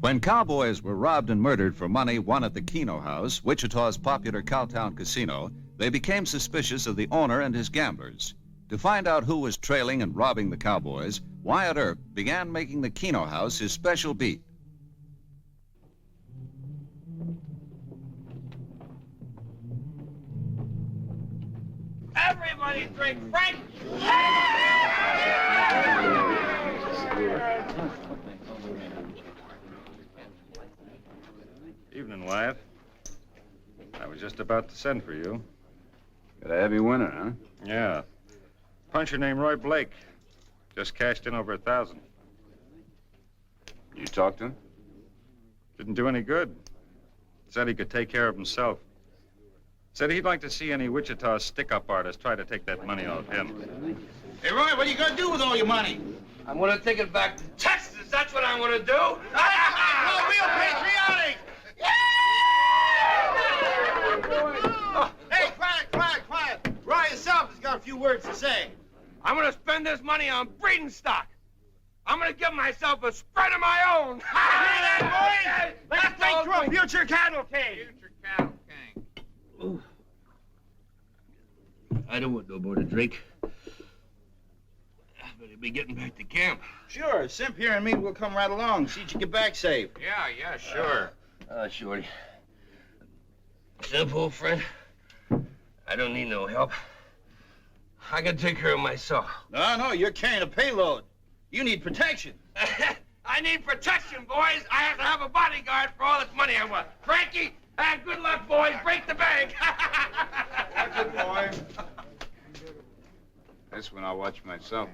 When cowboys were robbed and murdered for money won at the Keno House, Wichita's popular Cowtown casino, they became suspicious of the owner and his gamblers. To find out who was trailing and robbing the cowboys, Wyatt Earp began making the Keno House his special beat. Everybody drink Frank! Evening, Wyatt. I was just about to send for you. Got a heavy winner, huh? Yeah. Puncher named Roy Blake. Just cashed in over 1,000. You talked to him? Didn't do any good. Said he could take care of himself. Said he'd like to see any Wichita stick-up artists try to take that money off him. Hey, Roy, what are you gonna do with all your money? I'm gonna take it back to Texas. That's what I'm gonna do. Oh, real patriotic! Hey, quiet. Roy himself has got a few words to say. I'm gonna spend this money on breeding stock. I'm gonna give myself a spread of my own. Hear that, boys? Let's think through a future cattle king. Future cattle king. I don't want no more to drink. I better be getting back to camp. Sure, Simp here and me will come right along. See that you get back safe. Yeah, sure. Shorty. Simp, old friend, I don't need no help. I can take care of myself. No, you're carrying a payload. You need protection. I need protection, boys. I have to have a bodyguard for all this money I want. Frankie, good luck, boys. Break the bank. Watch it, boy. This one I'll watch myself.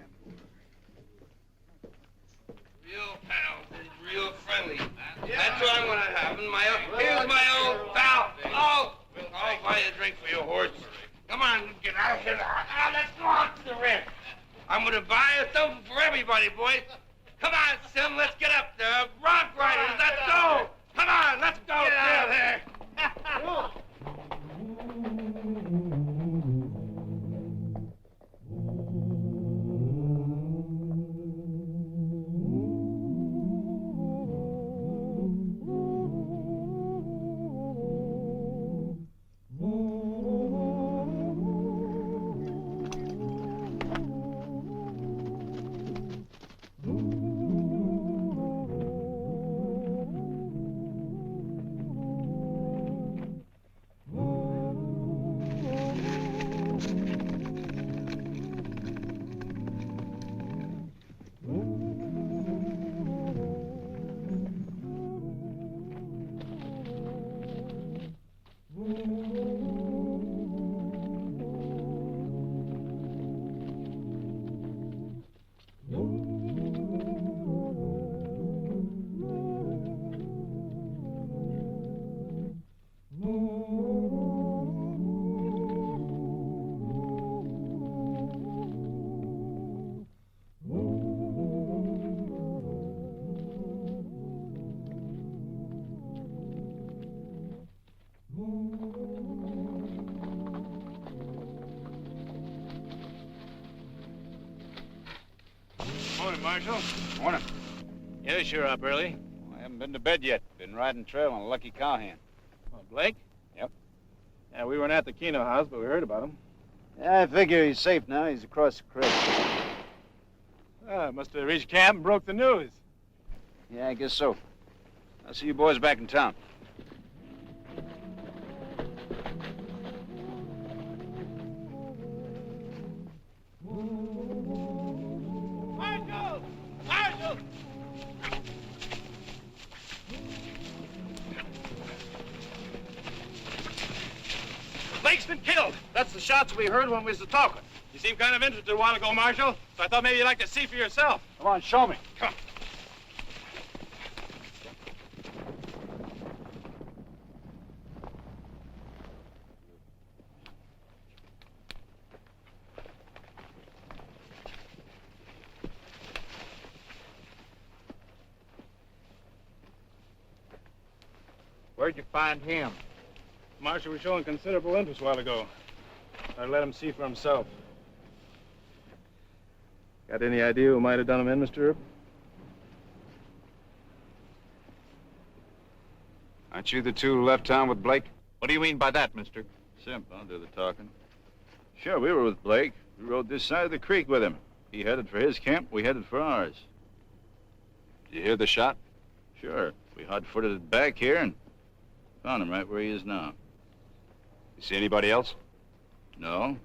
Real pal, real friendly. That's what I'm gonna have. Here's my old pal. I'll buy a drink for your horse. Come on, get out of here. Let's go out to the ranch. I'm gonna buy something for everybody, boys. Come on, Sim, let's get up there. Rock riders, let's go. Come on, let's go. Get out of there. Morning, Marshal. Morning. Yes, you're up early. I haven't been to bed yet. Been riding trail on a lucky cowhand. Oh, Blake? Yep. Yeah, we weren't at the Keno House, but we heard about him. Yeah, I figure he's safe now. He's across the creek. Must have reached camp and broke the news. Yeah, I guess so. I'll see you boys back in town. Marshal! Blake's been killed. That's the shots we heard when we was talking. You seemed kind of interested a while ago, Marshal, so I thought maybe you'd like to see for yourself. Come on, show me. Come. Where'd you find him? Marshal was showing considerable interest a while ago. I let him see for himself. Got any idea who might have done him in, Mr. Earp? Aren't you the two who left town with Blake? What do you mean by that, mister? Simp, I'll do the talking. Sure, we were with Blake. We rode this side of the creek with him. He headed for his camp, we headed for ours. Did you hear the shot? Sure. We hot-footed it back here and found him right where he is now. You see anybody else? No.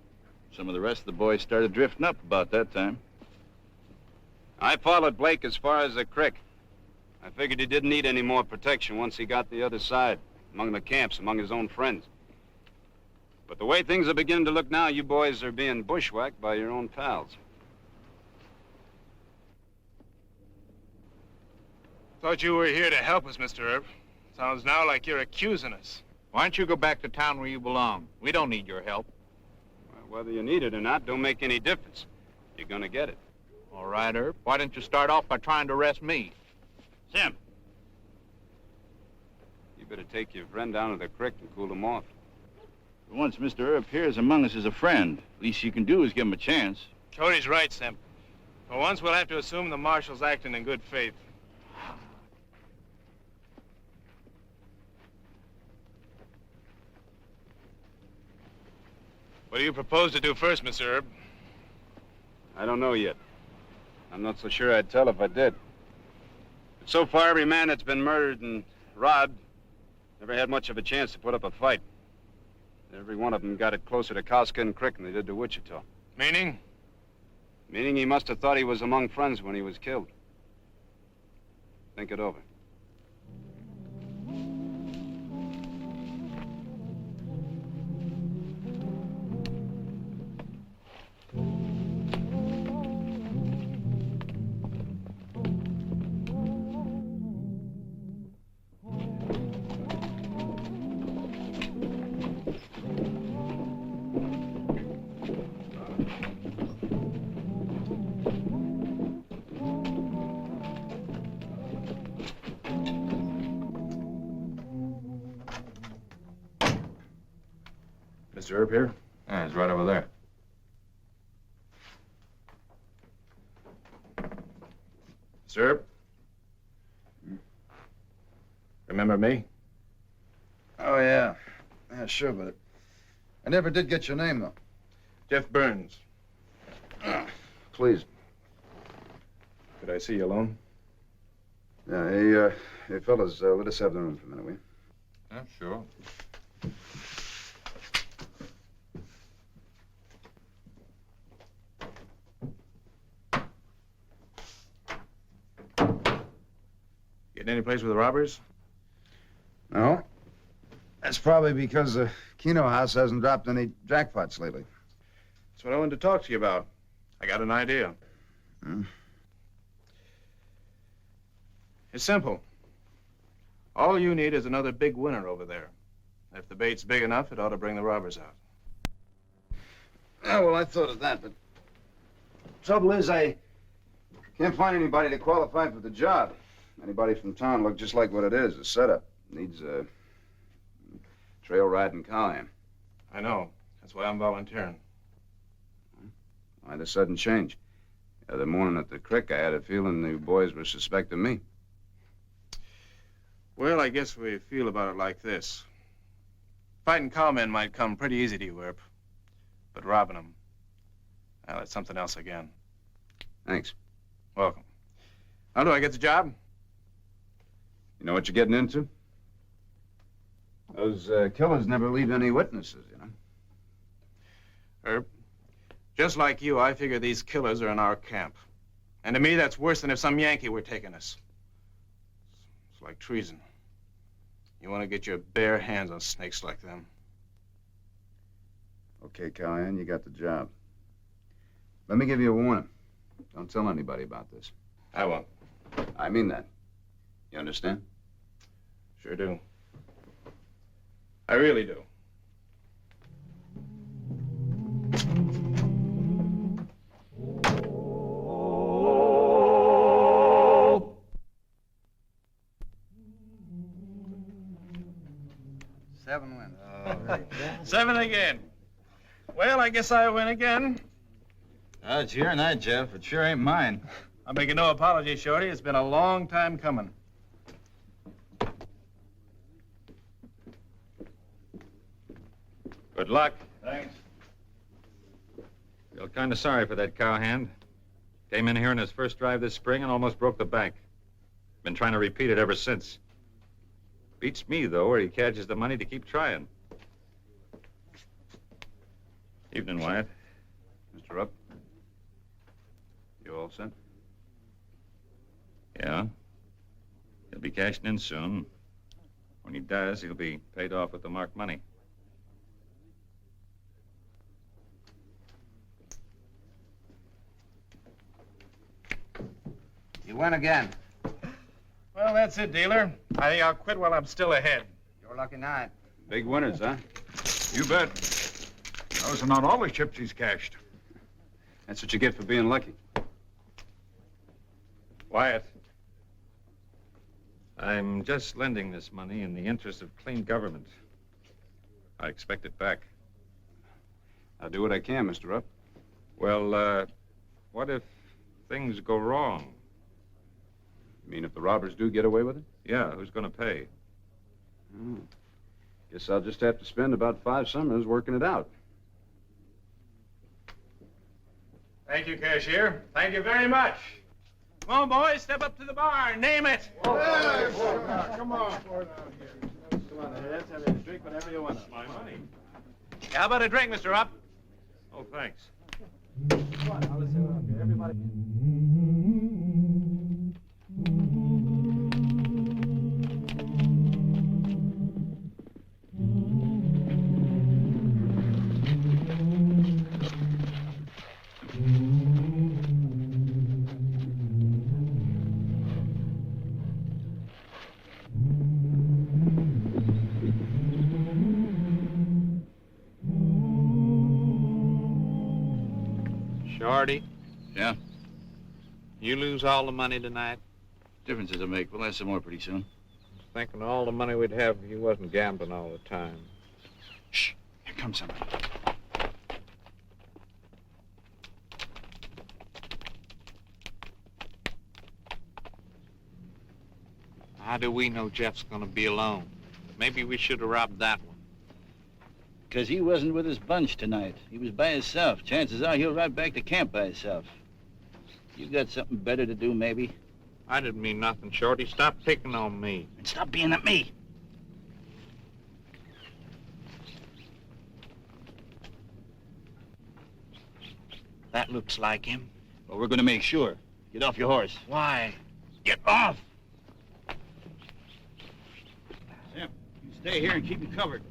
Some of the rest of the boys started drifting up about that time. I followed Blake as far as the creek. I figured he didn't need any more protection once he got the other side, among the camps, among his own friends. But the way things are beginning to look now, you boys are being bushwhacked by your own pals. Thought you were here to help us, Mr. Earp. Sounds now like you're accusing us. Why don't you go back to town where you belong? We don't need your help. Well, whether you need it or not don't make any difference. You're gonna get it. All right, Earp. Why don't you start off by trying to arrest me? Simp. You better take your friend down to the creek and cool him off. For once Mr. Earp appears among us as a friend, least you can do is give him a chance. Cody's right, Simp. For once, we'll have to assume the marshal's acting in good faith. What do you propose to do first, Mr. Earp? I don't know yet. I'm not so sure I'd tell if I did. But so far, every man that's been murdered and robbed never had much of a chance to put up a fight. Every one of them got it closer to Cowskin Creek than they did to Wichita. Meaning? Meaning he must have thought he was among friends when he was killed. Think it over. Mr. Earp here? Yeah, he's right over there. Mr. Earp? Remember me? Oh, yeah. Yeah, sure, but I never did get your name, though. Jeff Burns. Please. Could I see you alone? Yeah, hey, fellas, let us have the room for a minute, will you? Yeah, sure. Getting any place with the robbers? No. That's probably because the Keno house hasn't dropped any jackpots lately. That's what I wanted to talk to you about. I got an idea. Hmm? It's simple. All you need is another big winner over there. If the bait's big enough, it ought to bring the robbers out. Yeah, well, I thought of that, but trouble is I can't find anybody to qualify for the job. Anybody from town look just like what it is, a setup. Needs a trail riding cowhand. I know. That's why I'm volunteering. Why the sudden change? The other morning at the creek, I had a feeling the boys were suspecting me. Well, I guess we feel about it like this. Fighting cowmen might come pretty easy to you, Earp. But robbing them, well, that's something else again. Thanks. Welcome. How do I get the job? You know what you're getting into? Those killers never leave any witnesses, you know. Earp, just like you, I figure these killers are in our camp. And to me, that's worse than if some Yankee were taking us. It's like treason. You want to get your bare hands on snakes like them. Okay, Callahan, you got the job. Let me give you a warning. Don't tell anybody about this. I won't. I mean that. You understand? Sure do. I really do. Seven wins. Seven again. Well, I guess I win again. Oh, it's your night, Jeff. It sure ain't mine. I'm making no apology, Shorty. It's been a long time coming. Good luck. Thanks. Feel kind of sorry for that cowhand. Came in here in his first drive this spring and almost broke the bank. Been trying to repeat it ever since. Beats me, though, where he catches the money to keep trying. Evening, Wyatt. Mr. Rupp? You all set? Yeah. He'll be cashing in soon. When he does, he'll be paid off with the marked money. You win again. Well, that's it, dealer. I think I'll quit while I'm still ahead. Your lucky night. Big winners, huh? You bet. Those are not all the chips he's cashed. That's what you get for being lucky. Wyatt. I'm just lending this money in the interest of clean government. I expect it back. I'll do what I can, Mr. Rupp. Well, what if things go wrong? You mean if the robbers do get away with it? Yeah, who's going to pay? Guess I'll just have to spend about 5 summers working it out. Thank you, cashier. Thank you very much. Come on, boys, step up to the bar. Name it. Come on. Let's have a drink whenever you want. My money. How about a drink, Mr. Rupp? Oh, thanks. Everybody. Shorty, Yeah? you lose all the money tonight? Difference does it make? We'll have some more pretty soon. Thinking of all the money we'd have if you wasn't gambling all the time. Shh. Here comes somebody. How do we know Jeff's gonna be alone? Maybe we should have robbed that one. Because he wasn't with his bunch tonight. He was by himself. Chances are he'll ride back to camp by himself. You got something better to do, maybe? I didn't mean nothing, Shorty. Stop picking on me. And stop being at me. That looks like him. Well, we're going to make sure. Get off your horse. Why? Get off! Sam, you stay here and keep him covered.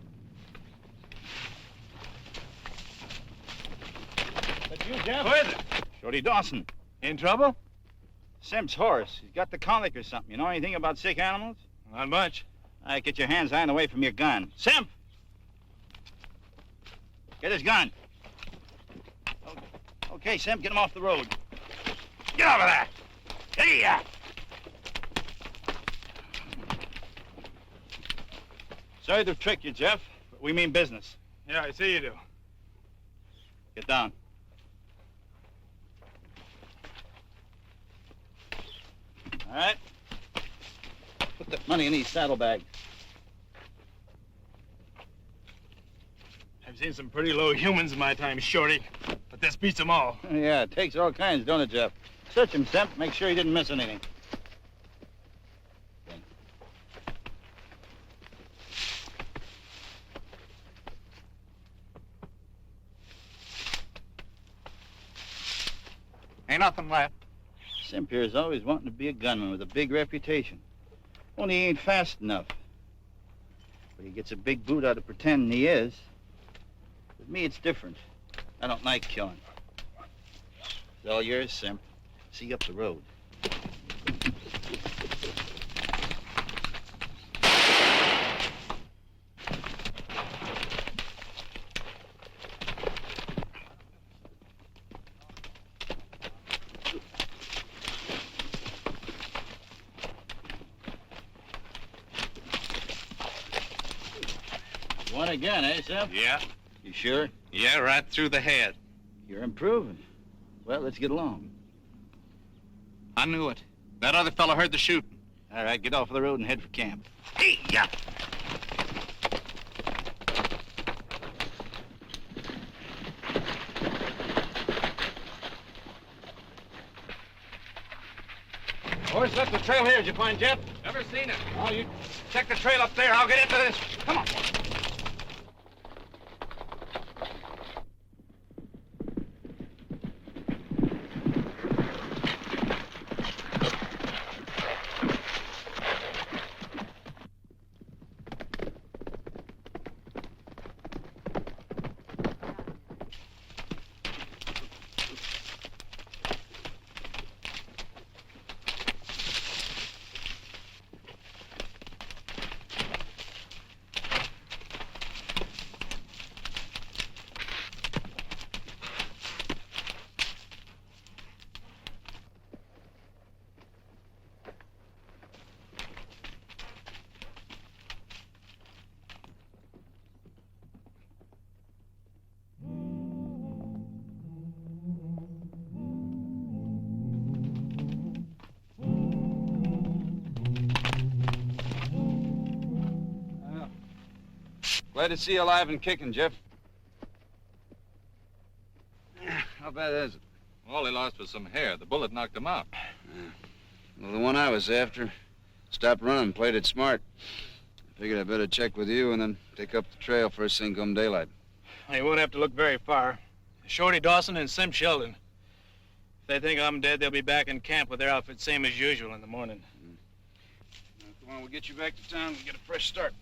That's you, Jeff? Who is it? Shorty Dawson. In trouble? Simp's horse. He's got the colic or something. You know anything about sick animals? Not much. All right, get your hands on away from your gun. Simp! Get his gun. Okay, Simp, get him off the road. Get over there! Hey-ya! Sorry to trick you, Jeff, but we mean business. Yeah, I see you do. Get down. All right. Put that money in these saddlebags. I've seen some pretty low humans in my time, Shorty. But this beats them all. Yeah, it takes all kinds, don't it, Jeff? Search him, Simp. Make sure he didn't miss anything. Ain't nothing left. Simp here's always wanting to be a gunman with a big reputation. Only he ain't fast enough. But he gets a big boot out of pretending he is. With me, it's different. I don't like killing. It's all yours, Simp. See you up the road. One again, eh, Simp? Yeah. You sure? Yeah, right through the head. You're improving. Well, let's get along. I knew it. That other fellow heard the shooting. All right, get off the road and head for camp. Hey, yeah. the trail here did you find, Jeff? Never seen it. Oh, you check the trail up there. I'll get into this. Come on. Glad to see you alive and kicking, Jeff. How bad is it? All he lost was some hair. The bullet knocked him out. Well, the one I was after stopped running and played it smart. I figured I'd better check with you and then take up the trail first thing come daylight. Well, you won't have to look very far. Shorty Dawson and Sim Sheldon. If they think I'm dead, they'll be back in camp with their outfit same as usual in the morning. Come on, we'll get you back to town and get a fresh start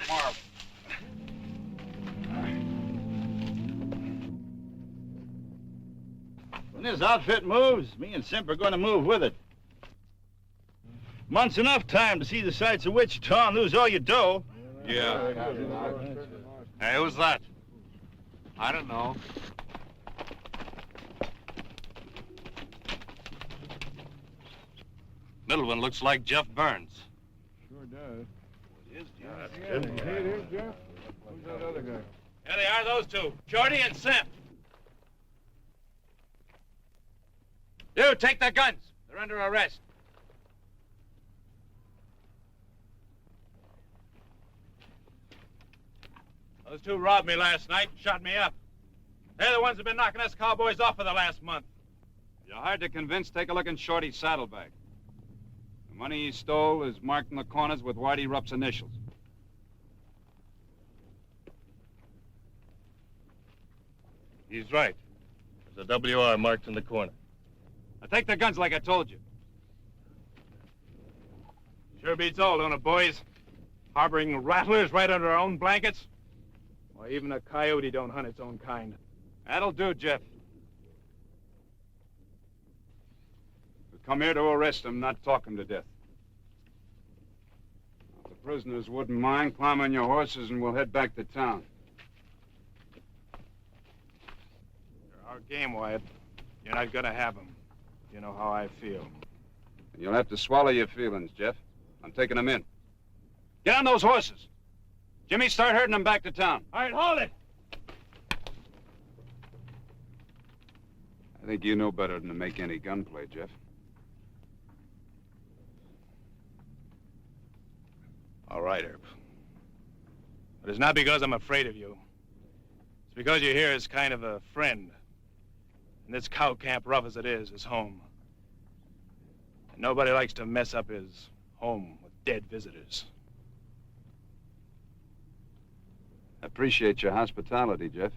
tomorrow. When this outfit moves, me and Simp are going to move with it. Month's enough time to see the sights of Wichita and lose all your dough. Yeah. Hey, who's that? I don't know. Middle one looks like Jeff Burns. Sure does. Hey, it is Jeff. Who's that other guy? Yeah, they are, those two. Shorty and Simp. You, take their guns. They're under arrest. Those two robbed me last night and shot me up. They're the ones who've been knocking us cowboys off for the last month. You're hard to convince. Take a look in Shorty's saddlebag. The money he stole is marked in the corners with Whitey Rupp's initials. He's right. There's a WR marked in the corner. Now take the guns like I told you. Sure beats all, don't it, boys? Harboring rattlers right under our own blankets? Why, even a coyote don't hunt its own kind. That'll do, Jeff. We come here to arrest him, not talk him to death. If the prisoners wouldn't mind, climb on your horses and we'll head back to town. You're our game, Wyatt. You're not gonna have him. You know how I feel. You'll have to swallow your feelings, Jeff. I'm taking them in. Get on those horses. Jimmy, start herding them back to town. All right, hold it! I think you know better than to make any gunplay, Jeff. All right, Herb. But it's not because I'm afraid of you. It's because you're here as kind of a friend. And this cow camp, rough as it is home. And nobody likes to mess up his home with dead visitors. I appreciate your hospitality, Jeff.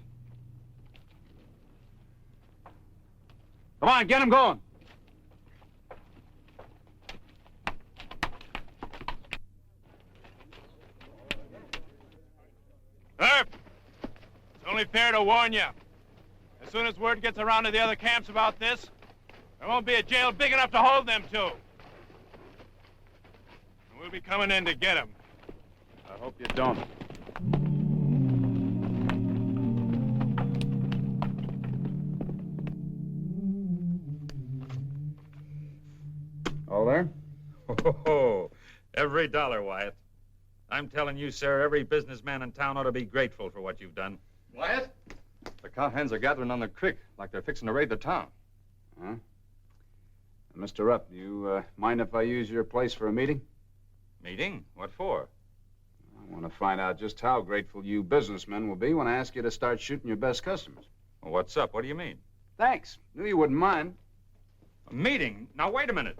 Come on, get him going. Herb! It's only fair to warn you. As soon as word gets around to the other camps about this, there won't be a jail big enough to hold them two. And we'll be coming in to get them. I hope you don't. All there? Oh, every dollar, Wyatt. I'm telling you, sir, every businessman in town ought to be grateful for what you've done. Wyatt? The cowhands are gathering on the creek like they're fixing to raid the town. Huh? Mr. Rupp, do you mind if I use your place for a meeting? Meeting? What for? I want to find out just how grateful you businessmen will be when I ask you to start shooting your best customers. Well, what's up? What do you mean? Thanks. Knew you wouldn't mind. A meeting? Now, wait a minute.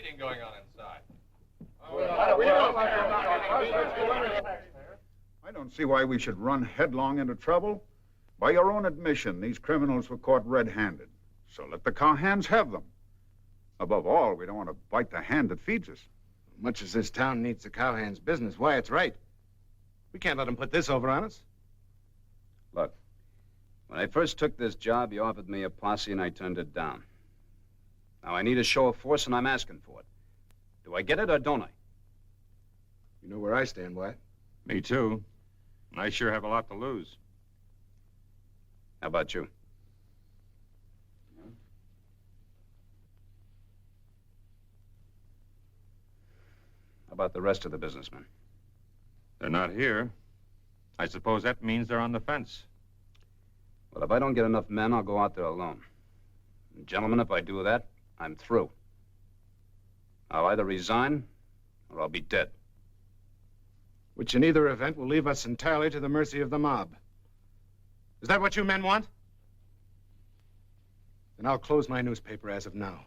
meeting going on inside. I don't see why we should run headlong into trouble. By your own admission, these criminals were caught red-handed. So let the cowhands have them. Above all, we don't want to bite the hand that feeds us. Much as this town needs the cowhands' business, Wyatt's right. We can't let them put this over on us. Look, when I first took this job, you offered me a posse and I turned it down. Now I need a show of force and I'm asking for it. Do I get it or don't I? You know where I stand, Wyatt. Me too. And I sure have a lot to lose. How about you? How about the rest of the businessmen? They're not here. I suppose that means they're on the fence. Well, if I don't get enough men, I'll go out there alone. And gentlemen, if I do that, I'm through. I'll either resign or I'll be dead. Which in either event will leave us entirely to the mercy of the mob. Is that what you men want? Then I'll close my newspaper as of now.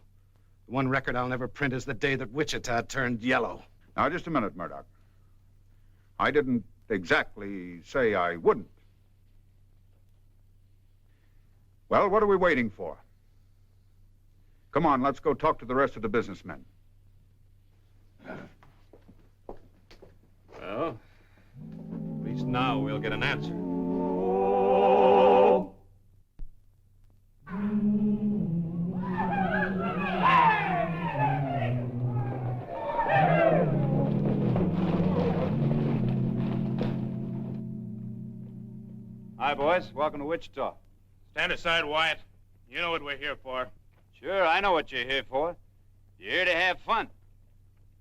The one record I'll never print is the day that Wichita turned yellow. Now, just a minute, Murdoch. I didn't exactly say I wouldn't. Well, what are we waiting for? Come on, let's go talk to the rest of the businessmen. Well, at least now we'll get an answer. Hi, boys. Welcome to Wichita. Stand aside, Wyatt. You know what we're here for. Sure, I know what you're here for. You're here to have fun.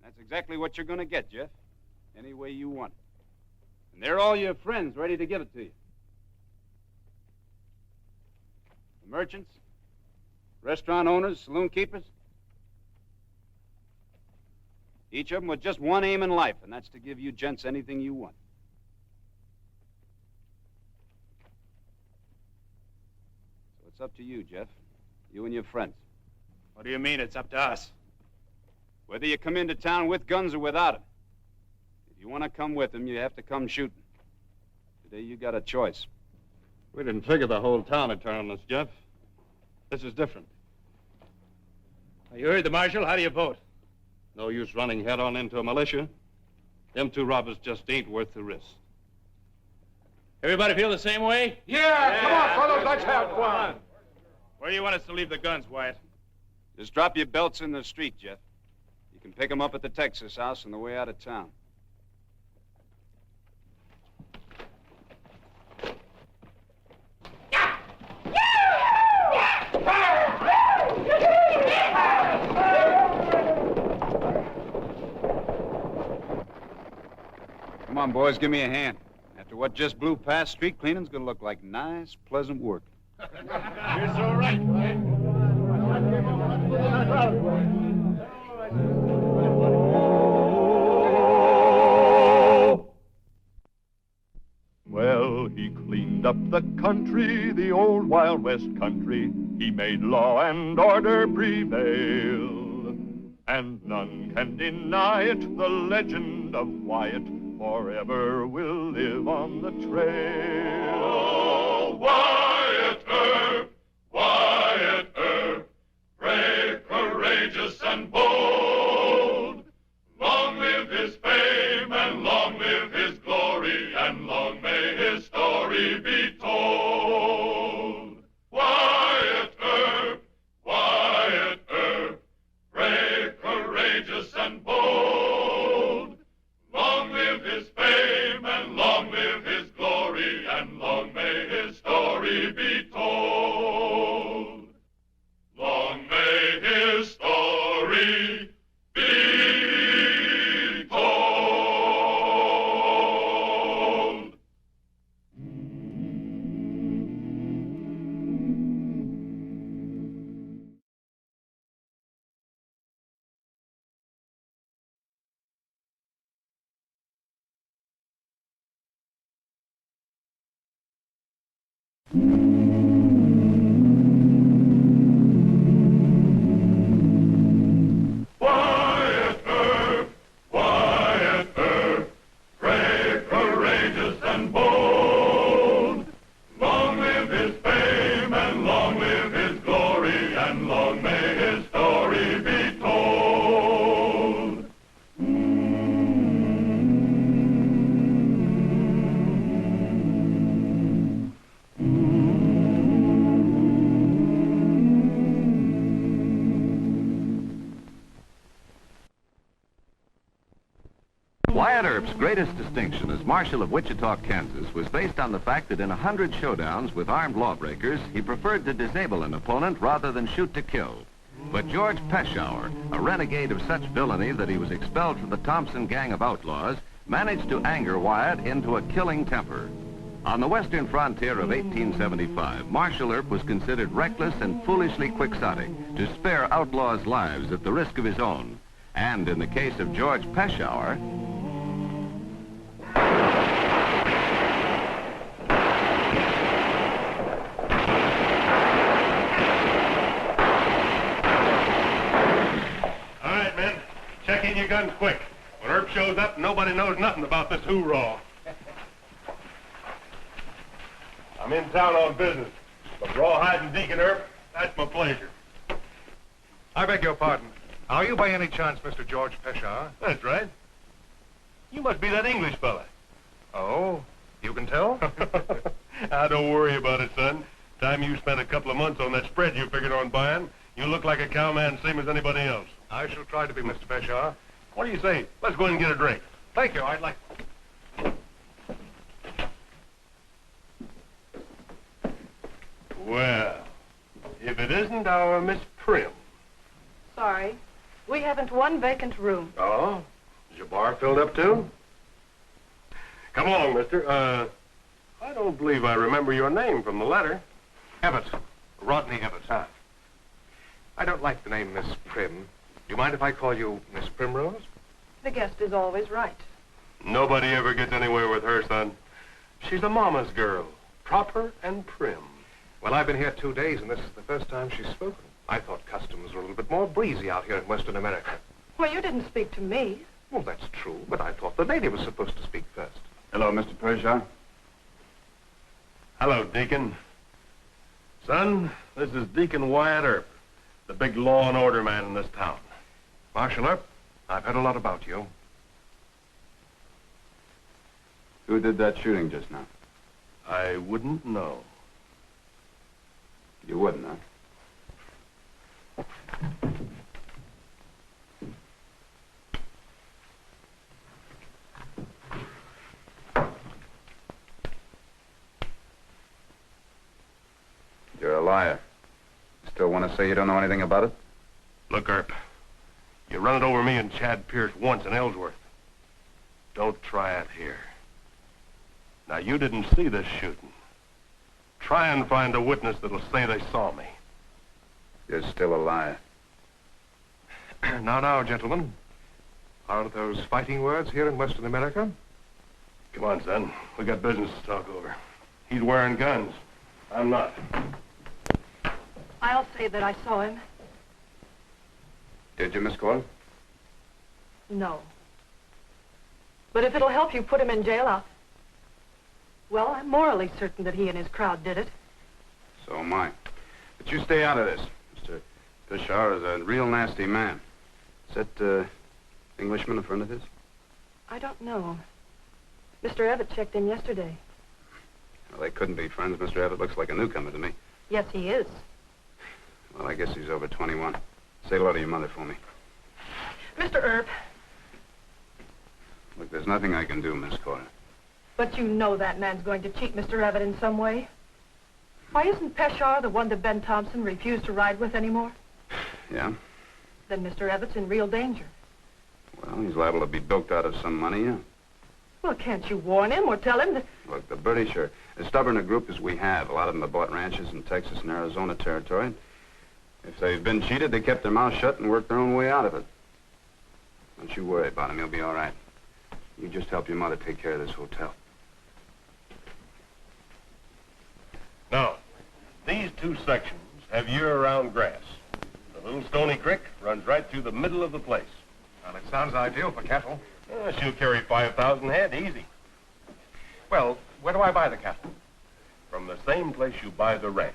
That's exactly what you're going to get, Jeff. Any way you want it. And they're all your friends ready to give it to you. The merchants, restaurant owners, saloon keepers. Each of them with just one aim in life, and that's to give you gents anything you want. So it's up to you, Jeff. You and your friends. What do you mean it's up to us? Whether you come into town with guns or without them. If you want to come with them, you have to come shooting. Today you got a choice. We didn't figure the whole town would turn on us, Jeff. This is different. You heard the marshal. How do you vote? No use running head on into a militia. Them two robbers just ain't worth the risk. Everybody feel the same way? Yeah! Come on, fellows, let's have fun. Where do you want us to leave the guns, Wyatt? Just drop your belts in the street, Jeff. You can pick them up at the Texas house on the way out of town. Come on, boys, give me a hand. After what just blew past, street cleaning's gonna look like nice, pleasant work. You're so right, Wyatt. Well, he cleaned up the country, the old Wild West country. He made law and order prevail. And none can deny it, the legend of Wyatt forever will live on the trail. Oh, Wyatt Earp, Wyatt Earp, brave, courageous, and bold. Long live his fame, and long live his glory, and long may his story be told. Wyatt Earp, Wyatt Earp, brave, courageous, and bold. Long live his fame, and long live his glory, and long may his story be told. Long may his story be told. Wyatt Wyatt Earp's greatest distinction as Marshal of Wichita, Kansas, was based on the fact that in 100 showdowns with armed lawbreakers, he preferred to disable an opponent rather than shoot to kill. But George Peshour, a renegade of such villainy that he was expelled from the Thompson gang of outlaws, managed to anger Wyatt into a killing temper. On the western frontier of 1875, Marshal Earp was considered reckless and foolishly quixotic to spare outlaws' lives at the risk of his own. And in the case of George Peshour, All right, men. Check in your guns quick. When Earp shows up, nobody knows nothing about this hoorah. I'm in town on business, but Rawhide and Deacon Earp, that's my pleasure. I beg your pardon. Are you by any chance Mr. George Peshour? That's right. You must be that English fella. Oh, you can tell? Don't worry about it, son. Time you spent a couple of months on that spread you figured on buying, you look like a cowman same as anybody else. I shall try to be, Mr. Peshour. What do you say? Let's go in and get a drink. Thank you. I'd like... Well, if it isn't our Miss Prim. Sorry. We haven't one vacant room. Oh? Is your bar filled up, too? Come along, mister. I don't believe I remember your name from the letter. Evatt. Rodney Evatt. Ah. I don't like the name Miss Prim. Do you mind if I call you Miss Primrose? The guest is always right. Nobody ever gets anywhere with her, son. She's a mama's girl. Proper and prim. Well, I've been here 2 days, and this is the first time she's spoken. I thought customs were a little bit more breezy out here in Western America. Well, you didn't speak to me. Well, that's true, but I thought the lady was supposed to speak first. Hello, Mr. Peshour. Hello, Deacon. Son, this is Deacon Wyatt Earp, the big law and order man in this town. Marshal Earp, I've heard a lot about you. Who did that shooting just now? I wouldn't know. You wouldn't, huh? You're a liar. Still want to say you don't know anything about it? Look, Earp, you run it over me and Chad Pierce once in Ellsworth. Don't try it here. Now, you didn't see this shooting. Try and find a witness that'll say they saw me. You're still a liar. Now, gentlemen. Aren't those fighting words here in Western America? Come on, son. We got business to talk over. He's wearing guns. I'm not. I'll say that I saw him. Did you, Miss Coyle? No. But if it'll help you put him in jail, well, I'm morally certain that he and his crowd did it. So am I. But you stay out of this. Mr. Peshour is a real nasty man. Is that, Englishman a friend of his? I don't know. Mr. Evatt checked in yesterday. Well, they couldn't be friends. Mr. Evatt looks like a newcomer to me. Yes, he is. Well, I guess he's over 21. Say hello to your mother for me. Mr. Earp. Look, there's nothing I can do, Miss Coyle. But you know that man's going to cheat Mr. Evatt in some way. Why isn't Peshour the one that Ben Thompson refused to ride with anymore? Yeah? Then Mr. Evatt's in real danger. Well, he's liable to be bilked out of some money, yeah. Well, can't you warn him or tell him that... Look, the British are as stubborn a group as we have. A lot of them have bought ranches in Texas and Arizona territory. If they've been cheated, they kept their mouths shut and worked their own way out of it. Don't you worry about him. He'll be all right. You just help your mother take care of this hotel. Now, these two sections have year-round grass. The little stony creek runs right through the middle of the place. Well, it sounds ideal for cattle. She'll carry 5,000 head, easy. Well, where do I buy the cattle? From the same place you buy the ranch.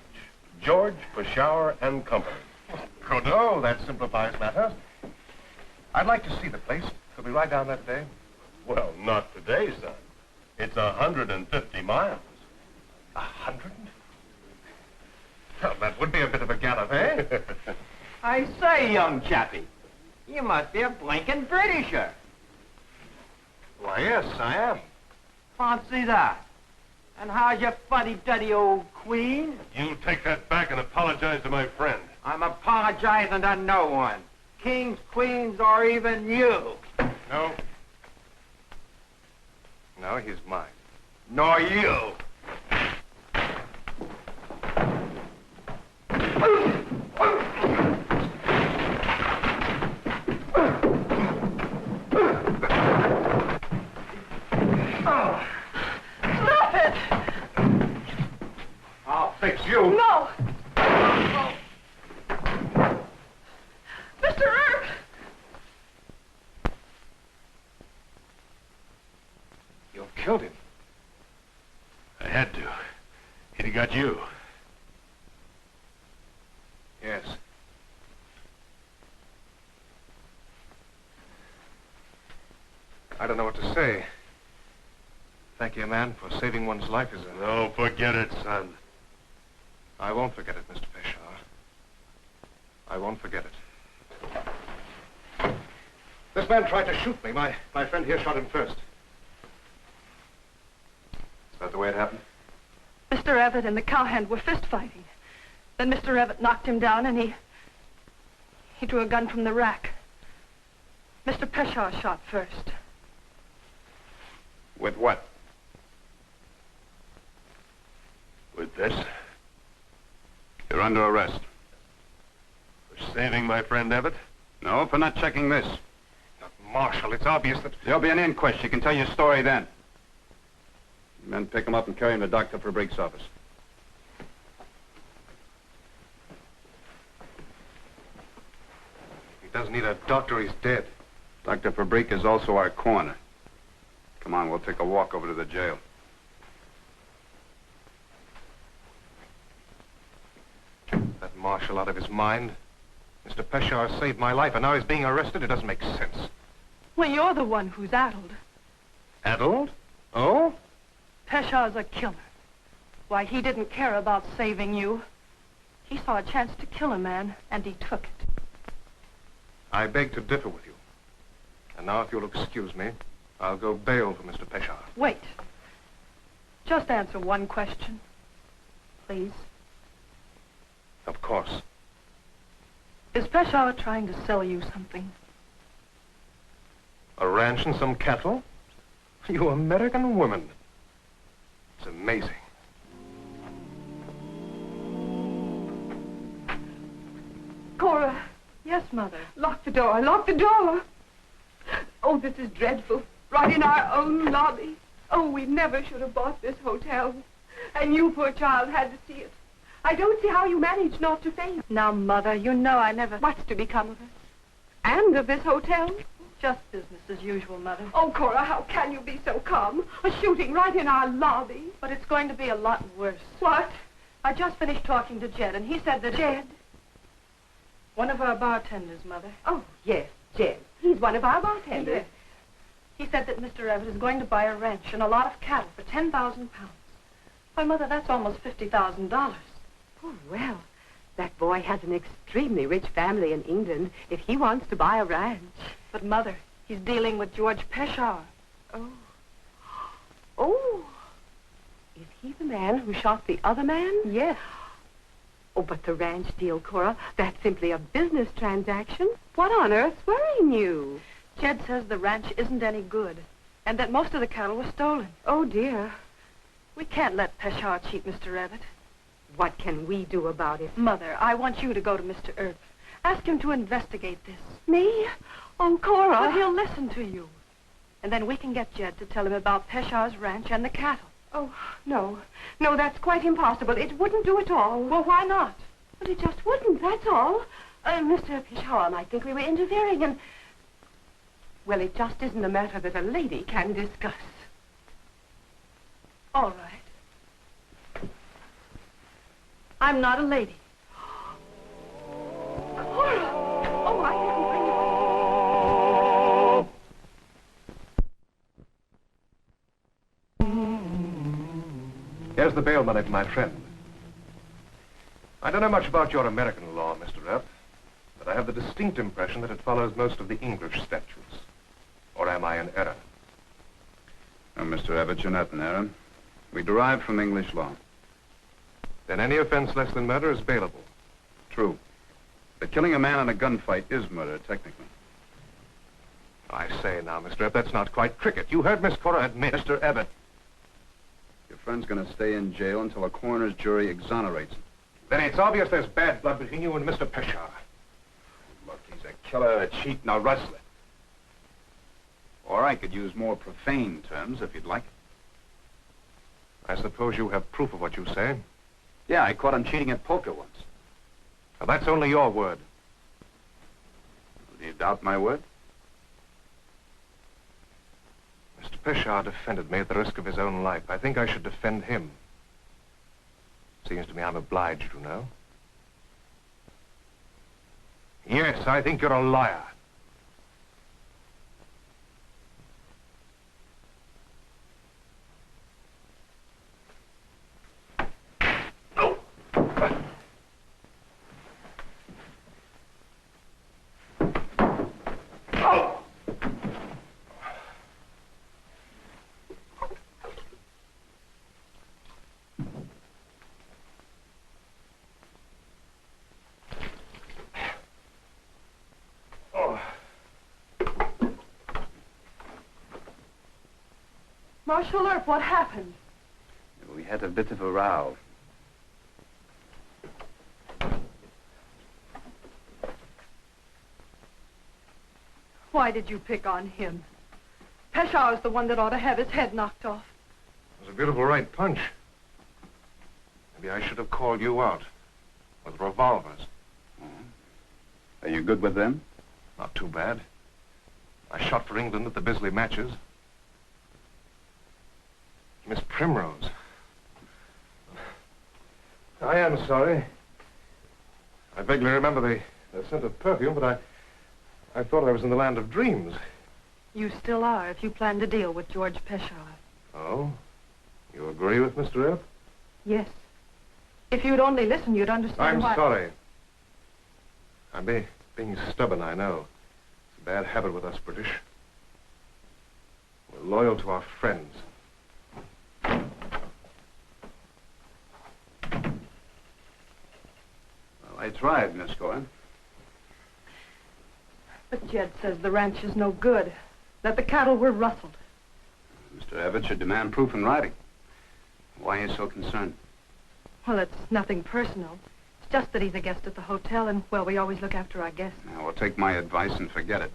George Peshour and Company. Good. Oh, that simplifies matters. I'd like to see the place. Could we ride down there today? Well, not today, son. It's 150 miles. 100? Well, that would be a bit of a gallop, eh? I say, young chappie, you must be a blinking Britisher. Why, yes, I am. Fancy that. And how's your fuddy-duddy old queen? You take that back and apologize to my friend. I'm apologizing to no one. Kings, queens, or even you. No. No, he's mine. Nor you. Stop it! I'll fix you. No! Mr. Erb! You killed him. I had to. He'd have got you. Yes. I don't know what to say. Thank you, man, for saving one's life is a... No, forget it, son. I won't forget it, Mr. Peshawar. I won't forget it. This man tried to shoot me. My friend here shot him first. Is that the way it happened? Mr. Everett and the cowhand were fist fighting. Then Mr. Everett knocked him down and he drew a gun from the rack. Mr. Peshawar shot first. With what? With this, You're under arrest. for saving my friend Everett. No, for not checking this. Marshal, it's obvious that... There'll be an inquest. You can tell your story then. Men, pick him up and carry him to Dr. Fabric's office. He doesn't need a doctor, he's dead. Dr. Fabric is also our coroner. Come on, we'll take a walk over to the jail. That marshal out of his mind. Mr. Peshawar saved my life, and now he's being arrested. It doesn't make sense. Well, you're the one who's addled. Addled? Oh? Peshawar's a killer. Why, he didn't care about saving you. He saw a chance to kill a man, and he took it. I beg to differ with you. And now, if you'll excuse me, I'll go bail for Mr. Peshawar. Wait. Just answer one question, please. Of course. Is Peshawar trying to sell you something? A ranch and some cattle? You American woman. It's amazing. Cora. Yes, Mother. Lock the door, lock the door. Oh, this is dreadful. Right in our own lobby. Oh, we never should have bought this hotel. And you, poor child, had to see it. I don't see how you managed not to faint. Now, Mother, you know I never... What's to become of us? And of this hotel? Just business as usual, Mother. Oh, Cora, how can you be so calm? A shooting right in our lobby. But it's going to be a lot worse. What? I just finished talking to Jed, and he said that... Jed? One of our bartenders, Mother. Oh, yes, Jed. He's one of our bartenders. Yes. He said that Mr. Everett is going to buy a ranch and a lot of cattle for 10,000 pounds. Why, Mother, that's almost $50,000. Oh, well, that boy has an extremely rich family in England if he wants to buy a ranch. But, Mother, he's dealing with George Peshawar. Oh. Oh. Is he the man who shot the other man? Yes. Oh, but the ranch deal, Cora, that's simply a business transaction. What on earth's worrying you? Jed says the ranch isn't any good, and that most of the cattle were stolen. Oh, dear. We can't let Peshawar cheat Mr. Everett. What can we do about it? Mother, I want you to go to Mr. Earp. Ask him to investigate this. Me? Oh, Cora. But he'll listen to you. And then we can get Jed to tell him about Peshawar's ranch and the cattle. Oh, no. No, that's quite impossible. It wouldn't do at all. Well, why not? Well, it just wouldn't, that's all. Mr. Peshawar might think we were interfering and... Well, it just isn't a matter that a lady can discuss. All right. I'm not a lady. Cora! Oh, I can't bring you. Here's the bail money for my friend. I don't know much about your American law, Mr. Earp, but I have the distinct impression that it follows most of the English statutes. Or am I in error? Mr. Evett, you're not in error. We derive from English law. Then any offense less than murder is bailable. True. But killing a man in a gunfight is murder, technically. I say now, Mr. Evett, that's not quite cricket. You heard Miss Cora admit. Mr. Evett, your friend's going to stay in jail until a coroner's jury exonerates him. Then it's obvious there's bad blood between you and Mr. Peshar. Look, he's a killer, a cheat, and a rustler. Or I could use more profane terms if you'd like. I suppose you have proof of what you say. Yeah, I caught him cheating at poker once. Now, that's only your word. Do you doubt my word? Mr. Peshar defended me at the risk of his own life. I think I should defend him. Seems to me I'm obliged, you know. Yes, I think you're a liar. Marshal Earp, what happened? We had a bit of a row. Why did you pick on him? Peshar's the one that ought to have his head knocked off. It was a beautiful right punch. Maybe I should have called you out with revolvers. Are you good with them? Not too bad. I shot for England at the Bisley matches. Miss Primrose. I am sorry. I vaguely remember the scent of perfume, but I thought I was in the land of dreams. You still are if you plan to deal with George Peshar. Oh? You agree with Mr. Earp? Yes. If you'd only listen, you'd understand why... I'm sorry. I'm being stubborn, I know. It's a bad habit with us British. We're loyal to our friends. I tried, Miss Cohen. But Jed says the ranch is no good, that the cattle were rustled. Mr. Evett should demand proof in writing. Why are you so concerned? Well, it's nothing personal. It's just that he's a guest at the hotel, and, well, we always look after our guests. Now, well, take my advice and forget it.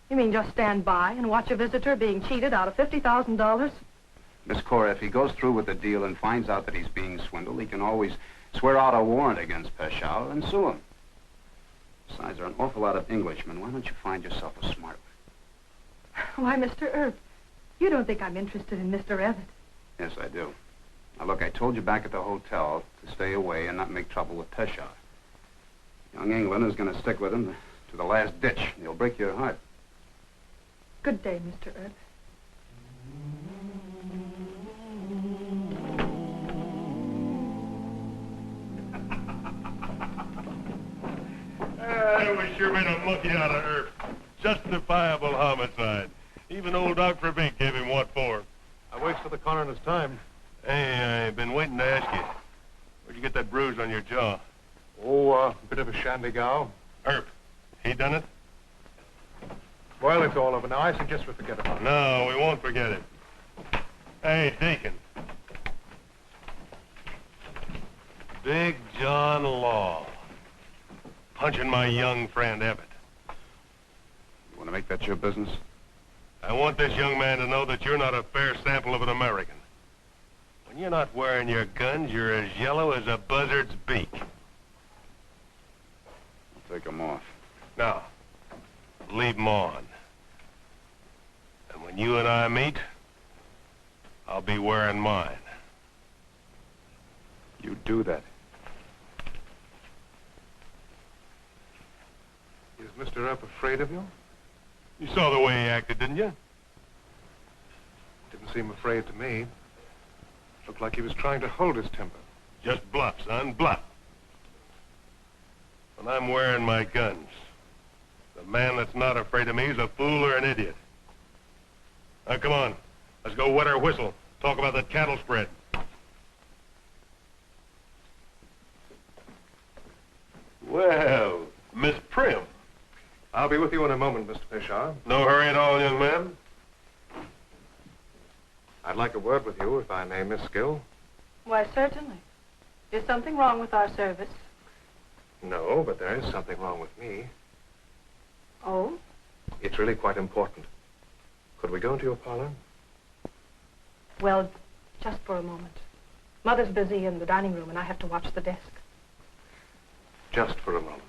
You mean just stand by and watch a visitor being cheated out of $50,000? Miss Cora, if he goes through with the deal and finds out that he's being swindled, he can always swear out a warrant against Peshar and sue him. Besides, there are an awful lot of Englishmen. Why don't you find yourself a smart one? Why, Mr. Earp, you don't think I'm interested in Mr. Evett? Yes, I do. Now, look, I told you back at the hotel to stay away and not make trouble with Peshar. Young England is going to stick with him to the last ditch. He'll break your heart. Good day, Mr. Earp. We sure made a monkey out of Earp. Justifiable homicide. Even old Dr. Bink gave him what for. I wasted the coroner's time. Hey, I've been waiting to ask you. Where'd you get that bruise on your jaw? Oh, a bit of a shandy-gow. Earp, he done it? Well, it's all over now. I suggest we forget about it. No, we won't forget it. Hey, Deacon. Big John Law. Punching my young friend Evett. You want to make that your business? I want this young man to know that you're not a fair sample of an American. When you're not wearing your guns, you're as yellow as a buzzard's beak. I'll take them off. Now, leave them on. And when you and I meet, I'll be wearing mine. You do that. Is Mr. Earp afraid of you? You saw the way he acted, didn't you? Didn't seem afraid to me. Looked like he was trying to hold his temper. Just bluff, son, bluff. When I'm wearing my guns, the man that's not afraid of me is a fool or an idiot. Now, come on. Let's go wet our whistle. Talk about that cattle spread. Well, Miss Prim. I'll be with you in a moment, Mr. Peshawar. No hurry at all, young man. I'd like a word with you, if I may, Miss Gill. Why, certainly. Is something wrong with our service? No, but there is something wrong with me. Oh? It's really quite important. Could we go into your parlor? Well, just for a moment. Mother's busy in the dining room, and I have to watch the desk. Just for a moment.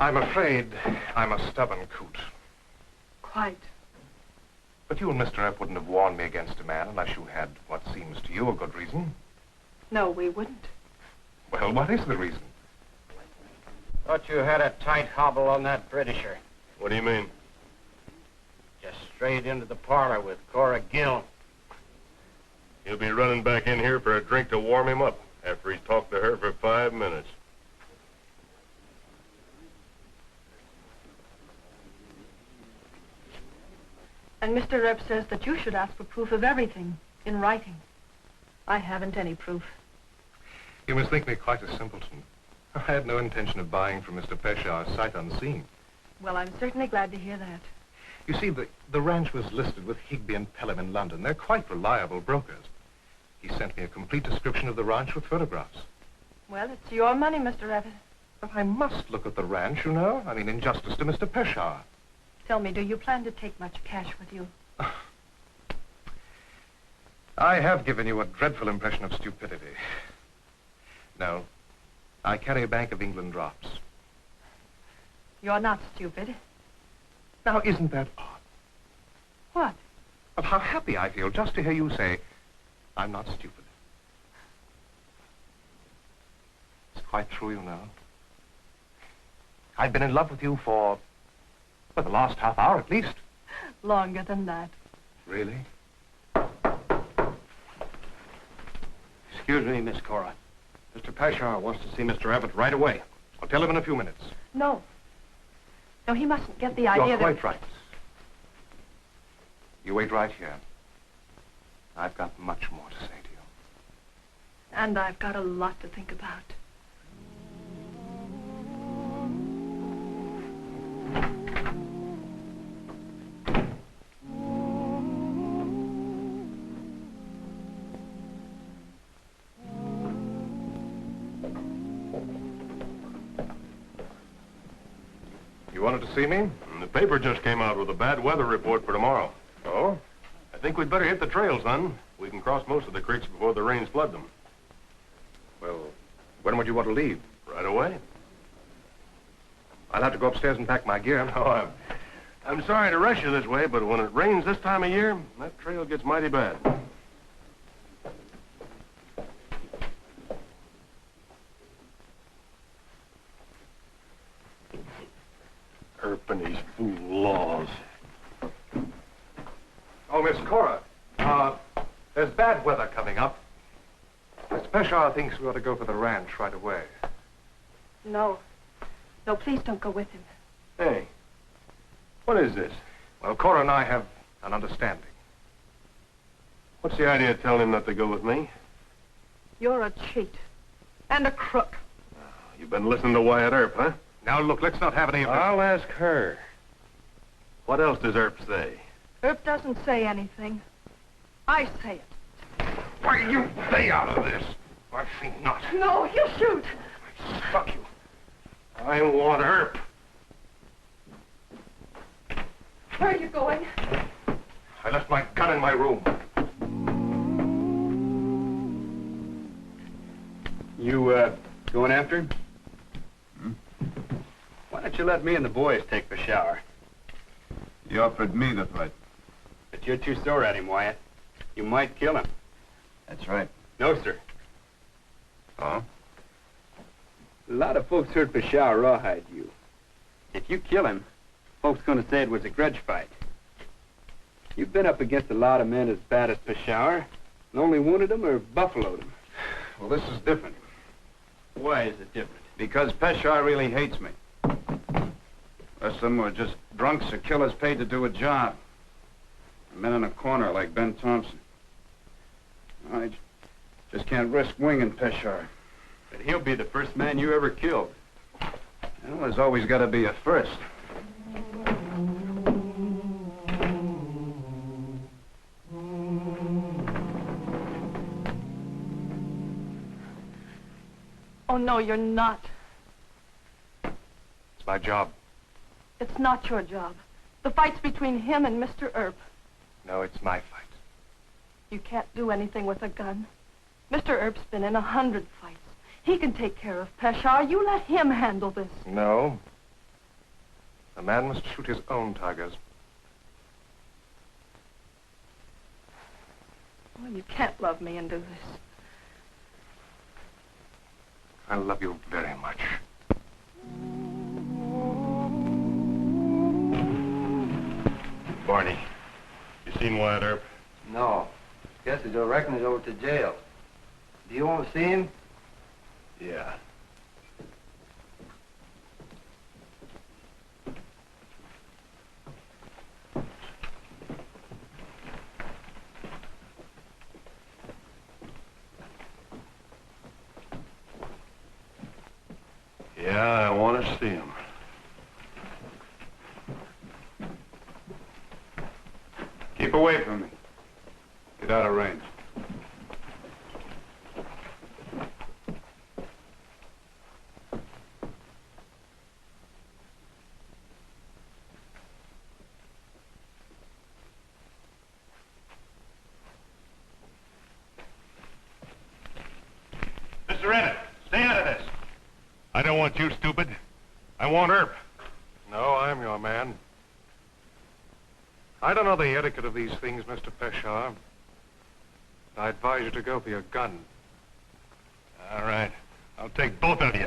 I'm afraid I'm a stubborn coot. Quite. But you and Mr. Epp wouldn't have warned me against a man unless you had what seems to you a good reason. No, we wouldn't. Well, what is the reason? Thought you had a tight hobble on that Britisher. What do you mean? Just straight into the parlor with Cora Gill. He'll be running back in here for a drink to warm him up after he's talked to her for 5 minutes. And Mr. Epp says that you should ask for proof of everything in writing. I haven't any proof. You must think me quite a simpleton. I had no intention of buying from Mr. Peshawar sight unseen. Well, I'm certainly glad to hear that. You see, the ranch was listed with Higby and Pelham in London. They're quite reliable brokers. He sent me a complete description of the ranch with photographs. Well, it's your money, Mr. Epp. But I must look at the ranch, you know. I mean, in justice to Mr. Peshawar. Tell me, do you plan to take much cash with you? I have given you a dreadful impression of stupidity. No, I carry a Bank of England drops. You're not stupid. Now, isn't that odd? What? Of how happy I feel just to hear you say, I'm not stupid. It's quite true, you know. I've been in love with you for the last half hour at least. Longer than that. Really? Excuse me, Miss Cora. Mr. Peshawar wants to see Mr. Abbott right away. I'll tell him in a few minutes. No. No, he mustn't get the idea You're that... quite right. You wait right here. I've got much more to say to you. And I've got a lot to think about. You wanted to see me? The paper just came out with a bad weather report for tomorrow. Oh? I think we'd better hit the trail, son. We can cross most of the creeks before the rains flood them. Well, when would you want to leave? Right away. I'll have to go upstairs and pack my gear. Oh, I'm sorry to rush you this way, but when it rains this time of year, that trail gets mighty bad. Earp and his fool laws. Oh, Miss Cora, there's bad weather coming up. Mr. Peshawar thinks we ought to go for the ranch right away. No. No, please don't go with him. Hey, what is this? Well, Cora and I have an understanding. What's the idea of telling him not to go with me? You're a cheat. And a crook. You've been listening to Wyatt Earp, huh? Now, look, let's not have any of this. I'll ask her. What else does Earp say? Earp doesn't say anything. I say it. Why, you stay out of this. I think not. No, he'll shoot. Fuck you. I want Earp. Where are you going? I left my gun in my room. You, going after him? Why don't you let me and the boys take the shower? You offered me the fight. But you're too sore at him, Wyatt. You might kill him. That's right. No, sir. Oh? A lot of folks heard Peshawar rawhide you. If you kill him, folks gonna say it was a grudge fight. You've been up against a lot of men as bad as Peshawar, and only wounded him or buffaloed him. Well, this is different. Why is it different? Because Peshar really hates me. The rest of them were just drunks or killers paid to do a job. Men in a corner like Ben Thompson. I just can't risk winging Peshar. But he'll be the first man you ever killed. Well, there's always got to be a first. Oh, no, you're not. It's my job. It's not your job. The fight's between him and Mr. Earp. No, it's my fight. You can't do anything with a gun. Mr. Earp's been in 100 fights. He can take care of Peshar. You let him handle this. No. A man must shoot his own tigers. Well, you can't love me and do this. I love you very much. Barney, you seen Wyatt Earp? No. Guess I reckon he's over to jail. Do you want to see him? Yeah. Yeah, I want to see him. Keep away from me. Get out of range. Mr. Ennis, stay out of this. I don't want you, stupid. I want Earp. No, I'm your man. I don't know the etiquette of these things, Mr. Peshar. I advise you to go for your gun. All right. I'll take both of you.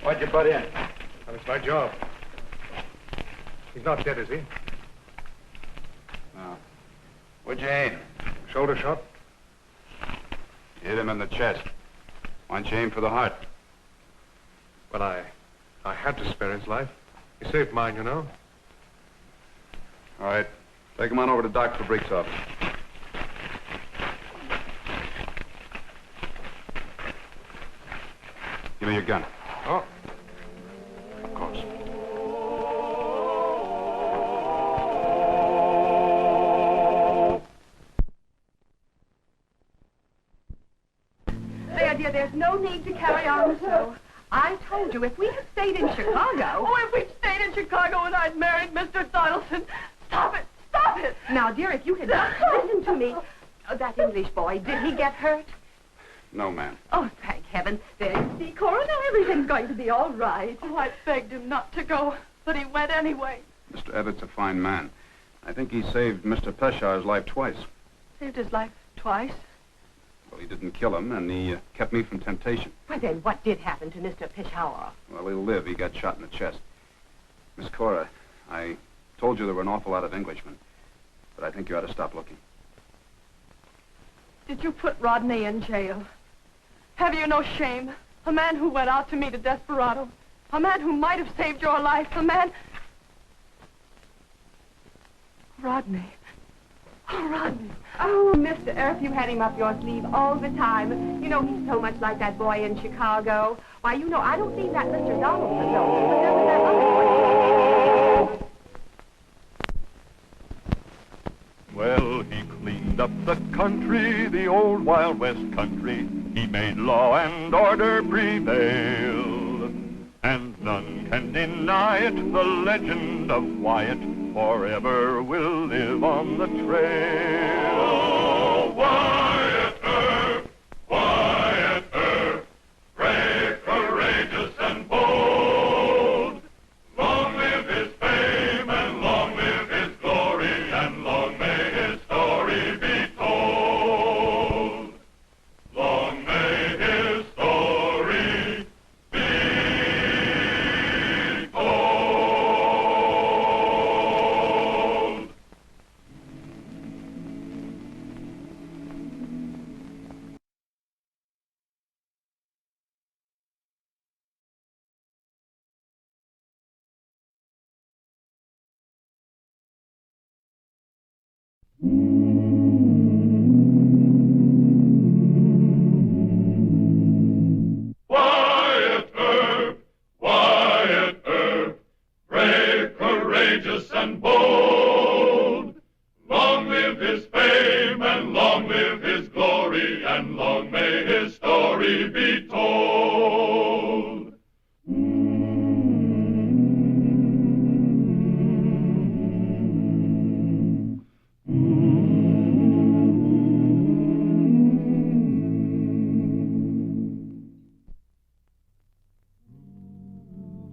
Why'd you butt in? Well, it's my job. He's not dead, is he? No. Where'd you aim? Shoulder shot? You hit him in the chest. Why don't you aim for the heart? Well, I had to spare his life. He saved mine, you know. All right. Take him on over to Doc Fabric's office. Give me your gun. Oh. Of course. There, dear, there's no need to carry on so. I told you, if we had stayed in Chicago... Oh, if we'd stayed in Chicago and I'd married Mr. Donaldson. Stop it! Stop it! Now, dear, if you had just listened to me... that English boy, did he get hurt? No, ma'am. Oh, thank heaven. There you see, Cora, now everything's going to be all right. Oh, I begged him not to go, but he went anyway. Mr. Evatt's a fine man. I think he saved Mr. Peshar's life twice. Saved his life twice. Well, he didn't kill him, and he kept me from temptation. Well, then, what did happen to Mr. Peshawar? Well, he'll live. He got shot in the chest. Miss Cora, I told you there were an awful lot of Englishmen, but I think you ought to stop looking. Did you put Rodney in jail? Have you no shame? A man who went out to meet a desperado. A man who might have saved your life. A man... Rodney. Oh, Rodney. Oh, Mr. Earp, you had him up your sleeve all the time. You know, he's so much like that boy in Chicago. Why, you know, I don't mean that Mr. Donaldson, though. But there's that other boy. Well, he cleaned up the country, the old Wild West country. He made law and order prevail. And none can deny it, the legend of Wyatt forever will live on the trail. Oh, Wyatt Earp, Wyatt Earp, brave, courageous, and bold. Long live his fame, and long live his glory, and long may his story be told. Long may his story be told. Wyatt Earp, brave, courageous, and bold. Long live his fame, and long live his glory, and long may his story be told.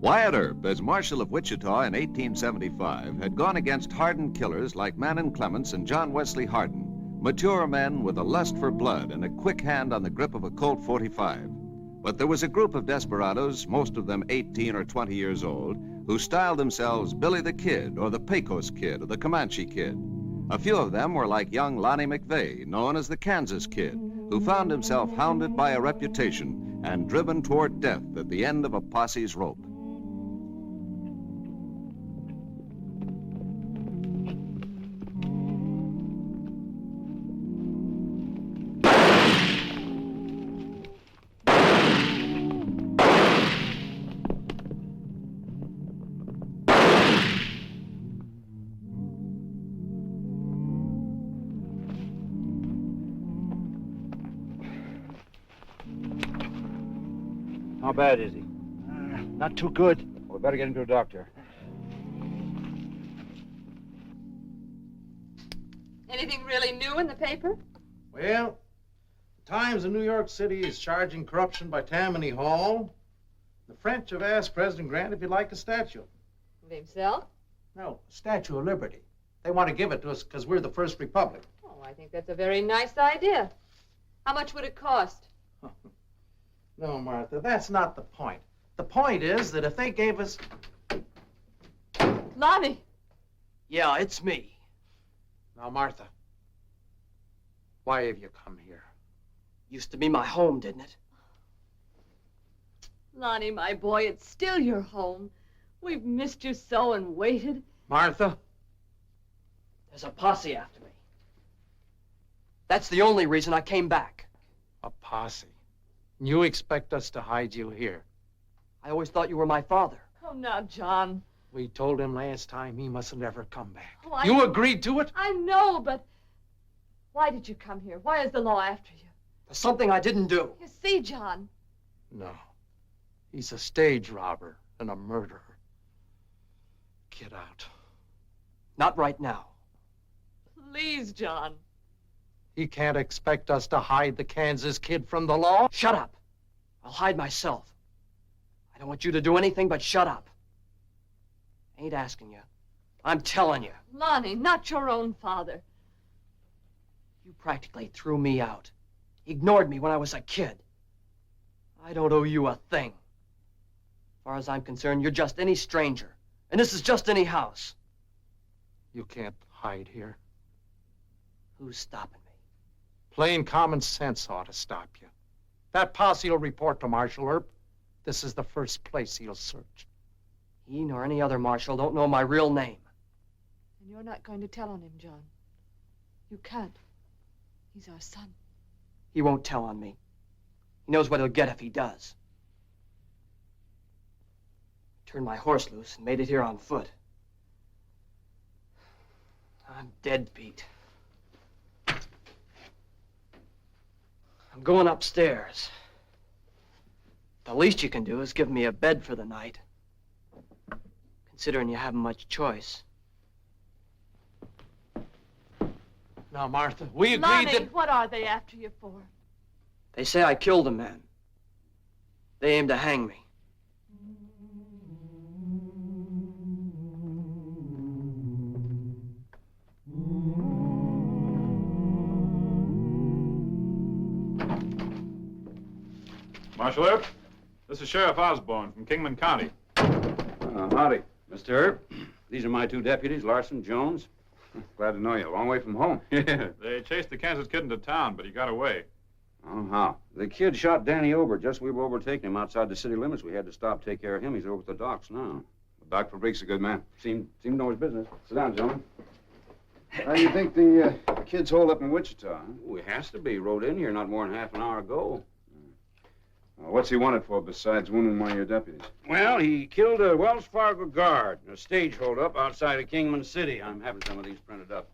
Wyatt Earp, as Marshal of Wichita in 1875, had gone against hardened killers like Manon Clements and John Wesley Hardin, mature men with a lust for blood and a quick hand on the grip of a Colt 45. But there was a group of desperados, most of them 18 or 20 years old, who styled themselves Billy the Kid or the Pecos Kid or the Comanche Kid. A few of them were like young Lonnie McVeigh, known as the Kansas Kid, who found himself hounded by a reputation and driven toward death at the end of a posse's rope. How bad is he? Not too good. We better get him to a doctor. Anything really new in the paper? Well, the Times of New York City is charging corruption by Tammany Hall. The French have asked President Grant if he'd like a statue. Of himself? No, a Statue of Liberty. They want to give it to us because we're the first republic. Oh, I think that's a very nice idea. How much would it cost? No, Martha, that's not the point. The point is that if they gave us... Lonnie! Yeah, it's me. Now, Martha, why have you come here? Used to be my home, didn't it? Lonnie, my boy, it's still your home. We've missed you so and waited. Martha? There's a posse after me. That's the only reason I came back. A posse? You expect us to hide you here? I always thought you were my father. Oh, now, John. We told him last time he mustn't ever come back. Oh, I... You agreed to it? I know, but why did you come here? Why is the law after you? There's something I didn't do. You see, John. No. He's a stage robber and a murderer. Get out. Not right now. Please, John. He can't expect us to hide the Kansas Kid from the law. Shut up. I'll hide myself. I don't want you to do anything but shut up. Ain't asking you. I'm telling you. Lonnie, not your own father. You practically threw me out. Ignored me when I was a kid. I don't owe you a thing. As far as I'm concerned, you're just any stranger. And this is just any house. You can't hide here. Who's stopping me? Plain common sense ought to stop you. That posse will report to Marshal Earp. This is the first place he'll search. He nor any other marshal don't know my real name. And you're not going to tell on him, John. You can't. He's our son. He won't tell on me. He knows what he'll get if he does. Turned my horse loose and made it here on foot. I'm dead beat. I'm going upstairs. The least you can do is give me a bed for the night. Considering you haven't much choice. Now, Martha, we agreed Lonnie, that... what are they after you for? They say I killed a man. They aim to hang me. Marshal Earp, this is Sheriff Osborne from Kingman County. Howdy, Mr. Earp. These are my two deputies, Larson, Jones. Glad to know you. A long way from home. Yeah. They chased the Kansas Kid into town, but he got away. Oh, how? The kid shot Danny Ober just as we were overtaking him outside the city limits. We had to stop, take care of him. He's over at the docks now. Doc Fabrique's a good man. Seemed to know his business. Sit down, gentlemen. How do you think the kids hold up in Wichita? Huh? Oh, he has to be. Rode in here not more than half an hour ago. What's he wanted for besides wounding one of your deputies? Well, he killed a Wells Fargo guard in a stage holdup outside of Kingman City. I'm having some of these printed up.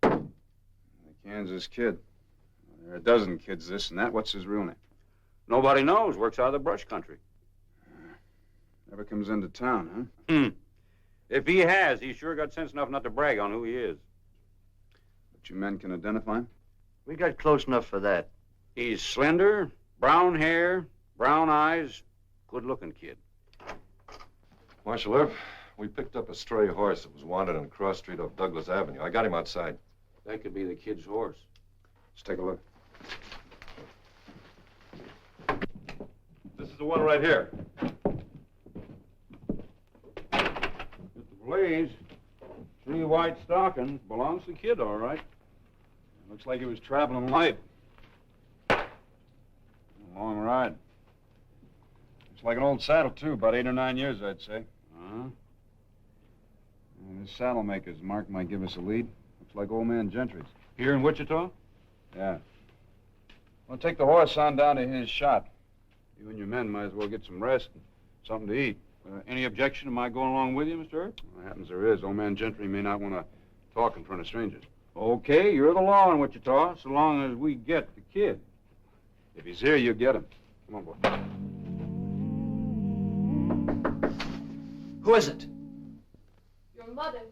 The Kansas kid. There are a dozen kids this and that. What's his real name? Nobody knows. Works out of the brush country. Never comes into town, huh? If he has, he's sure got sense enough not to brag on who he is. But you men can identify him? We got close enough for that. He's slender, brown hair, brown eyes, good-looking kid. Marshal Earp, we picked up a stray horse that was wanted on Cross Street off Douglas Avenue. I got him outside. That could be the kid's horse. Let's take a look. This is the one right here. With the blaze, 3 white stockings. Belongs to the kid, all right. Looks like he was traveling light. A long ride. Looks like an old saddle, too. About 8 or 9 years, I'd say. Uh-huh. This saddle maker's mark might give us a lead. Looks like old man Gentry's. Here in Wichita? Yeah. We'll take the horse on down to his shop. You and your men might as well get some rest and something to eat. Any objection to my going along with you, Mr. Earp? What happens there is, old man Gentry may not want to talk in front of strangers. Okay, you're the law in Wichita, so long as we get the kid. If he's here, you get him. Come on, boy. Who is it? Your mother.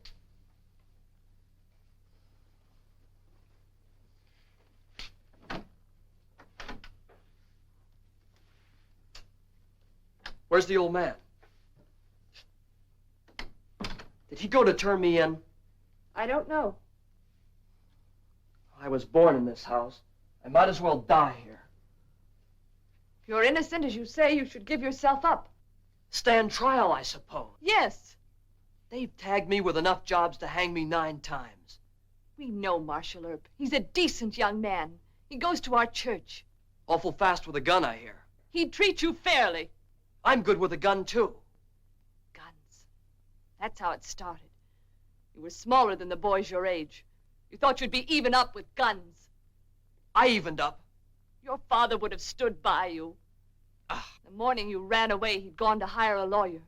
Where's the old man? Did he go to turn me in? I don't know. I was born in this house. I might as well die here. If you're innocent, as you say, you should give yourself up. Stand trial, I suppose. Yes. They've tagged me with enough jobs to hang me 9 times. We know Marshal Earp. He's a decent young man. He goes to our church. Awful fast with a gun, I hear. He'd treat you fairly. I'm good with a gun, too. Guns. That's how it started. You were smaller than the boys your age. You thought you'd be even up with guns. I evened up. Your father would have stood by you. The morning you ran away, he'd gone to hire a lawyer.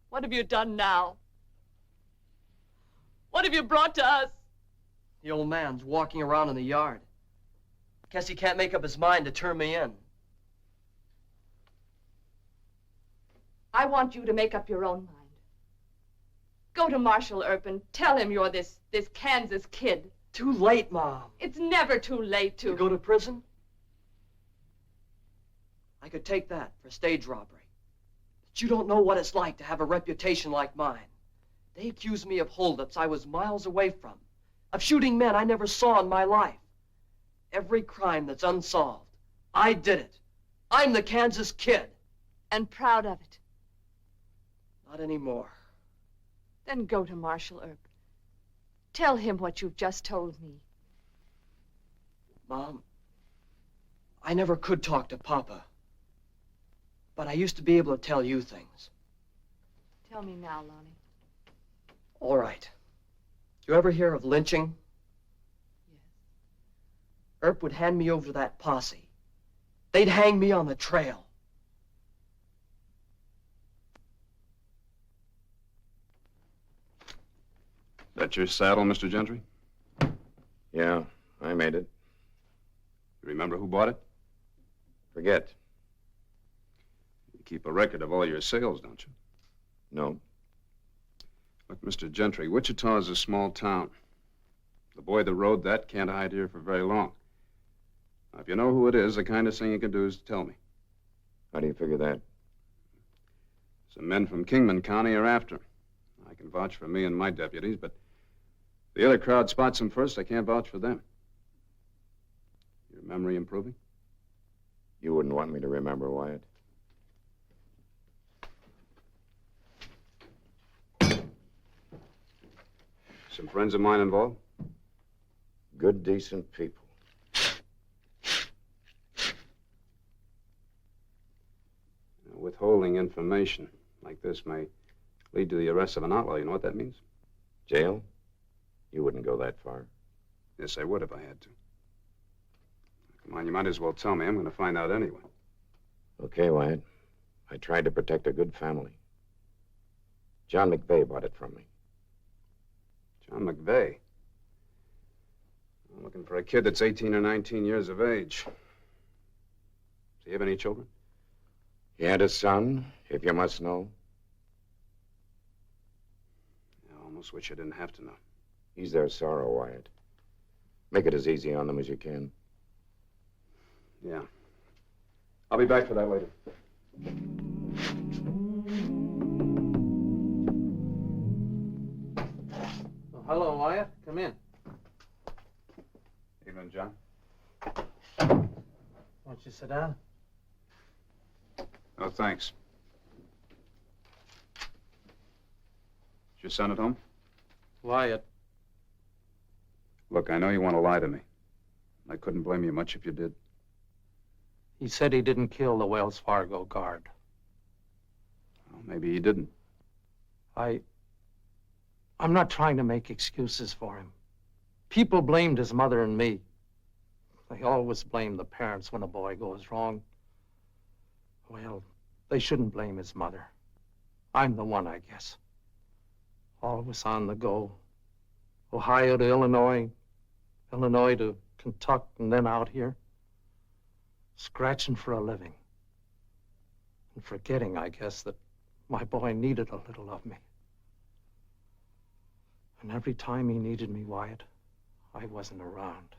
What have you done now? What have you brought to us? The old man's walking around in the yard. Guess he can't make up his mind to turn me in. I want you to make up your own mind. Go to Marshal Earp and tell him you're this Kansas kid. Too late, Mom. It's never too late to... To go to prison? I could take that for stage robbery. But you don't know what it's like to have a reputation like mine. They accuse me of holdups I was miles away from, of shooting men I never saw in my life. Every crime that's unsolved, I did it. I'm the Kansas kid. And proud of it. Not anymore. Then go to Marshal Earp. Tell him what you've just told me. Mom, I never could talk to Papa. But I used to be able to tell you things. Tell me now, Lonnie. All right. You ever hear of lynching? Yes. Earp would hand me over to that posse. They'd hang me on the trail. That your saddle, Mr. Gentry? Yeah, I made it. You remember who bought it? Forget. You keep a record of all your sales, don't you? No. Look, Mr. Gentry, Wichita is a small town. The boy that rode that can't hide here for very long. Now, if you know who it is, the kindest thing you can do is tell me. How do you figure that? Some men from Kingman County are after him. I can vouch for me and my deputies, but if the other crowd spots him first, I can't vouch for them. Your memory improving? You wouldn't want me to remember, Wyatt. Some friends of mine involved? Good, decent people. Withholding information. like this may lead to the arrest of an outlaw. You know what that means? Jail? You wouldn't go that far. Yes, I would if I had to. Come on, you might as well tell me. I'm going to find out anyway. Okay, Wyatt. I tried to protect a good family. John McVeigh bought it from me. John McVeigh? I'm looking for a kid that's 18 or 19 years of age. Does he have any children? He had a son, if you must know. I almost wish I didn't have to know. He's their sorrow, Wyatt. Make it as easy on them as you can. Yeah. I'll be back for that later. Oh, hello, Wyatt. Come in. Evening, John. Won't you sit down? Oh, thanks. Is your son at home? Wyatt. Look, I know you want to lie to me. I couldn't blame you much if you did. He said he didn't kill the Wells Fargo guard. Well, maybe he didn't. I'm not trying to make excuses for him. People blamed his mother and me. They always blame the parents when a boy goes wrong. Well, they shouldn't blame his mother. I'm the one, I guess. Always on the go. Ohio to Illinois, Illinois to Kentucky, and then out here. Scratching for a living. And forgetting, I guess, that my boy needed a little of me. And every time he needed me, Wyatt, I wasn't around.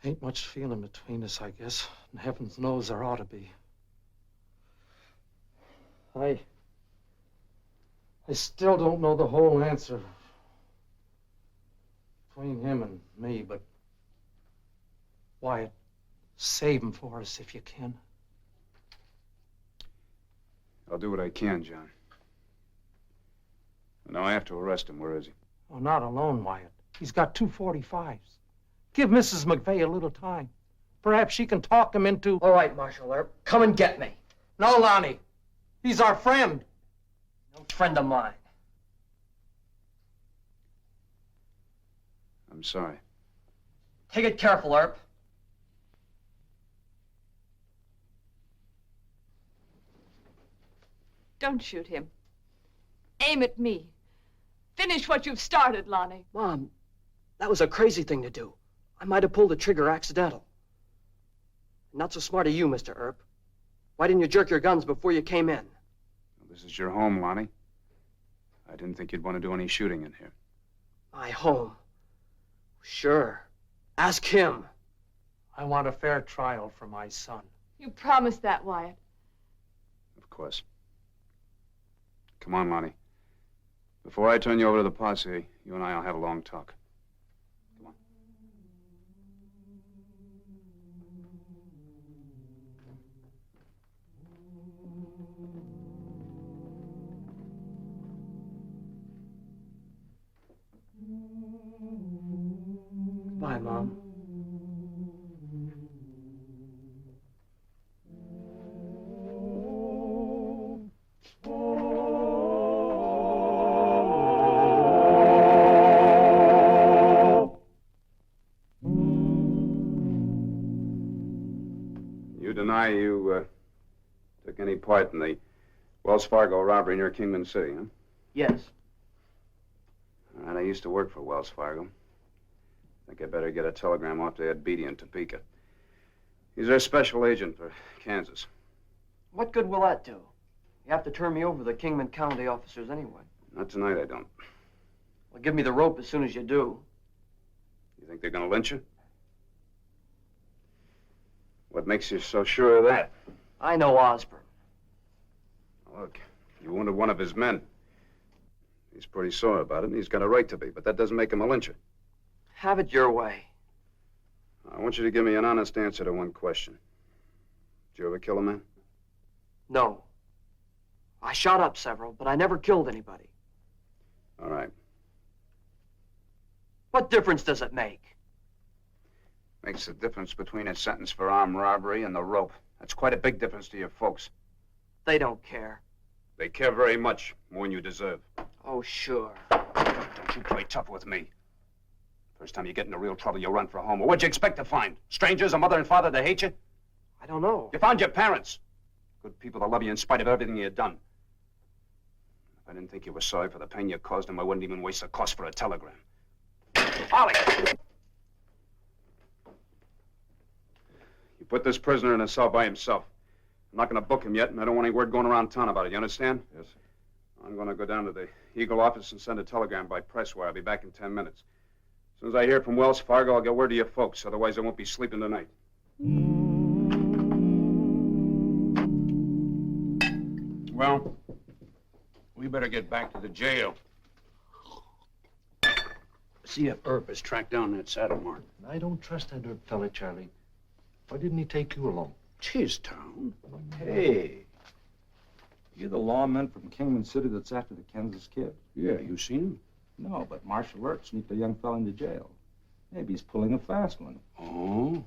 Ain't much feeling between us, I guess. And heavens knows there ought to be. I still don't know the whole answer between him and me, but Wyatt, save him for us if you can. I'll do what I can, John. Now I have to arrest him. Where is he? Oh, not alone, Wyatt. He's got 2 45s. Give Mrs. McVeigh a little time. Perhaps she can talk him into... All right, Marshal Earp. Come and get me. No, Lonnie. He's our friend. No friend of mine. I'm sorry. Take it careful, Earp. Don't shoot him. Aim at me. Finish what you've started, Lonnie. Mom, that was a crazy thing to do. I might have pulled the trigger accidental. Not so smart of you, Mr. Earp. Why didn't you jerk your guns before you came in? Well, this is your home, Lonnie. I didn't think you'd want to do any shooting in here. My home? Sure. Ask him. I want a fair trial for my son. You promised that, Wyatt. Of course. Come on, Lonnie. Before I turn you over to the posse, you and I will have a long talk. Come on. Goodbye, Mom. You deny you took any part in the Wells Fargo robbery near Kingman City, huh? Yes. All right, I used to work for Wells Fargo. Think I better get a telegram off to Ed Beatty in Topeka. He's their special agent for Kansas. What good will that do? You have to turn me over to the Kingman County officers anyway. Not tonight, I don't. Well, give me the rope as soon as you do. You think they're gonna lynch you? What makes you so sure of that? I know Osborne. Look, you wounded one of his men. He's pretty sore about it, and he's got a right to be, but that doesn't make him a lyncher. Have it your way. I want you to give me an honest answer to one question. Did you ever kill a man? No. I shot up several, but I never killed anybody. All right. What difference does it make? Makes the difference between a sentence for armed robbery and the rope. That's quite a big difference to your folks. They don't care. They care very much, more than you deserve. Oh, sure. Don't you play tough with me. First time you get into real trouble, you run for home. Well, what'd you expect to find? Strangers, a mother and father that hate you? I don't know. You found your parents. Good people that love you in spite of everything you've done. If I didn't think you were sorry for the pain you caused them, I wouldn't even waste the cost for a telegram. Ollie! You put this prisoner in a cell by himself. I'm not going to book him yet, and I don't want any word going around town about it. You understand? Yes, sir. I'm going to go down to the Eagle office and send a telegram by press wire. I'll be back in 10 minutes. As soon as I hear from Wells Fargo, I'll get word to your folks. Otherwise, I won't be sleeping tonight. Well, we better get back to the jail. See if Earp has tracked down that saddle mark. I don't trust that Earp fella, Charlie. Why didn't he take you along? It's his town. Hey, you're the lawman from Kingman City that's after the Kansas kid. Yeah, you seen him? No, but Marshal Earp sneaked a young fella into jail. Maybe he's pulling a fast one. Oh?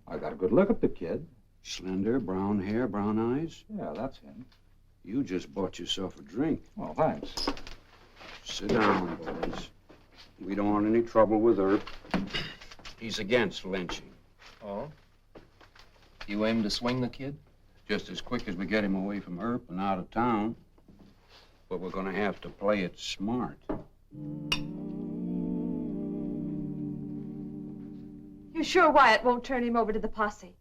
I got a good look at the kid. Slender, brown hair, brown eyes? Yeah, that's him. You just bought yourself a drink. Well, thanks. Sit down, boys. We don't want any trouble with Earp. He's against lynching. Oh? You aim to swing the kid? Just as quick as we get him away from Earp and out of town. But we're going to have to play it smart. You sure Wyatt won't turn him over to the posse?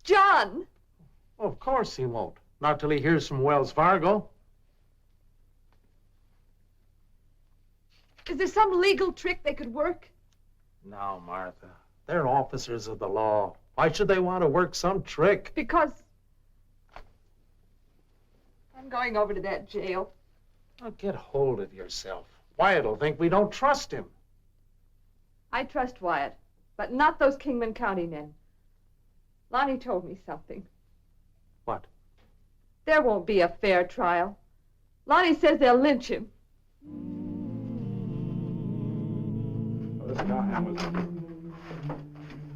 John! Of course he won't. Not till he hears from Wells Fargo. Is there some legal trick they could work? No, Martha. They're officers of the law. Why should they want to work some trick? Because I'm going over to that jail. Now get hold of yourself. Wyatt'll think we don't trust him. I trust Wyatt, but not those Kingman County men. Lonnie told me something. What? There won't be a fair trial. Lonnie says they'll lynch him.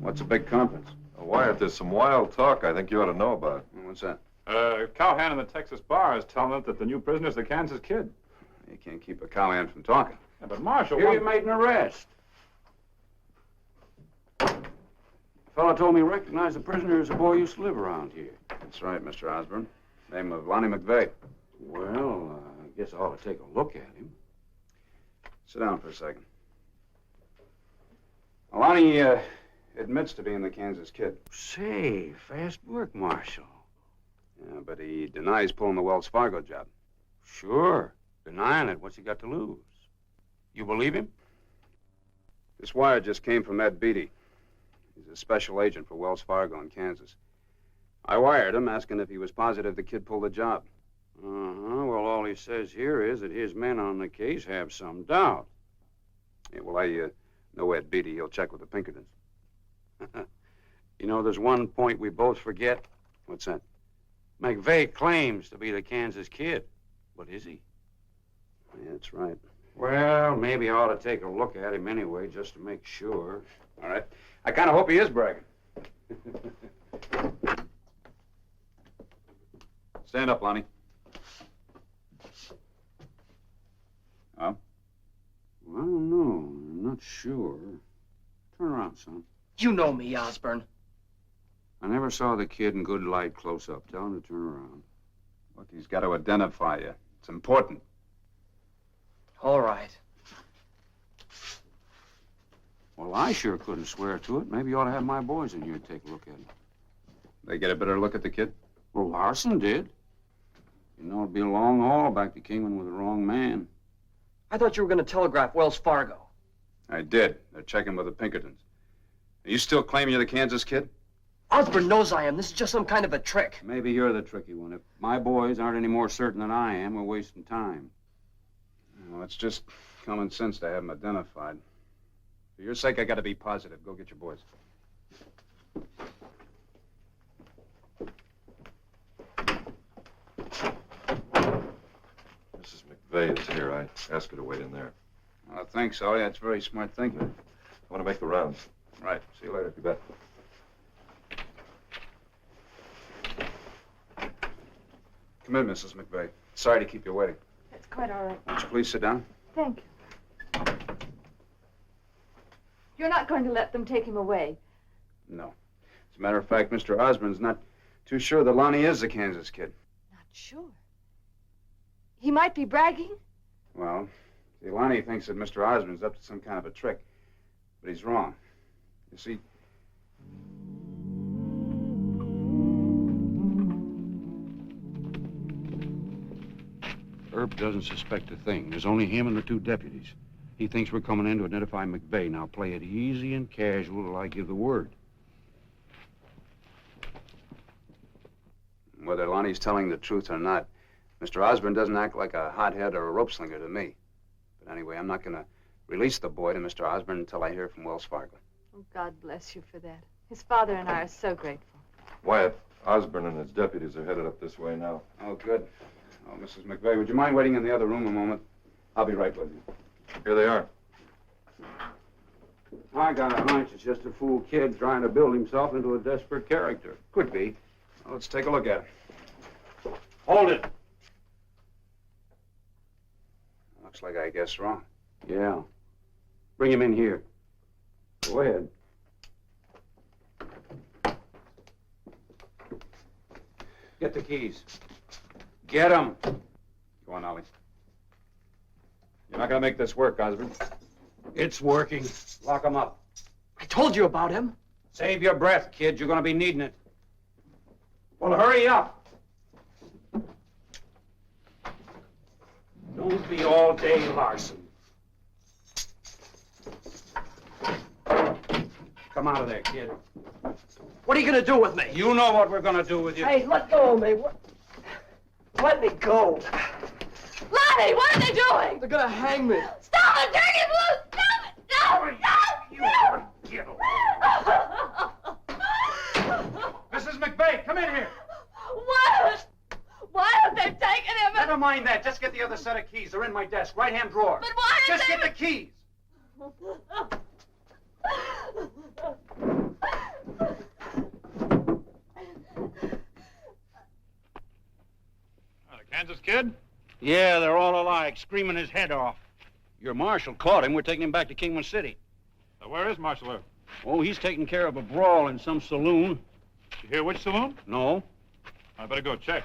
What's a big conference? Wyatt, there's some wild talk I think you ought to know about. What's that? Cowhand in the Texas bar is telling us that the new prisoner's the Kansas kid. You can't keep a cowhand from talking. Yeah, but Marshal... Here you made an arrest. The fellow told me he recognized the prisoner as a boy used to live around here. That's right, Mr. Osborne. Name of Lonnie McVeigh. Well, I guess I ought to take a look at him. Sit down for a second. Lonnie admits to being the Kansas kid. Say, fast work, Marshal. Yeah, but he denies pulling the Wells Fargo job. Sure. Denying it, what's he got to lose? You believe him? This wire just came from Ed Beatty. He's a special agent for Wells Fargo in Kansas. I wired him asking if he was positive the kid pulled the job. Uh-huh. Well, all he says here is that his men on the case have some doubt. Yeah, well, I know Ed Beatty. He'll check with the Pinkertons. You know, there's one point we both forget. What's that? McVeigh claims to be the Kansas kid. But is he? Yeah, that's right. Well, maybe I ought to take a look at him anyway, just to make sure. All right. I kind of hope he is bragging. Stand up, Lonnie. Well, I don't know. I'm not sure. Turn around, son. You know me, Osborne. I never saw the kid in good light close up. Tell him to turn around. Look, he's got to identify you. It's important. All right. Well, I sure couldn't swear to it. Maybe you ought to have my boys in here to take a look at him. They get a better look at the kid? Well, Larson did. You know, it'd be a long haul back to Kingman with the wrong man. I thought you were going to telegraph Wells Fargo. I did. They're checking with the Pinkertons. Are you still claiming you're the Kansas kid? Osborne knows I am. This is just some kind of a trick. Maybe you're the tricky one. If my boys aren't any more certain than I am, we're wasting time. Well, it's just common sense to have them identified. For your sake, I got to be positive. Go get your boys. Mrs. McVeigh is here. I asked her to wait in there. I think so. That's very smart thinking. I want to make the rounds. Right. See you later. You bet. Come in, Mrs. McVeigh. Sorry to keep you waiting. That's quite all right. Would you please sit down? Thank you. You're not going to let them take him away. No. As a matter of fact, Mr. Osborne's not too sure that Lonnie is the Kansas kid. Not sure. He might be bragging. Well, see, Lonnie thinks that Mr. Osborne's up to some kind of a trick. But he's wrong. You see, Herb doesn't suspect a thing. There's only him and the two deputies. He thinks we're coming in to identify McVeigh. Now play it easy and casual till I give the word. whether Lonnie's telling the truth or not, Mr. Osborne doesn't act like a hothead or a rope slinger to me. But anyway, I'm not going to release the boy to Mr. Osborne until I hear from Wells Fargo. Oh, God bless you for that. His father and I are so grateful. Wyatt, Osborne and his deputies are headed up this way now. Oh, good. Oh, Mrs. McVeigh, would you mind waiting in the other room a moment? I'll be right with you. Here they are. I got a hunch it's just a fool kid trying to build himself into a desperate character. Could be. Well, let's take a look at it. Hold it. Looks like I guessed wrong. Yeah. Bring him in here. Go ahead. Get the keys. Get them. Go on, Ollie. You're not going to make this work, Osborne. It's working. Lock him up. I told you about him. Save your breath, kid. You're going to be needing it. Well, hurry up. Don't be all day Larson. Come out of there, kid. What are you going to do with me? You know what we're going to do with you. Hey, let go of me. Let me go. Lonnie, what are they doing? They're going to hang me. Stop it! Turn him loose! Stop it! No! Mrs. McVeigh, come in here. What? Why have they taken him? Never mind that. Just get the other set of keys. They're in my desk, right-hand drawer. But why are Just they... get the keys. Kansas kid? Yeah, they're all alike, screaming his head off. Your marshal caught him. We're taking him back to Kingman City. Where is Marshal Earp? Oh, he's taking care of a brawl in some saloon. You hear which saloon? No. I better go check.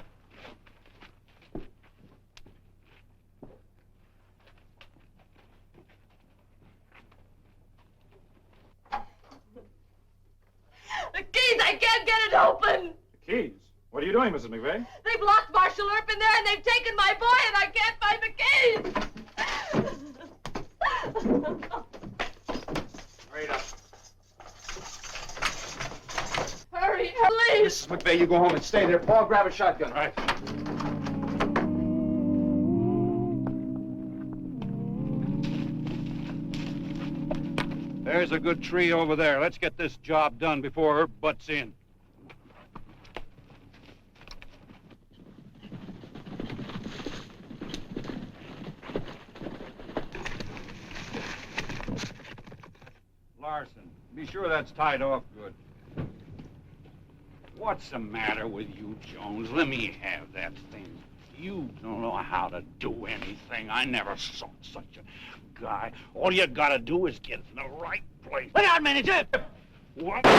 The keys, I can't get it open! The keys? What are you doing, Mrs. McVeigh? They've locked Marshal Earp in there and they've taken my boy and I can't find the keys! Hurry up. Hurry, please! Mrs. McVeigh, you go home and stay there. Paul, grab a shotgun. Right. There's a good tree over there. Let's get this job done before Earp butts in. Larson, be sure that's tied off good. What's the matter with you, Jones? Let me have that thing. You don't know how to do anything. I never saw such a guy. All you gotta do is get in the right place. Look out, manager! What? Give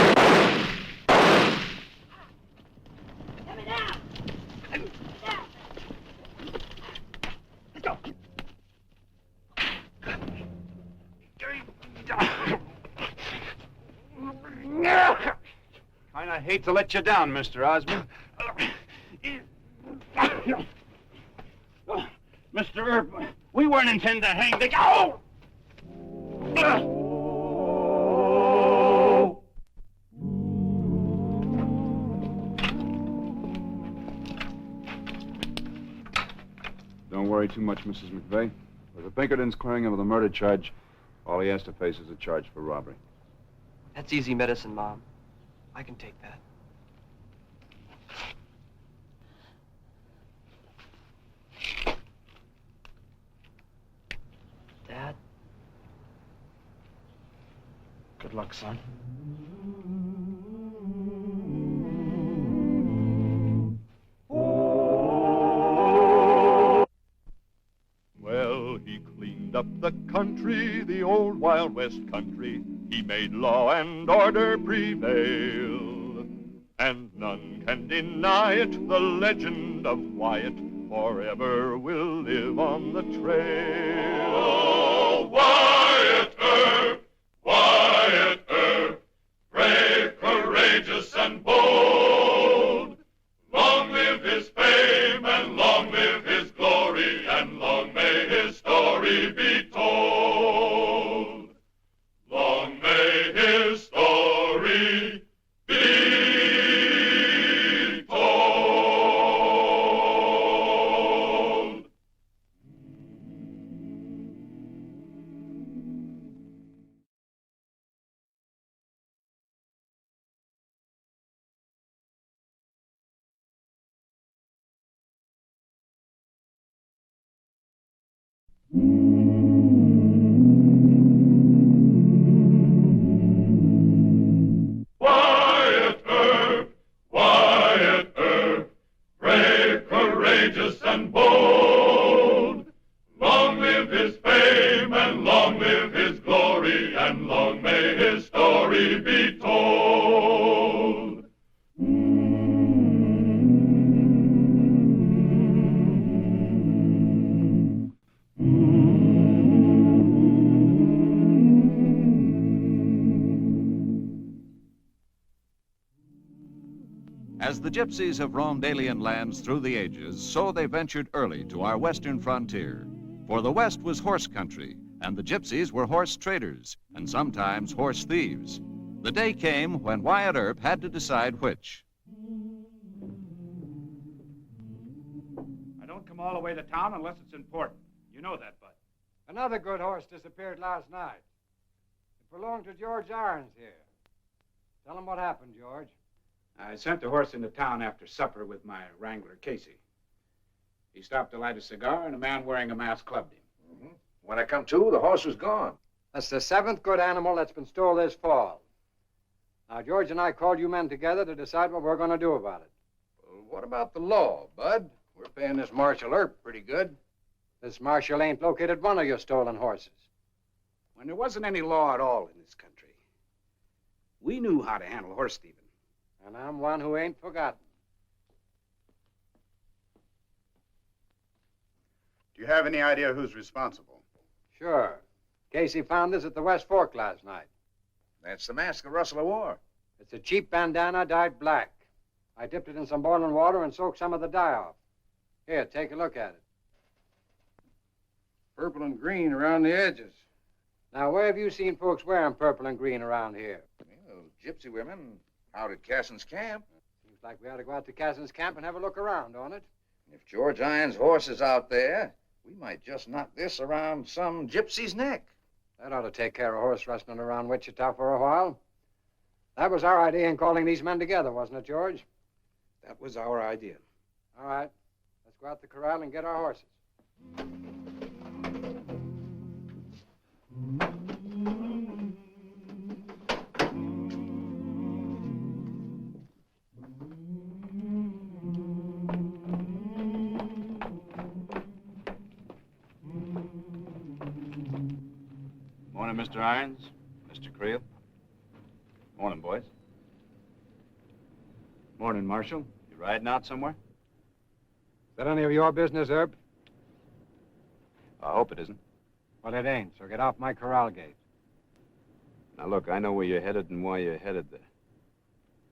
it out! Let's go. Kinda hate to let you down, Mr. Osborne. Mr. Earp, we weren't intending to hang the... Oh! Don't worry too much, Mrs. McVeigh. With the Pinkertons clearing him of the murder charge, all he has to face is a charge for robbery. That's easy medicine, Mom. I can take that. Dad? Good luck, son. Oh. up the country, the old Wild West country. He made law and order prevail, and none can deny it. The legend of Wyatt forever will live on the trail. Oh, Wyatt Earp, Wyatt Earp, brave, courageous, and bold. Long live his fame, and long live his glory, and long may his story be told. Long may his story be told. Wyatt Earp, Wyatt Earp, brave, courageous, and bold. Long live his fame, and long live his glory, and long may his story be told. As the gypsies have roamed alien lands through the ages, so they ventured early to our western frontier. For the West was horse country, and the gypsies were horse traders, and sometimes horse thieves. The day came when Wyatt Earp had to decide which. I don't come all the way to town unless it's important. You know that, Bud. Another good horse disappeared last night. It belonged to George Irons here. Tell him what happened, George. I sent the horse into town after supper with my wrangler, Casey. He stopped to light a cigar, and a man wearing a mask clubbed him. When I come to, the horse was gone. That's the 7th good animal that's been stole this fall. Now, George and I called you men together to decide what we're going to do about it. What about the law, Bud? We're paying this Marshal Earp pretty good. This marshal ain't located one of your stolen horses. When there wasn't any law at all in this country, we knew how to handle horse thieving. And I'm one who ain't forgotten. Do you have any idea who's responsible? Sure. Casey found this at the West Fork last night. That's the mask of Russell War. It's a cheap bandana dyed black. I dipped it in some boiling water and soaked some of the dye off. Here, take a look at it. Purple and green around the edges. Now, where have you seen folks wearing purple and green around here? Well, gypsy women out at Cassin's camp. Seems like we ought to go out to Cassin's camp and have a look around, don't it? If George Irons' horse is out there, we might just knock this around some gypsy's neck. That ought to take care of horse rustling around Wichita for a while. That was our idea in calling these men together, wasn't it, George? That was our idea. All right. Let's go out to the corral and get our horses. Morning, Mr. Irons, Mr. Creel. Morning, boys. Morning, Marshal. You riding out somewhere? Is that any of your business, Earp? I hope it isn't. Well, it ain't, so get off my corral gate. Now, look, I know where you're headed and why you're headed there.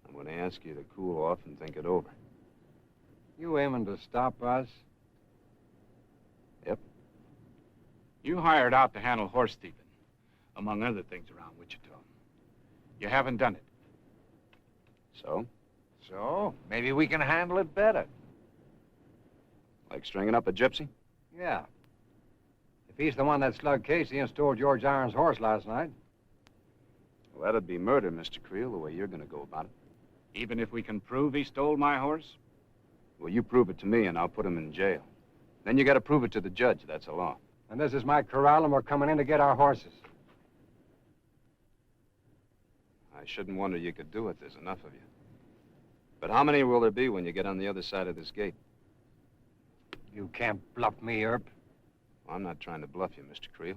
I'm going to ask you to cool off and think it over. You aiming to stop us? Yep. You hired out to handle horse thieving, among other things around Wichita. You haven't done it. So? So, maybe we can handle it better. Like stringing up a gypsy? Yeah. If he's the one that slugged Casey and stole George Irons' horse last night. Well, that'd be murder, Mr. Creel, the way you're going to go about it. Even if we can prove he stole my horse? Well, you prove it to me, and I'll put him in jail. Then you got to prove it to the judge. That's the law. And this is my corral, and we're coming in to get our horses. I shouldn't wonder you could do it. There's enough of you. But how many will there be when you get on the other side of this gate? You can't bluff me, Earp. Well, I'm not trying to bluff you, Mr. Creel.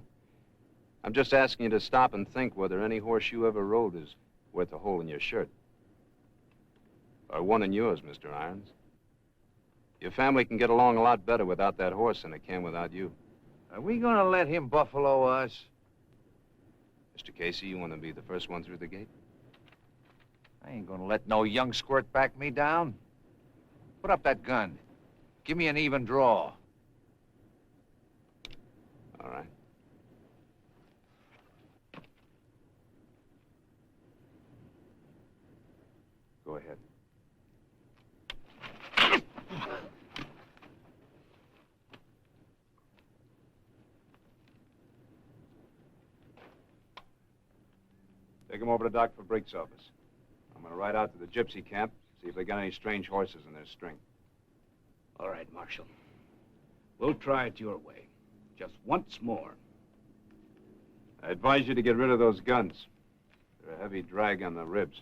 I'm just asking you to stop and think whether any horse you ever rode is worth a hole in your shirt. Or one in yours, Mr. Irons. Your family can get along a lot better without that horse than it can without you. Are we gonna let him buffalo us? Mr. Casey, you want to be the first one through the gate? I ain't gonna let no young squirt back me down. Put up that gun. Give me an even draw. All right. Go ahead. Take him over to Dr. Brick's office. I'm going to ride out to the gypsy camp, see if they got any strange horses in their string. All right, Marshal. We'll try it your way. Just once more. I advise you to get rid of those guns. They're a heavy drag on the ribs.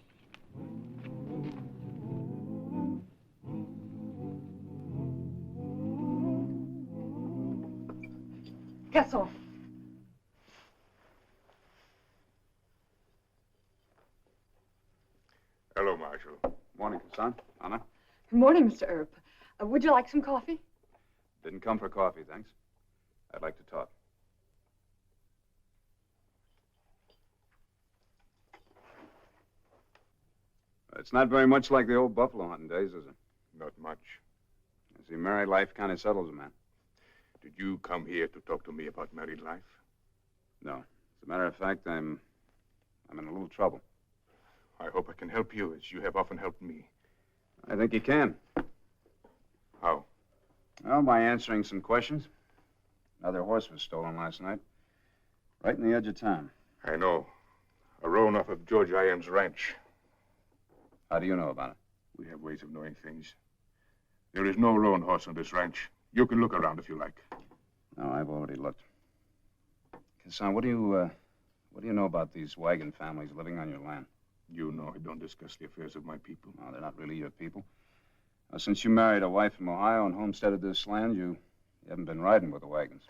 Get off. Hello, Marshal. Morning, Hassan. Anna. Good morning, Mr. Earp. Would you like some coffee? Didn't come for coffee, thanks. I'd like to talk. It's not very much like the old buffalo hunting days, is it? Not much. I see married life kind of settles a man. Did you come here to talk to me about married life? No. As a matter of fact, I'm in a little trouble. I hope I can help you, as you have often helped me. I think you can. How? Well, by answering some questions. Another horse was stolen last night. Right in the edge of town. I know. A roan off of George Iam's ranch. How do you know about it? We have ways of knowing things. There is no roan horse on this ranch. You can look around if you like. No, I've already looked. Hassan, what do you know about these wagon families living on your land? You know I don't discuss the affairs of my people. No, they're not really your people. Now, since you married a wife from Ohio and homesteaded this land, you haven't been riding with the wagons.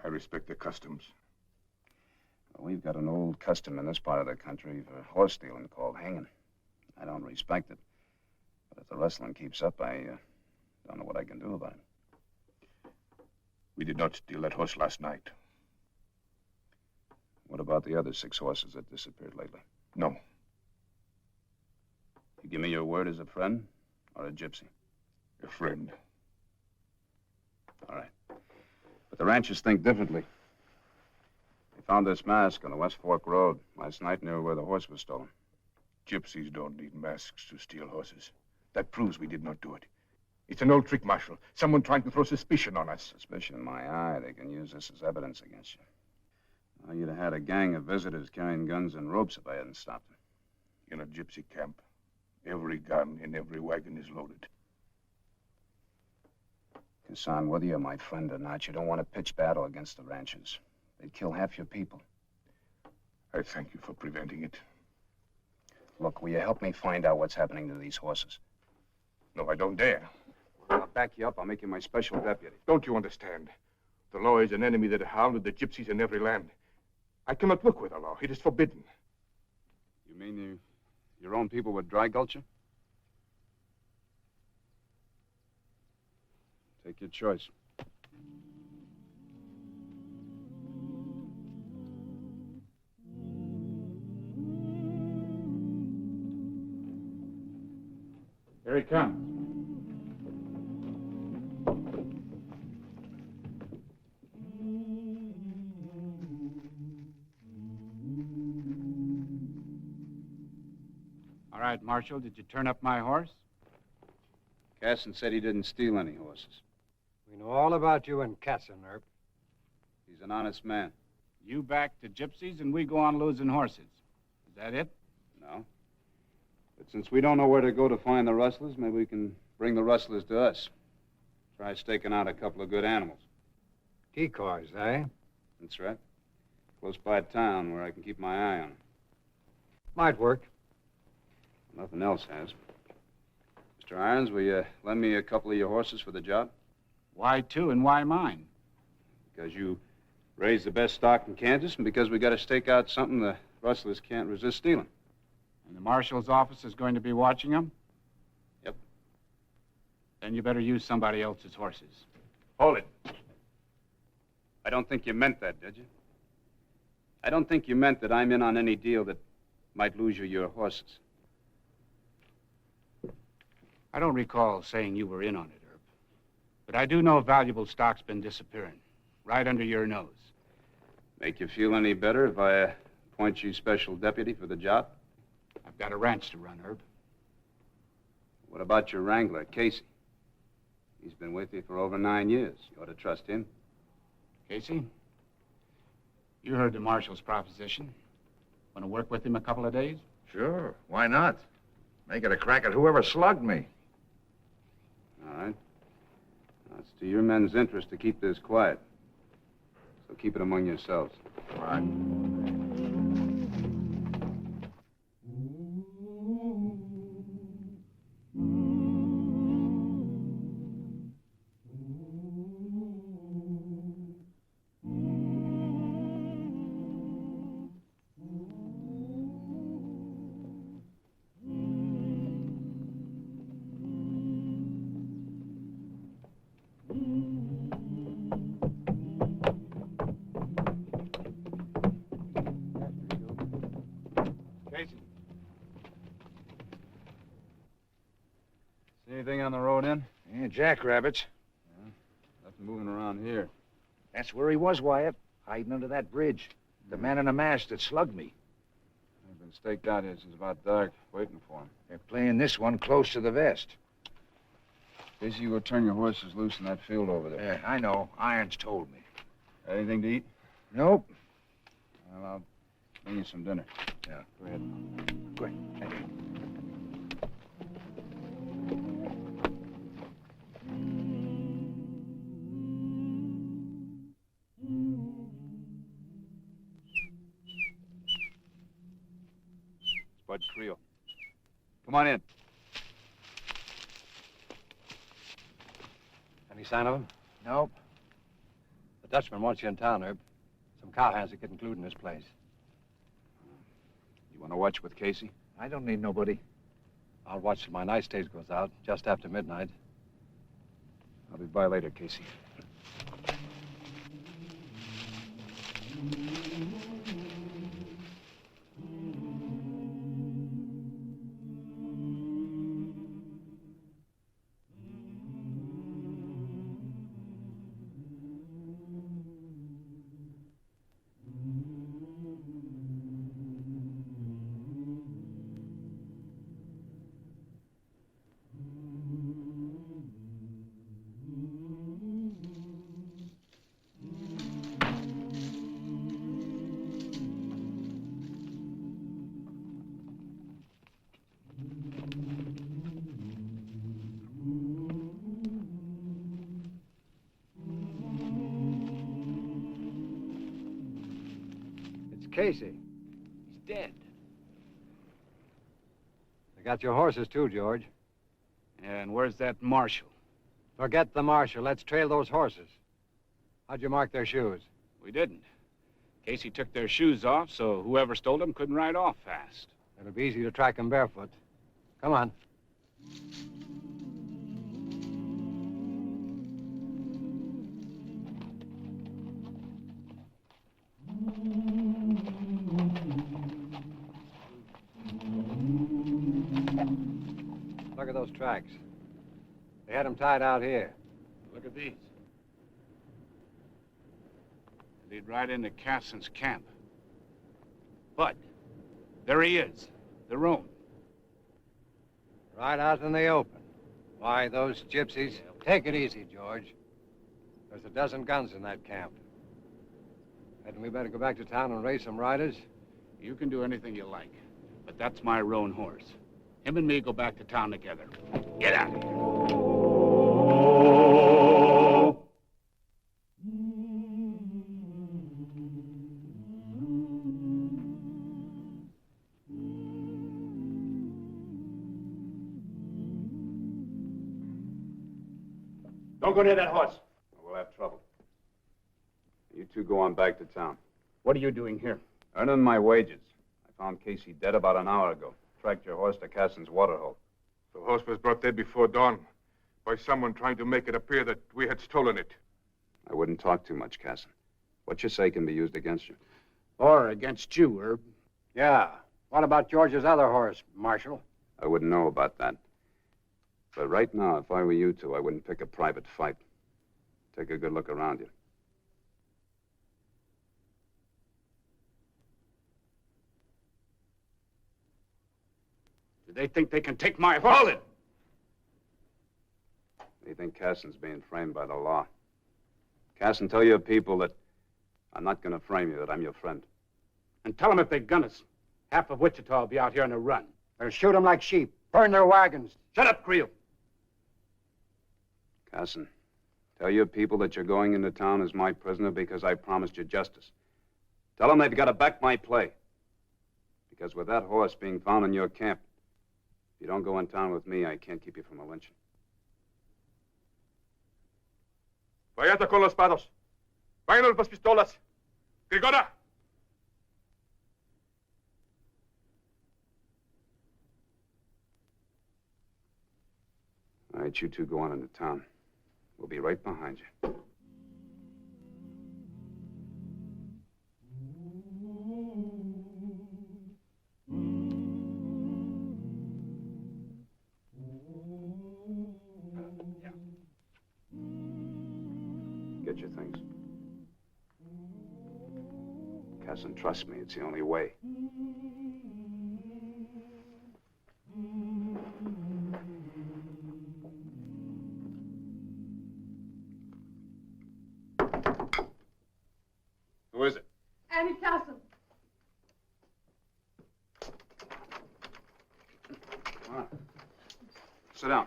I respect their customs. Well, we've got an old custom in this part of the country for horse stealing called hanging. I don't respect it. But if the rustling keeps up, I don't know what I can do about it. We did not steal that horse last night. What about the other 6 horses that disappeared lately? No. You give me your word as a friend or a gypsy? A friend. All right. But the ranchers think differently. They found this mask on the West Fork Road last night near where the horse was stolen. Gypsies don't need masks to steal horses. That proves we did not do it. It's an old trick, Marshal. Someone trying to throw suspicion on us. Suspicion in my eye. They can use this as evidence against you. Well, you'd have had a gang of visitors carrying guns and ropes if I hadn't stopped them. In a gypsy camp, every gun in every wagon is loaded. Hassan, whether you're my friend or not, you don't want to pitch battle against the ranchers. They'd kill half your people. I thank you for preventing it. Look, will you help me find out what's happening to these horses? No, I don't dare. I'll back you up. I'll make you my special deputy. Don't you understand? The law is an enemy that hounded the gypsies in every land. I cannot work with the law. It is forbidden. You mean your own people would dry gulch you? Take your choice. Here he comes. All right, Marshal, did you turn up my horse? Casson said he didn't steal any horses. We know all about you and Casson, Earp. He's an honest man. You back to gypsies and we go on losing horses. Is that it? No. But since we don't know where to go to find the rustlers, maybe we can bring the rustlers to us. Try staking out a couple of good animals. Decoys, eh? That's right. Close by town where I can keep my eye on them. Might work. Nothing else has. Mr. Irons, will you lend me a couple of your horses for the job? Why 2 and why mine? Because you raise the best stock in Kansas and because we got to stake out something the rustlers can't resist stealing. And the marshal's office is going to be watching them? Yep. Then you better use somebody else's horses. Hold it. I don't think you meant that, did you? I don't think you meant that I'm in on any deal that might lose you your horses. I don't recall saying you were in on it, Herb. But I do know valuable stock's been disappearing, right under your nose. Make you feel any better if I appoint you special deputy for the job? I've got a ranch to run, Herb. What about your wrangler, Casey? He's been with you for over 9 years. You ought to trust him. Casey, you heard the marshal's proposition. Want to work with him a couple of days? Sure, why not? Make it a crack at whoever slugged me. All right. Now, it's to your men's interest to keep this quiet. So keep it among yourselves. All right. See anything on the road in? Yeah, jackrabbits. Yeah, nothing moving around here. That's where he was, Wyatt. Hiding under that bridge. The man in the mask that slugged me. I've been staked out here since about dark, waiting for him. They're playing this one close to the vest. Casey, you go turn your horses loose in that field over there. Yeah, I know. Irons told me. Anything to eat? Nope. Well, I'll bring you some dinner. Yeah. Go ahead. Go ahead. Thank you. Bud Creel. Come on in. Any sign of him? Nope. The Dutchman wants you in town, Herb. Some cowhands are getting glued in this place. You want to watch with Casey? I don't need nobody. I'll watch till my night stage goes out, just after midnight. I'll be by later, Casey. Casey. He's dead. They got your horses, too, George. And where's that marshal? Forget the marshal. Let's trail those horses. How'd you mark their shoes? We didn't. Casey took their shoes off, so whoever stole them couldn't ride off fast. It'll be easy to track them barefoot. Come on. Look at those tracks. They had them tied out here. Look at these. They'd ride into Casson's camp. But there he is, the roan. Right out in the open. Why, those gypsies... Take it easy, George. There's a dozen guns in that camp. Hadn't we better go back to town and raise some riders? You can do anything you like, but that's my roan horse. Him and me go back to town together. Get out of here. Don't go near that horse. We'll have trouble. two go on back to town. What are you doing here? Earning my wages. I found Casey dead about an hour ago. Tracked your horse to Casson's waterhole. The horse was brought dead before dawn by someone trying to make it appear that we had stolen it. I wouldn't talk too much, Casson. What you say can be used against you. Or against you, Herb. Yeah. What about George's other horse, Marshal? I wouldn't know about that. But right now, if I were you two, I wouldn't pick a private fight. Take a good look around you. Do they think they can take my horse? Hold it! They think Casson's being framed by the law. Casson, tell your people that I'm not going to frame you, that I'm your friend. And tell them if they gun us, half of Wichita will be out here on a run. They'll shoot them like sheep, burn their wagons. Shut up, Creel. Casson, tell your people that you're going into town as my prisoner because I promised you justice. Tell them they've got to back my play. Because with that horse being found in your camp, if you don't go in town with me, I can't keep you from a lynching. Vayate con los pados. Váyanos las pistolas. Grigora! All right, you two go on into town. We'll be right behind you. Get your things. Casson, trust me, it's the only way. Who is it? Annie Casson. All right. Sit down.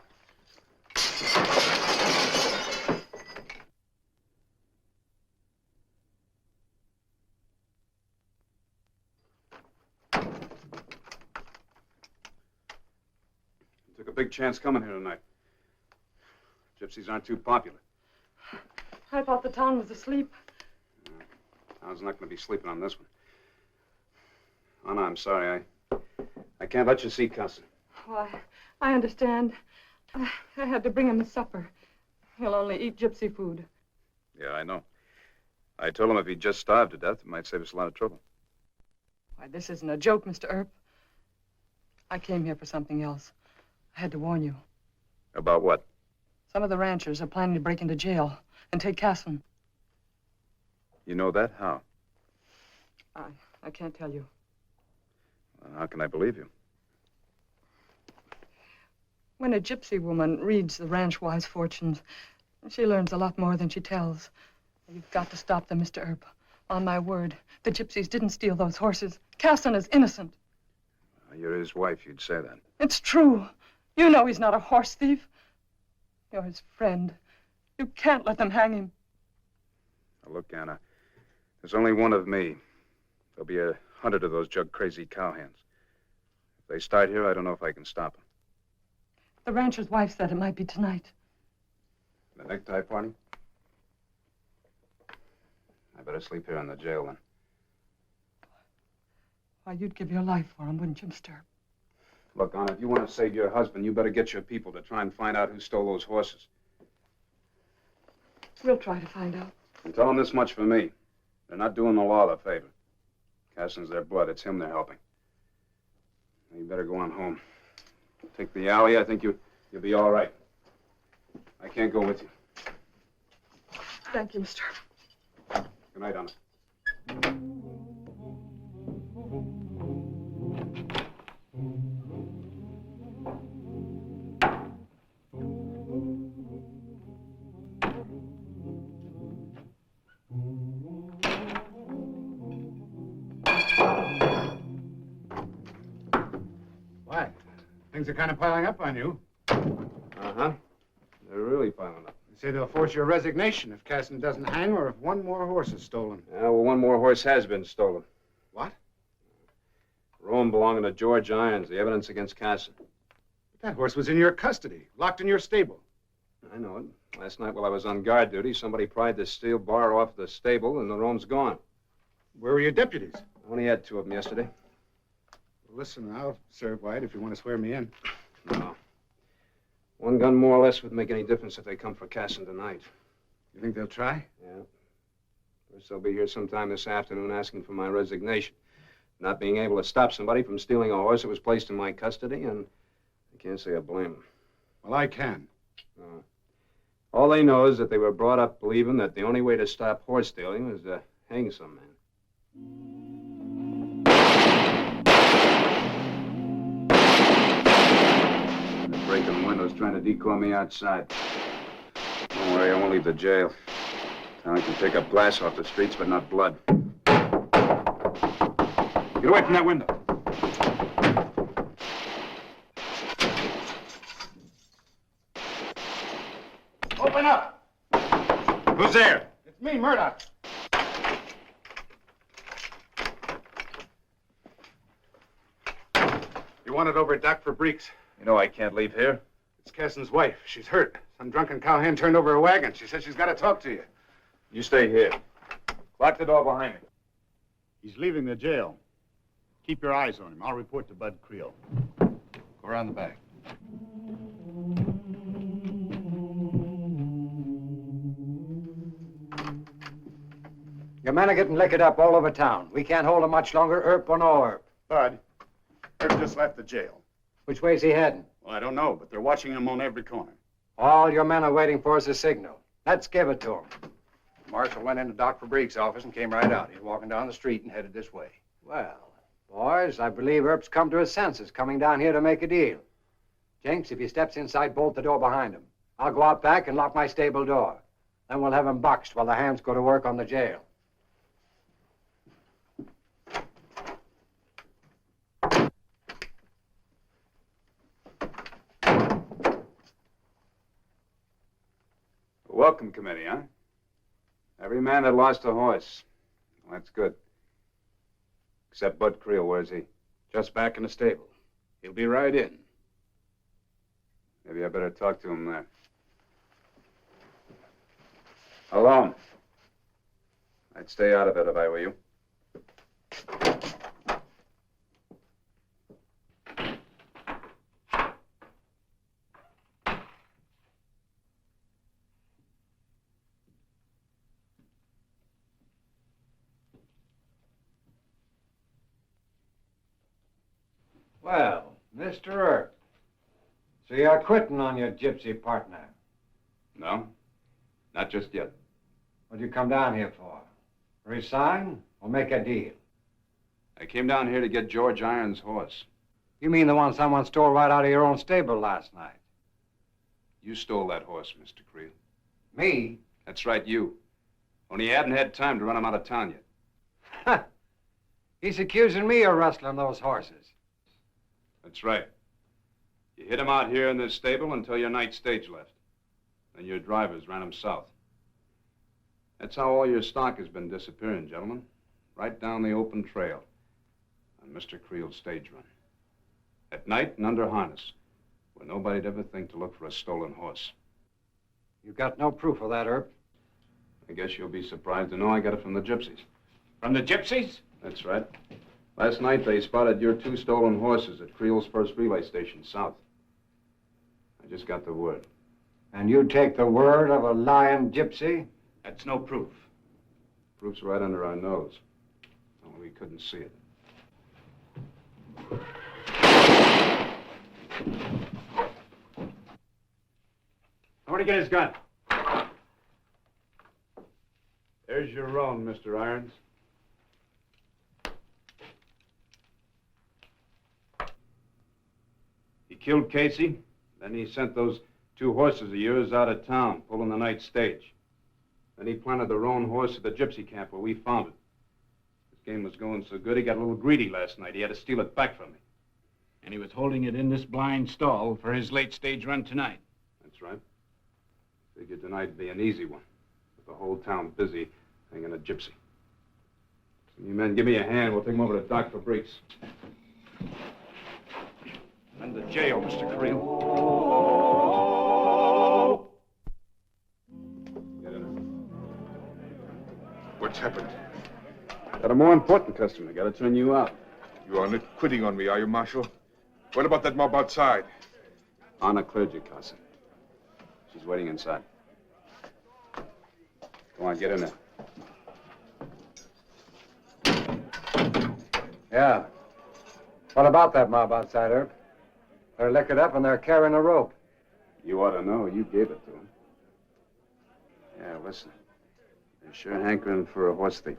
Took a big chance coming here tonight. Gypsies aren't too popular. I thought the town was asleep. Town's not going to be sleeping on this one. Oh, no, I'm sorry. I can't let you see Casson. Oh, I understand. I had to bring him his supper. He'll only eat gypsy food. Yeah, I know. I told him if he'd just starved to death, it might save us a lot of trouble. Why, this isn't a joke, Mr. Earp. I came here for something else. I had to warn you. About what? Some of the ranchers are planning to break into jail and take Casson. You know that? How? I can't tell you. How can I believe you? When a gypsy woman reads the ranch-wise fortunes, she learns a lot more than she tells. You've got to stop them, Mr. Earp. On my word, the gypsies didn't steal those horses. Casson is innocent. You're his wife, you'd say that. It's true. You know he's not a horse thief. You're his friend. You can't let them hang him. Now, look, Anna, there's only one of me. There'll be 100 of those jug-crazy cowhands. If they start here, I don't know if I can stop them. The rancher's wife said it might be tonight. The necktie party? I better sleep here in the jail, then. Why, you'd give your life for him, wouldn't you, Mr. Earp? Look, Anna, if you want to save your husband, you better get your people to try and find out who stole those horses. We'll try to find out. And tell them this much for me. They're not doing the law a favor. Casson's their blood. It's him they're helping. Now, you better go on home. Take the alley. I think you'll be all right. I can't go with you. Thank you, Mr. Earp. Good night, Anna. Why? Things are kind of piling up on you. Uh-huh. They're really piling up. They say they'll force your resignation if Casson doesn't hang or if one more horse is stolen. Yeah, well, one more horse has been stolen. What? Roan belonging to George Irons, the evidence against Casson. That horse was in your custody, locked in your stable. Oh, I know it. Last night while I was on guard duty, somebody pried the steel bar off the stable and the roan's gone. Where were your deputies? I only had 2 of them yesterday. Listen, I'll serve White if you want to swear me in. No. 1 gun more or less would make any difference if they come for Casson tonight. You think they'll try? Yeah. First, they'll be here sometime this afternoon asking for my resignation. Not being able to stop somebody from stealing a horse that was placed in my custody, and I can't say I blame them. Well, I can. No. All they know is that they were brought up believing that the only way to stop horse stealing was to hang some man. They're breaking windows, trying to decoy me outside. Don't worry, I won't leave the jail. Town can pick up glass off the streets, but not blood. Get away from that window. Open up! Who's there? It's me, Murdoch. You wanted over at Doc Fabrique's. You know I can't leave here. It's Casson's wife. She's hurt. Some drunken cowhand turned over a wagon. She said she's got to talk to you. You stay here. Lock the door behind me. He's leaving the jail. Keep your eyes on him. I'll report to Bud Creel. Go around the back. Your men are getting liquored up all over town. We can't hold them much longer, Earp or no Earp. Bud, Earp just left the jail. Which way's he heading? Well, I don't know, but they're watching him on every corner. All your men are waiting for is a signal. Let's give it to them. Marshal went into Doc Fabrique's office and came right out. He's walking down the street and headed this way. Well, boys, I believe Earp's come to his senses, coming down here to make a deal. Jenks, if he steps inside, bolt the door behind him. I'll go out back and lock my stable door. Then we'll have him boxed while the hands go to work on the jail. Welcome committee, huh? Every man that lost a horse. Well, that's good. Except Bud Creel, where's he? Just back in the stable. He'll be right in. Maybe I better talk to him there. Alone. I'd stay out of it if I were you. Well, Mr. Earp, so you're quitting on your gypsy partner. No, not just yet. What'd you come down here for? Resign or make a deal? I came down here to get George Iron's horse. You mean the one someone stole right out of your own stable last night? You stole that horse, Mr. Creel. Me? That's right, you. Only you hadn't had time to run him out of town yet. He's accusing me of rustling those horses. That's right. You hid him out here in this stable until your night stage left. Then your drivers ran him south. That's how all your stock has been disappearing, gentlemen. Right down the open trail on Mr. Creel's stage run. At night and under harness, where nobody'd ever think to look for a stolen horse. You got no proof of that, Earp? I guess you'll be surprised to know I got it from the gypsies. From the gypsies? That's right. Last night, they spotted your 2 stolen horses at Creel's first relay station south. I just got the word. And you take the word of a lying gypsy? That's no proof. Proof's right under our nose. Only we couldn't see it. Where'd he get his gun? There's your roan, Mr. Irons. He killed Casey, then he sent those 2 horses of yours out of town, pulling the night stage. Then he planted the roan horse at the gypsy camp where we found it. His game was going so good, he got a little greedy last night. He had to steal it back from me. And he was holding it in this blind stall for his late stage run tonight. That's right. Figured tonight'd be an easy one, with the whole town busy hanging a gypsy. So you men, give me a hand. We'll take him over to Doc Fabrique's. And the jail, Mr. Creel. What's happened? Got a more important customer. Got to turn you out. You are not quitting on me, are you, Marshal? What about that mob outside? Anna cleared you, Casa. She's waiting inside. Go on, get in there. Yeah. What about that mob outside, Herb? They're liquored up and they're carrying a rope. You ought to know. You gave it to them. Yeah, listen. They're sure hankering for a horse thief.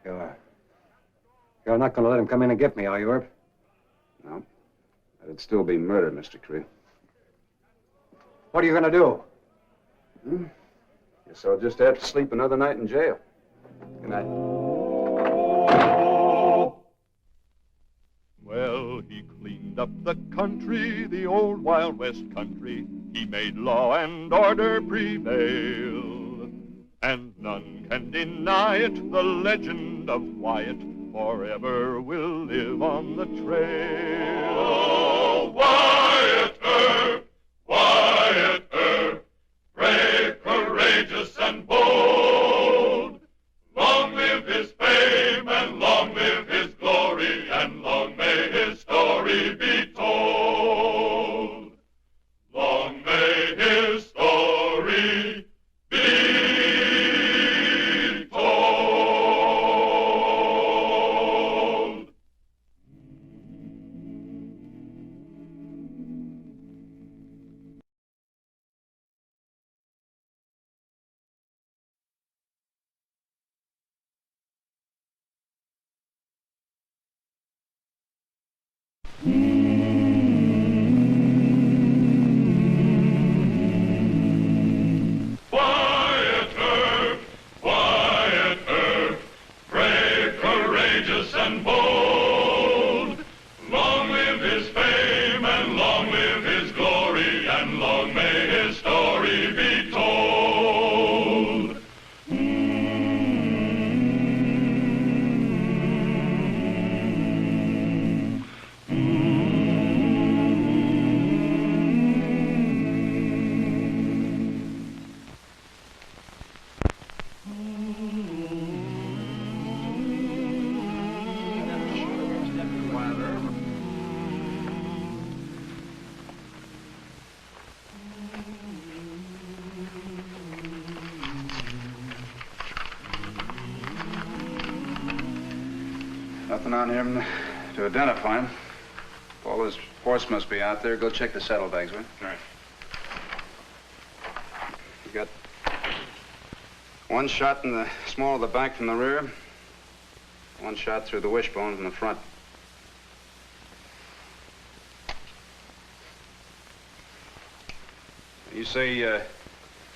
You're not going to let him come in and get me, are you, Herb? No. That'd still be murder, Mr. Creel. What are you going to do? Guess I'll just have to sleep another night in jail. Good night. Well, he cleaned up the country, the old Wild West country. He made law and order prevail. And none can deny it, the legend of Wyatt forever will live on the trail. Oh, Wyatt Earp, Wyatt Earp, brave, courageous, and bold. Long live his fame, and long live his glory, and long may his story be told. Long may his story be told. Wyatt Earp, Wyatt Earp, brave, courageous, and bold. Long live his fame, and long live his glory, and long may his story be told. Nothing on him to identify him. All his horse must be out there. Go check the saddlebags, will you? All right. You got one shot in the small of the back from the rear, one shot through the wishbone from the front. You say you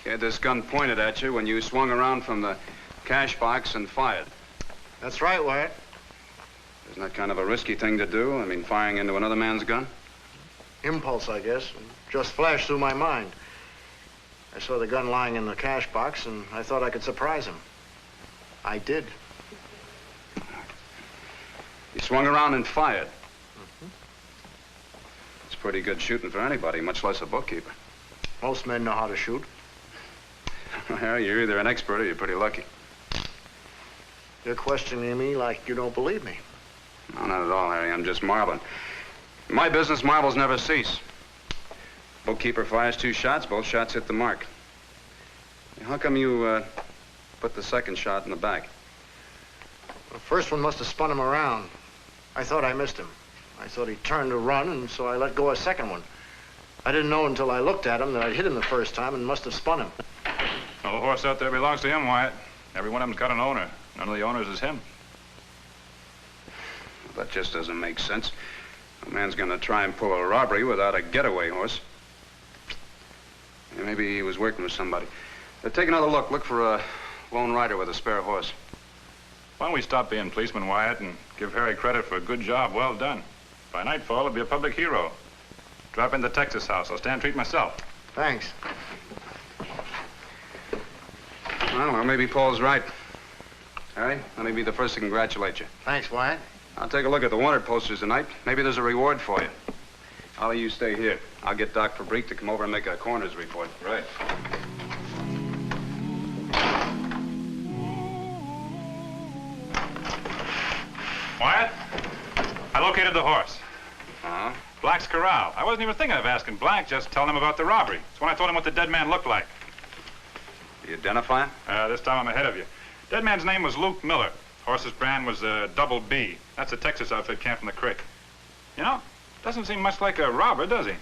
had this gun pointed at you when you swung around from the cash box and fired. That's right, Wyatt. Isn't that kind of a risky thing to do? I mean, firing into another man's gun? Impulse, I guess. Just flashed through my mind. I saw the gun lying in the cash box, and I thought I could surprise him. I did. You swung around and fired. It's pretty good shooting for anybody, much less a bookkeeper. Most men know how to shoot. Well, you're either an expert or you're pretty lucky. You're questioning me like you don't believe me. No, not at all, Harry. I'm just marveling. In my business, marvels never cease. Bookkeeper fires 2 shots, both shots hit the mark. How come you put the second shot in the back? The first one must have spun him around. I thought I missed him. I thought he turned to run, and so I let go a second one. I didn't know until I looked at him that I'd hit him the first time and must have spun him. Well, the horse out there belongs to him, Wyatt. Every one of them's got an owner. None of the owners is him. That just doesn't make sense. A man's gonna try and pull a robbery without a getaway horse. Yeah, maybe he was working with somebody. Take another look. Look for a lone rider with a spare horse. Why don't we stop being policeman, Wyatt, and give Harry credit for a good job well done? By nightfall, he'll be a public hero. Drop in the Texas house. I'll stand treat myself. Thanks. Well, maybe Paul's right. Harry, let me be the first to congratulate you. Thanks, Wyatt. I'll take a look at the wanted posters tonight. Maybe there's a reward for you. I'll let you stay here. I'll get Doc Fabrique to come over and make a coroner's report. Right. Wyatt, I located the horse. Uh-huh. Black's corral. I wasn't even thinking of asking Black, just telling him about the robbery. It's when I told him what the dead man looked like. You identify him? This time I'm ahead of you. Dead man's name was Luke Miller. Horse's brand was Double B. That's a Texas outfit camped in the creek. You know, doesn't seem much like a robber, does he?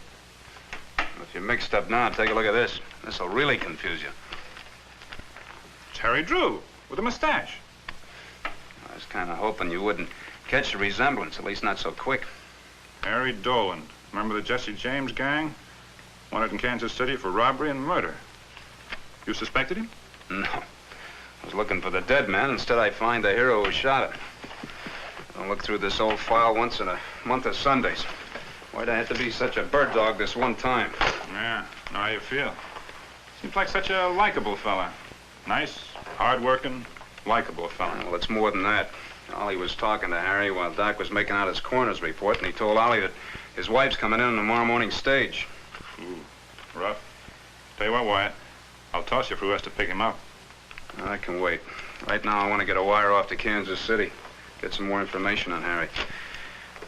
If you're mixed up now, take a look at this. This'll really confuse you. It's Harry Drew, with a mustache. I was kind of hoping you wouldn't catch the resemblance, at least not so quick. Harry Dolan. Remember the Jesse James gang? Wanted in Kansas City for robbery and murder. You suspected him? No. I was looking for the dead man. Instead, I find the hero who shot him. I'll look through this old file once in a month of Sundays. Why'd I have to be such a bird dog this one time? Yeah, know how you feel. Seems like such a likable fella. Nice, hard-working, likable fella. Well, it's more than that. Ollie was talking to Harry while Doc was making out his coroner's report, and he told Ollie that his wife's coming in tomorrow morning stage. Ooh, rough. Tell you what, Wyatt, I'll toss you for who has to pick him up. I can wait. Right now, I want to get a wire off to Kansas City. Get some more information on Harry.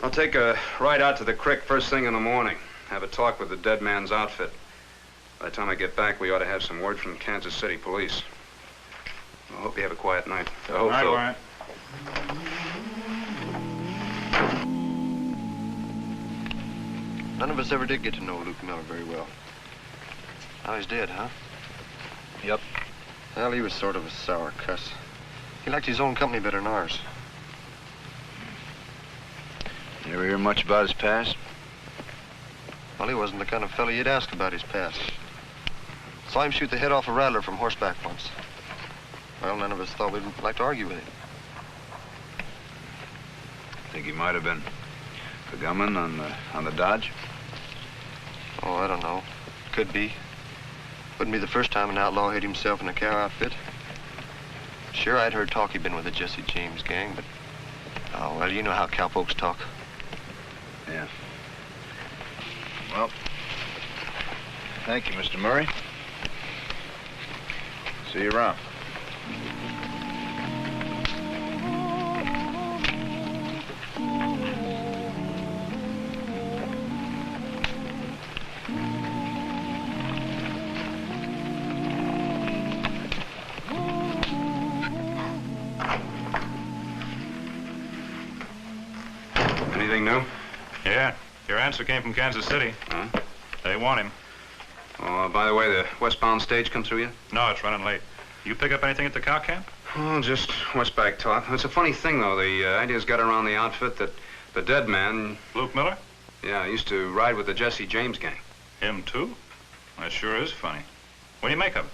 I'll take a ride out to the creek first thing in the morning. Have a talk with the dead man's outfit. By the time I get back, we ought to have some word from Kansas City police. I hope you have a quiet night. I hope so. Wyatt. None of us ever did get to know Luke Miller very well. Now he's dead, huh? Yep. Well, he was sort of a sour cuss. He liked his own company better than ours. You ever hear much about his past? Well, he wasn't the kind of fellow you'd ask about his past. Saw him shoot the head off a rattler from horseback once. Well, none of us thought we'd like to argue with him. Think he might have been the gunman on the Dodge? Oh, I don't know. Could be. Wouldn't be the first time an outlaw hid himself in a cow outfit. Sure, I'd heard talk he'd been with the Jesse James gang, but... Oh, well, you know how cowpokes talk. Yeah. Well, thank you, Mr. Murray. See you around. Anything new? Yeah, your answer came from Kansas City. Huh? They want him. Oh, by the way, the westbound stage come through yet? No, it's running late. You pick up anything at the cow camp? Oh, just westback talk. It's a funny thing, though. The idea's got around the outfit that the dead man... Luke Miller? Yeah, used to ride with the Jesse James gang. Him, too? That sure is funny. What do you make of it?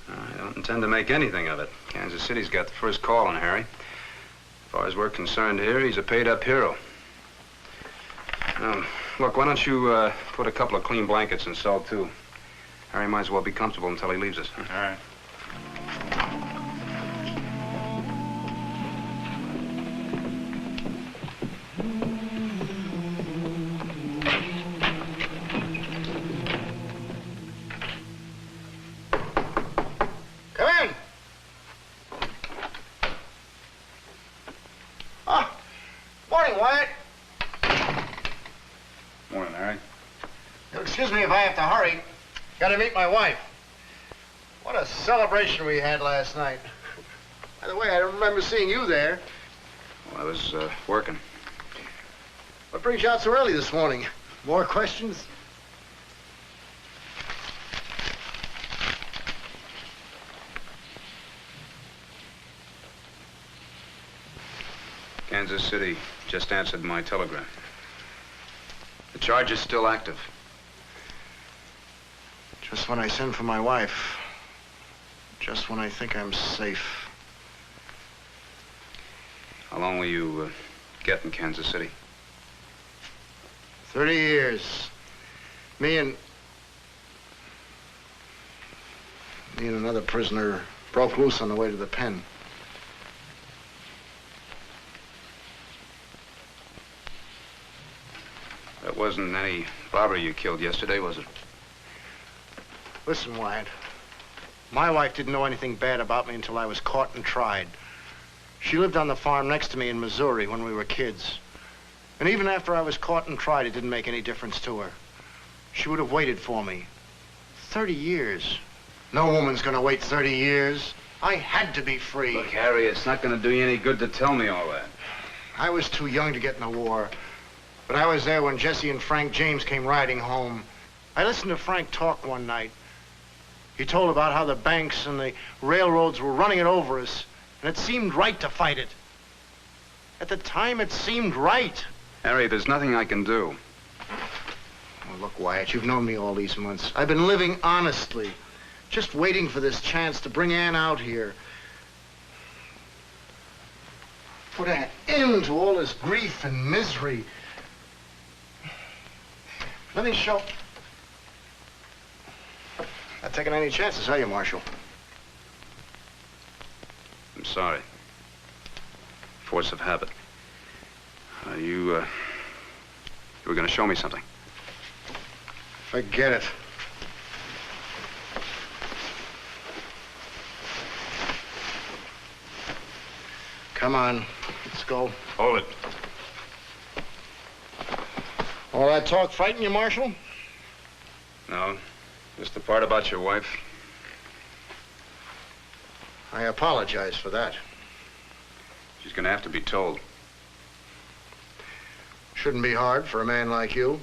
I don't intend to make anything of it. Kansas City's got the first call on Harry. As far as we're concerned here, he's a paid-up hero. Look, why don't you put a couple of clean blankets in cell 2? Harry might as well be comfortable until he leaves us. All right. Come in. Oh, morning, Wyatt. Morning, Harry. Excuse me if I have to hurry. Got to meet my wife. What a celebration we had last night. By the way, I don't remember seeing you there. Well, I was working. What brings you out so early this morning? More questions? Kansas City just answered my telegram. The charge is still active. Just when I send for my wife. Just when I think I'm safe. How long will you get in Kansas City? 30 years. Me and another prisoner broke loose on the way to the pen. That wasn't any robbery you killed yesterday, was it? Listen, Wyatt. My wife didn't know anything bad about me until I was caught and tried. She lived on the farm next to me in Missouri when we were kids. And even after I was caught and tried, it didn't make any difference to her. She would have waited for me. 30 years. No woman's gonna wait 30 years. I had to be free. Look, Harry, it's not going to do you any good to tell me all that. I was too young to get in the war. But I was there when Jesse and Frank James came riding home. I listened to Frank talk one night. He told about how the banks and the railroads were running it over us, and it seemed right to fight it. At the time, it seemed right. Harry, there's nothing I can do. Oh, look, Wyatt, you've known me all these months. I've been living honestly, just waiting for this chance to bring Ann out here. Put an end to all this grief and misery. Let me show... Not taking any chances, are you, Marshal? I'm sorry. Force of habit. You were going to show me something. Forget it. Come on, let's go. Hold it. All that talk frighten you, Marshal? No, just the part about your wife. I apologize for that. She's going to have to be told. Shouldn't be hard for a man like you.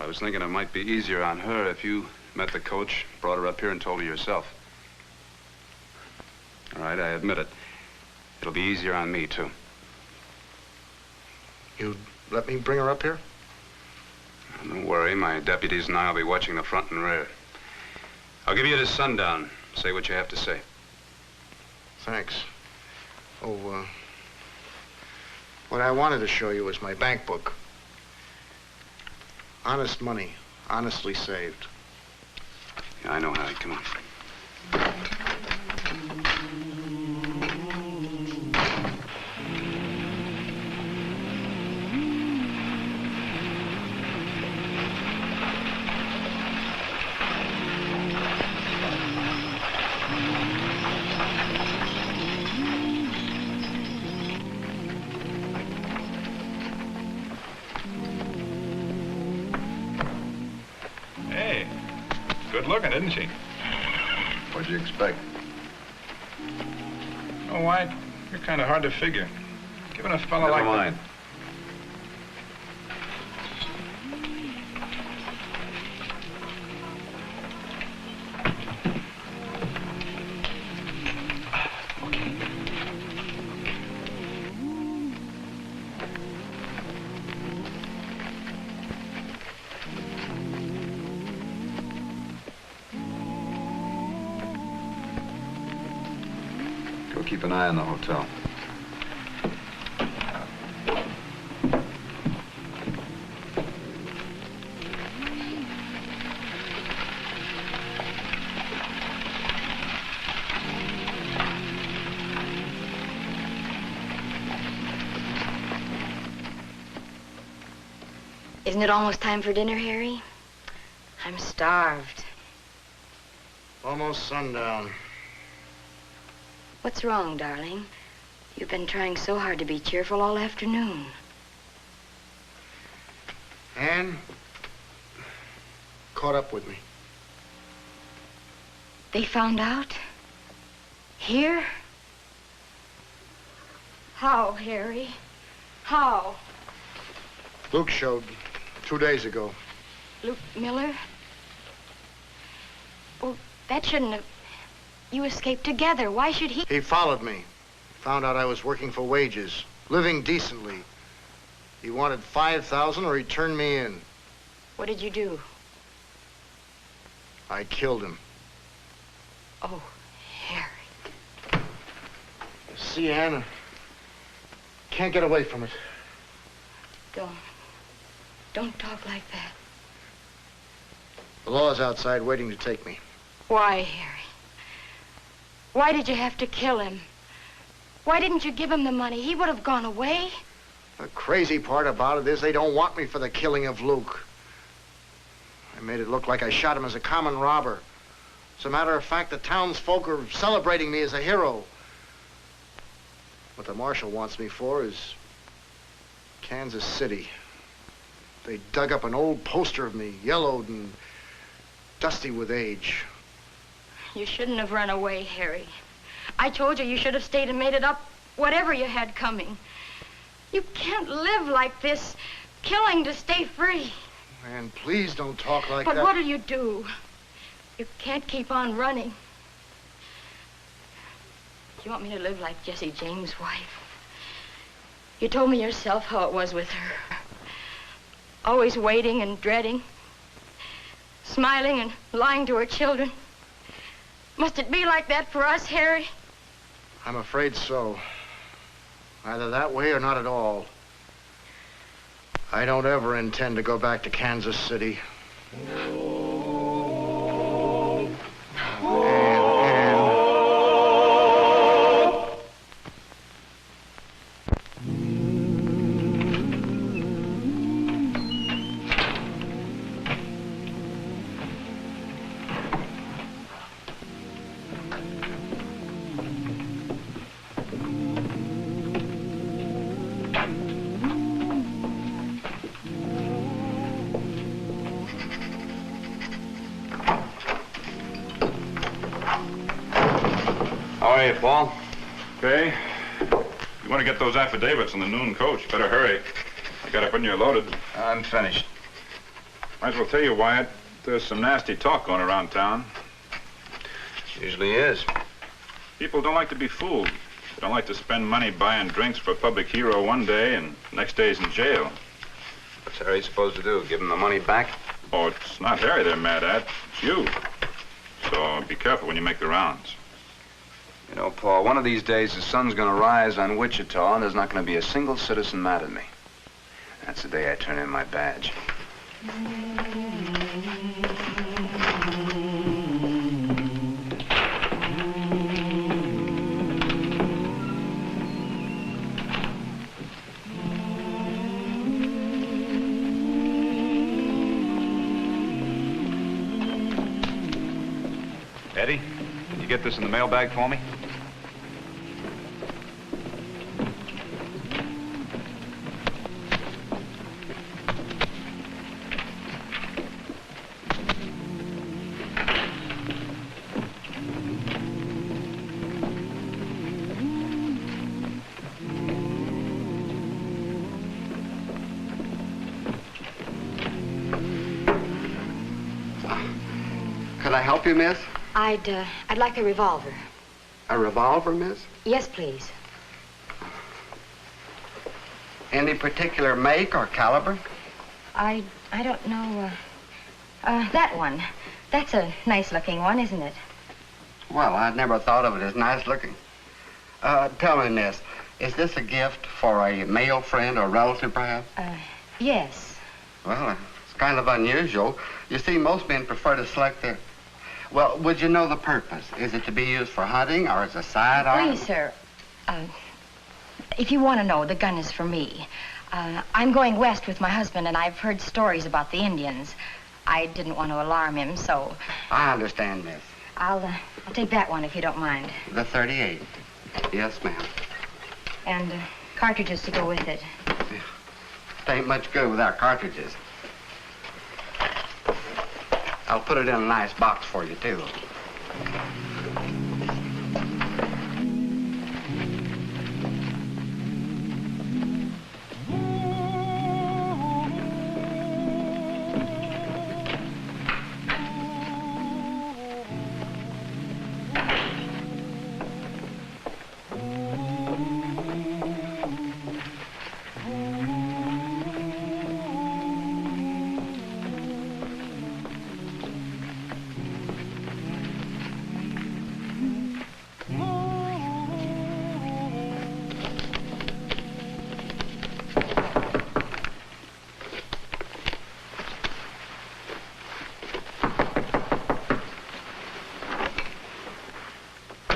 I was thinking it might be easier on her if you met the coach, brought her up here, and told her yourself. All right, I admit it. It'll be easier on me, too. You'd let me bring her up here? Don't worry, my deputies and I will be watching the front and rear. I'll give you to sundown. Say what you have to say. Thanks. Oh, what I wanted to show you was my bank book. Honest money, honestly saved. Yeah, I know, Harry. Come on. Hey, good looking, isn't she? What'd you expect? Oh, White, you're kind of hard to figure. Giving a fella like... Never mind. Go keep an eye on the hotel. Isn't it almost time for dinner, Harry? I'm starved. Almost sundown. What's wrong, darling? You've been trying so hard to be cheerful all afternoon. Ann caught up with me. They found out? Here? How, Harry? How? Luke showed 2 days ago. Luke Miller? Well, that shouldn't have... You escaped together. Why should he... He followed me. Found out I was working for wages, living decently. He wanted $5,000 or he turned me in. What did you do? I killed him. Oh, Harry. See, Ann, can't get away from it. Don't talk like that. The law's outside waiting to take me. Why, Harry? Why did you have to kill him? Why didn't you give him the money? He would have gone away. The crazy part about it is they don't want me for the killing of Luke. I made it look like I shot him as a common robber. As a matter of fact, the townsfolk are celebrating me as a hero. What the marshal wants me for is Kansas City. They dug up an old poster of me, yellowed and dusty with age. You shouldn't have run away, Harry. I told you should have stayed and made it up, whatever you had coming. You can't live like this, killing to stay free. Man, please don't talk like But that. what'll you do? You can't keep on running. Do you want me to live like Jesse James' wife? You told me yourself how it was with her. Always waiting and dreading. Smiling and lying to her children. Must it be like that for us, Harry? I'm afraid so. Either that way or not at all. I don't ever intend to go back to Kansas City. How are you, Paul? Okay. You want to get those affidavits on the noon coach. Better hurry. I got it when you're loaded. I'm finished. Might as well tell you, Wyatt, there's some nasty talk going around town. Usually is. People don't like to be fooled. They don't like to spend money buying drinks for a public hero one day and next day's in jail. What's Harry supposed to do? Give him the money back? Oh, it's not Harry they're mad at. It's you. So be careful when you make the rounds. You know, Paul, one of these days the sun's gonna rise on Wichita and there's not gonna be a single citizen mad at me. That's the day I turn in my badge. Eddie, can you get this in the mailbag for me? Could I help you, miss? I'd like a revolver. A revolver, miss? Yes, please. Any particular make or caliber? I don't know, that one. That's a nice-looking one, isn't it? Well, I'd never thought of it as nice looking. Tell me, miss, is this a gift for a male friend or relative, perhaps? Yes. Well, it's kind of unusual. You see, most men prefer to select their... Well, would you know the purpose? Is it to be used for hunting or as a sidearm? Please, sir. If you want to know, the gun is for me. I'm going west with my husband, and I've heard stories about the Indians. I didn't want to alarm him, so... I understand, miss. I'll take that one, if you don't mind. The 38. Yes, ma'am. And cartridges to go with it. It ain't much good without cartridges. I'll put it in a nice box for you, too.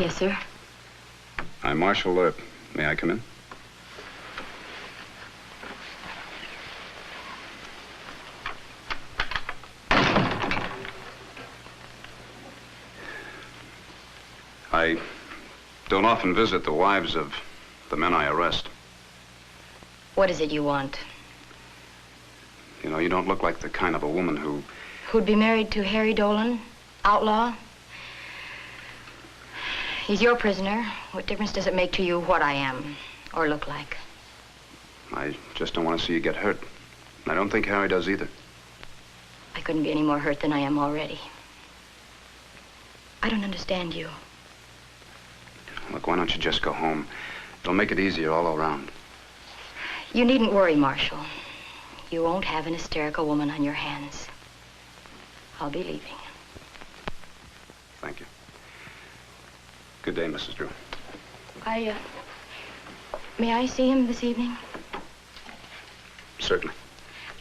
Yes, sir. I'm Marshal Earp. May I come in? I don't often visit the wives of The men I arrest. What is it you want? You know, you don't look like the kind of a woman who... Who'd be married to Harry Dolan? Outlaw? He's your prisoner. What difference does it make to you what I am or look like? I just don't want to see you get hurt. I don't think Harry does either. I couldn't be any more hurt than I am already. I don't understand you. Look, why don't you just go home? It'll make it easier all around. You needn't worry, Marshal. You won't have an hysterical woman on your hands. I'll be leaving. Thank you. Good day, Mrs. Drew. May I see him this evening? Certainly.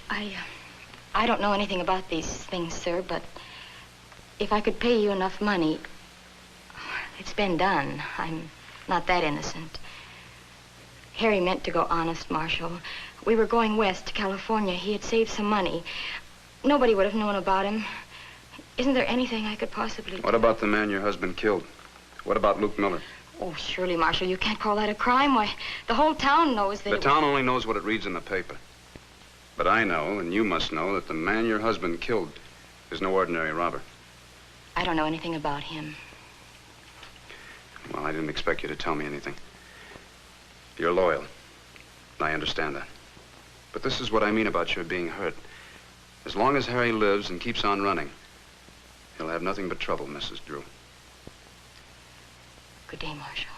I don't know anything about these things, sir, but if I could pay you enough money, it's been done. I'm not that innocent. Harry meant to go honest, Marshal. We were going west to California. He had saved some money. Nobody would have known about him. Isn't there anything I could possibly... What about the man your husband killed? What about Luke Miller? Oh, surely, Marshal, you can't call that a crime. Why, the whole town knows that... The town only knows what it reads in the paper. But I know, and you must know, that the man your husband killed is no ordinary robber. I don't know anything about him. Well, I didn't expect you to tell me anything. You're loyal. I understand that. But this is what I mean about your being hurt. As long as Harry lives and keeps on running, he'll have nothing but trouble, Mrs. Drew. Good day, Marshal.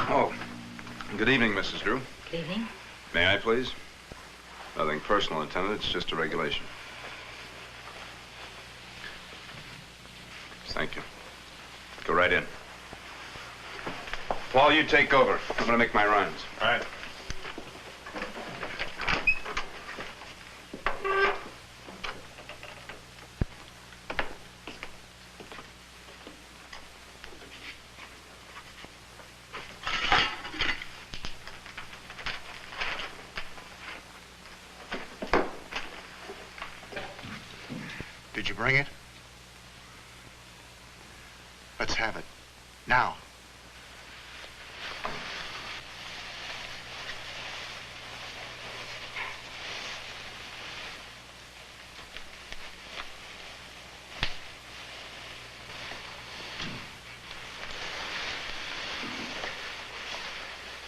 Oh, good evening, Mrs. Drew. Good evening. May I, please? Nothing personal, Lieutenant. It's just a regulation. Thank you. Go right in. Paul, you take over. I'm going to make my rounds. All right. Did you bring it? Let's have it. Now.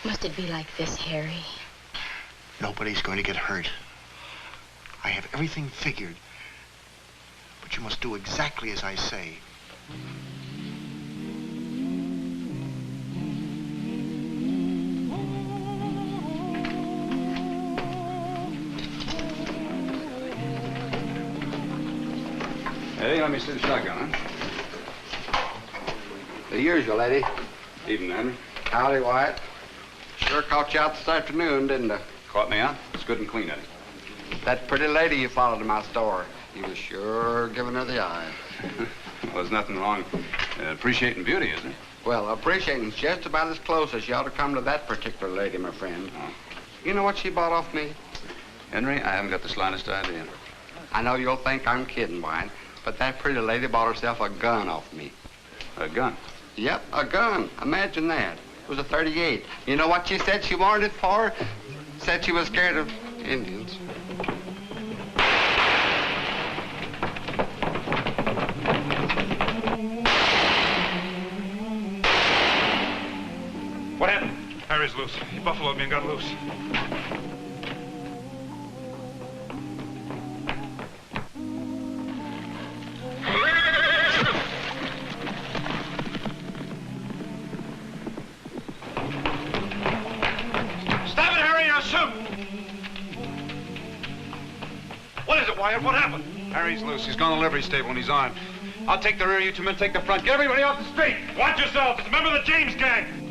Must it be like this, Harry? Nobody's going to get hurt. I have everything figured. But you must do exactly as I say. Hey, let me see the shotgun, huh? The usual, Eddie. Evening, Henry. Howdy, Wyatt. Sure caught you out this afternoon, didn't I? Caught me out? It's good and clean, Eddie. That pretty lady you followed to my store. You was sure giving her the eye. Well, there's nothing wrong appreciating beauty, is there? Well, appreciating's just about as close as you ought to come to that particular lady, my friend. Oh. You know what she bought off me? Henry, I haven't got the slightest idea. I know you'll think I'm kidding, Wyatt, but that pretty lady bought herself a gun off me. A gun? Yep, a gun. Imagine that. It was a .38. You know what she said she wanted it for? Said she was scared of Indians. What happened? Harry's loose. He buffaloed me and got loose. Stop it, Harry, or shoot! What is it, Wyatt? What happened? Harry's loose. He's gone to the livery stable and he's armed. I'll take the rear, you two men take the front. Get everybody off the street! Watch yourself. It's a member of the James gang.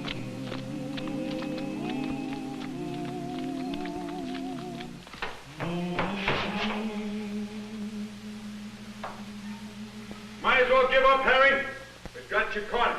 Might as well give up, Harry. We've got you caught.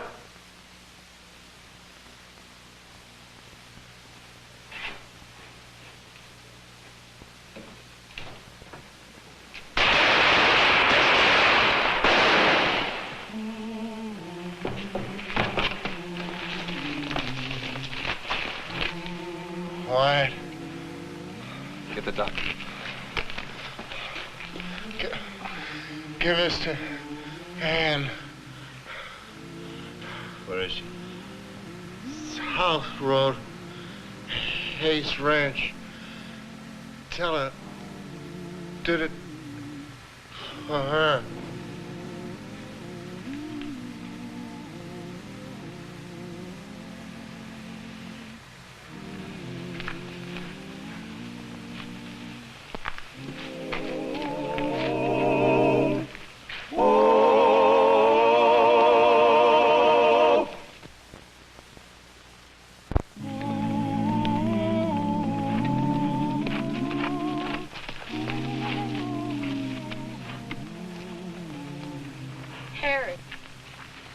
Doc. Give this to Ann. Where is she? South Road, Hayes Ranch. Tell her, did it for her.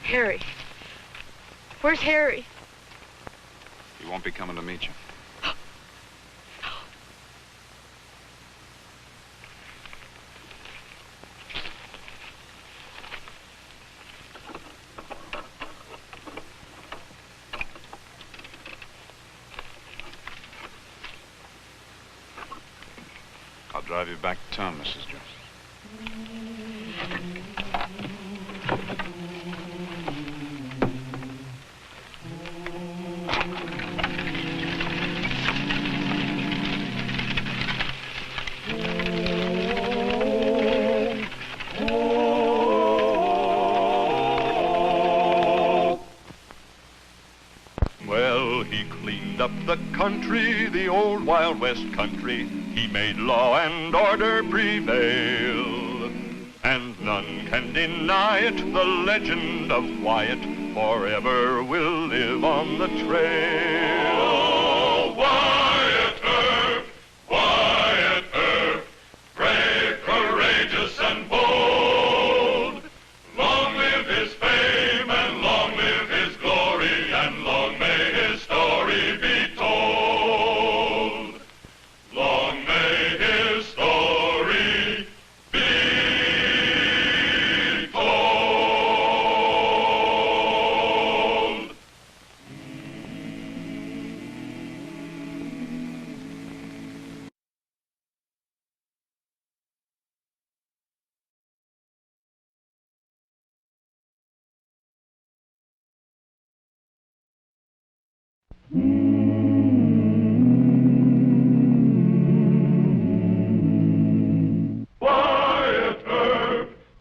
Harry. Where's Harry? He won't be coming to meet you. I'll drive you back to town, Mrs. Jones. The country, the old Wild West country, he made law and order prevail. And none can deny it, the legend of Wyatt forever will live on the trail. Oh, Wyatt Earp, brave, courageous, and bold. Long live his fame, and long live his glory, and long may his story be.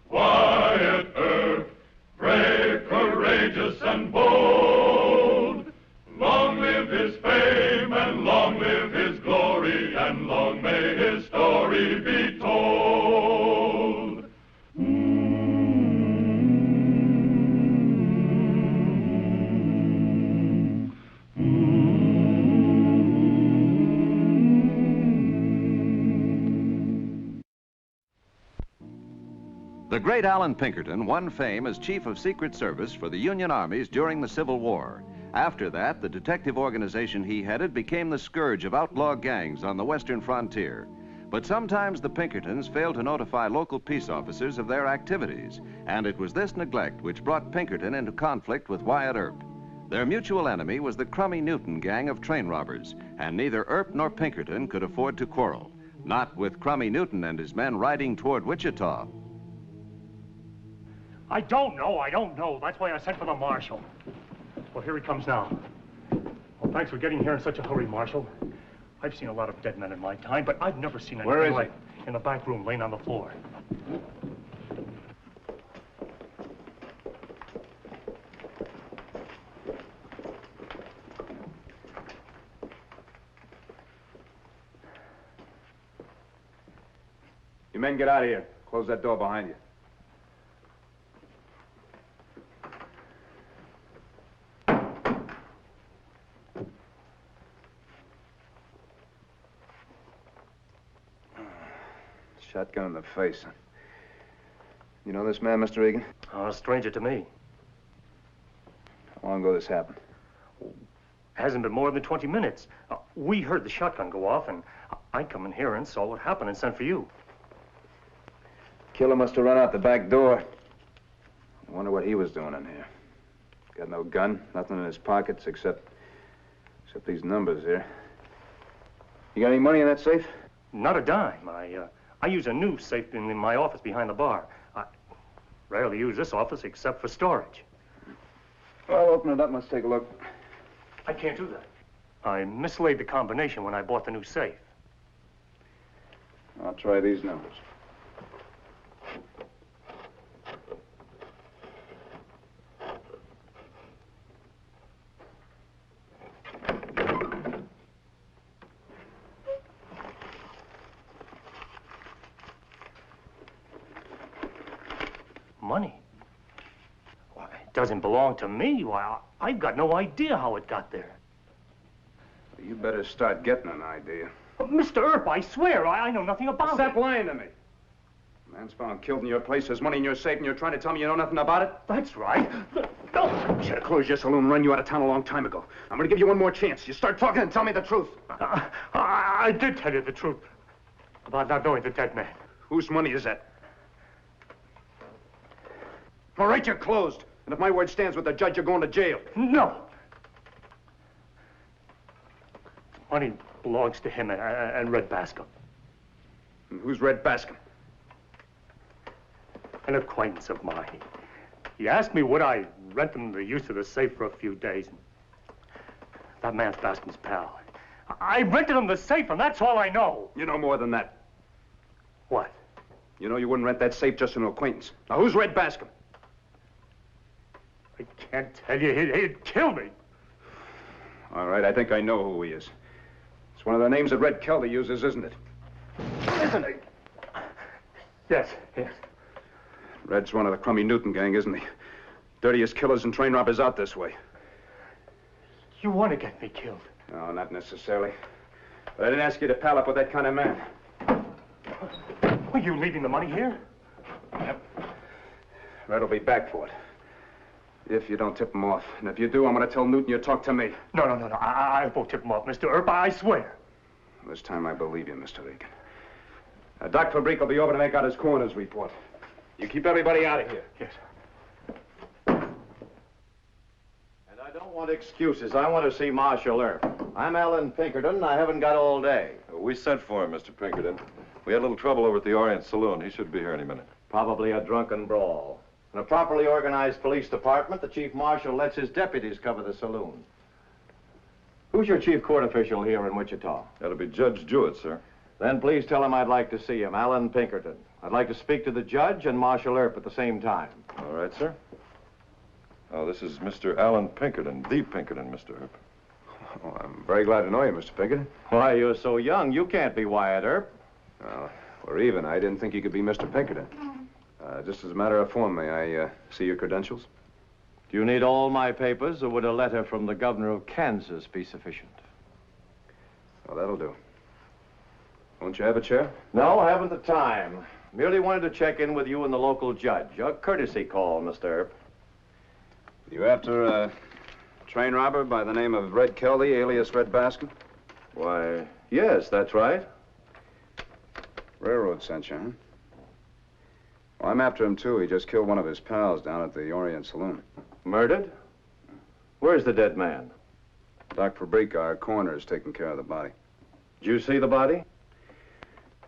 Wyatt Earp, brave, courageous, and bold. Long live his fame, and long live his glory, and long may his story be told. The great Allen Pinkerton won fame as Chief of Secret Service for the Union armies during the Civil War. After that, the detective organization he headed became the scourge of outlaw gangs on the western frontier. But sometimes the Pinkertons failed to notify local peace officers of their activities, and it was this neglect which brought Pinkerton into conflict with Wyatt Earp. Their mutual enemy was the Crummy Newton gang of train robbers, and neither Earp nor Pinkerton could afford to quarrel. Not with Crummy Newton and his men riding toward Wichita. I don't know. That's why I sent for the marshal. Well, here he comes now. Well, thanks for getting here in such a hurry, Marshal. I've seen a lot of dead men in my time, but I've never seen anything like it. In the back room, laying on the floor. You men get out of here. Close that door behind you. Shotgun in the face. You know this man, Mr. Egan? Oh, a stranger to me. How long ago this happened? Hasn't been more than 20 minutes. We heard the shotgun go off, and I come in here and saw what happened and sent for you. Killer must have run out the back door. I wonder what he was doing in here. Got no gun, nothing in his pockets except these numbers here. You got any money in that safe? Not a dime. I use a new safe in my office behind the bar. I rarely use this office except for storage. Well, open it up and let's take a look. I can't do that. I mislaid the combination when I bought the new safe. I'll try these numbers. Money? Why, it doesn't belong to me. Why, I've got no idea how it got there. You better start getting an idea. Mr. Earp, I swear, I know nothing about Stop it. lying to me. A man's found killed in your place. There's money in your safe, and you're trying to tell me you know nothing about it? That's right. No. Should have closed your saloon and run you out of town a long time ago. I'm going to give you one more chance. You start talking and tell me the truth. I did tell you the truth about not knowing the dead man. Whose money is that? All right, you're closed. And if my word stands with the judge, you're going to jail. No. Money belongs to him and Red Bascom. And who's Red Bascom? An acquaintance of mine. He asked me would I rent him the use of the safe for a few days. That man's Bascom's pal. I rented him the safe, and that's all I know. You know more than that. What? You know you wouldn't rent that safe just to an acquaintance. Now, who's Red Bascom? I can't tell you. He'd kill me. All right, I think I know who he is. It's one of the names that Red Kelly uses, isn't it? Isn't he? Yes, yes. Red's one of the Crummy Newton gang, isn't he? Dirtiest killers and train robbers out this way. You want to get me killed? No, not necessarily. But I didn't ask you to pal up with that kind of man. Are you leaving the money here? Yep. Red'll be back for it. If you don't tip him off. And if you do, I'm going to tell Newton you talk to me. No. I won't tip him off, Mr. Earp. I swear. This time I believe you, Mr. Regan. Doc Fabrique will be over to make out his coroner's report. You keep everybody out of here. Yes. And I don't want excuses. I want to see Marshal Earp. I'm Alan Pinkerton. I haven't got all day. We sent for him, Mr. Pinkerton. We had a little trouble over at the Orient Saloon. He should be here any minute. Probably a drunken brawl. In a properly organized police department, the chief marshal lets his deputies cover the saloon. Who's your chief court official here in Wichita? That'll be Judge Jewett, sir. Then please tell him I'd like to see him, Alan Pinkerton. I'd like to speak to the judge and Marshal Earp at the same time. All right, sir. Oh, this is Mr. Alan Pinkerton, the Pinkerton, Mr. Earp. Oh, I'm very glad to know you, Mr. Pinkerton. Why, you're so young, you can't be Wyatt Earp. Well, we're even. I didn't think you could be Mr. Pinkerton. Just as a matter of form, may I see your credentials? Do you need all my papers, or would a letter from the governor of Kansas be sufficient? Well, that'll do. Won't you have a chair? No, haven't the time. Merely wanted to check in with you and the local judge. A courtesy call, Mr. Earp. You after a train robber by the name of Red Kelly, alias Red Bascom? Why, yes, that's right. Railroad sent you, huh? Well, I'm after him, too. He just killed one of his pals down at the Orient Saloon. Murdered? Where's the dead man? Doc Fabrique, our coroner, is taking care of the body. Did you see the body?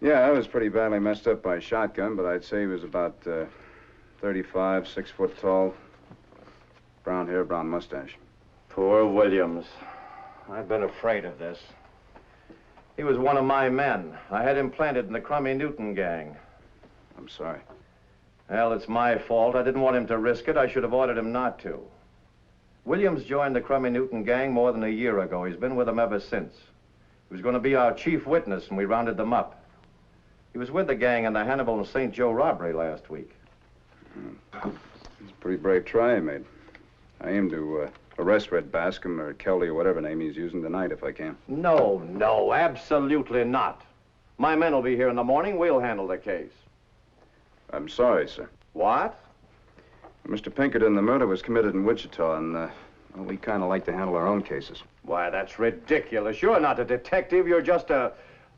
Yeah, I was pretty badly messed up by a shotgun, but I'd say he was about 35, 6 foot tall. Brown hair, brown mustache. Poor Williams. I've been afraid of this. He was one of my men. I had him planted in the Crummy Newton gang. I'm sorry. Well, it's my fault. I didn't want him to risk it. I should have ordered him not to. Williams joined the Crummy Newton gang more than a year ago. He's been with them ever since. He was going to be our chief witness, and we rounded them up. He was with the gang in the Hannibal and St. Joe robbery last week. It's a pretty brave try he made. I aim to arrest Red Bascom or Kelly or whatever name he's using tonight if I can. No, absolutely not. My men will be here in the morning. We'll handle the case. I'm sorry, sir. What? Mr. Pinkerton, the murder was committed in Wichita, and well, we kind of like to handle our own cases. Why, that's ridiculous. You're not a detective. You're just a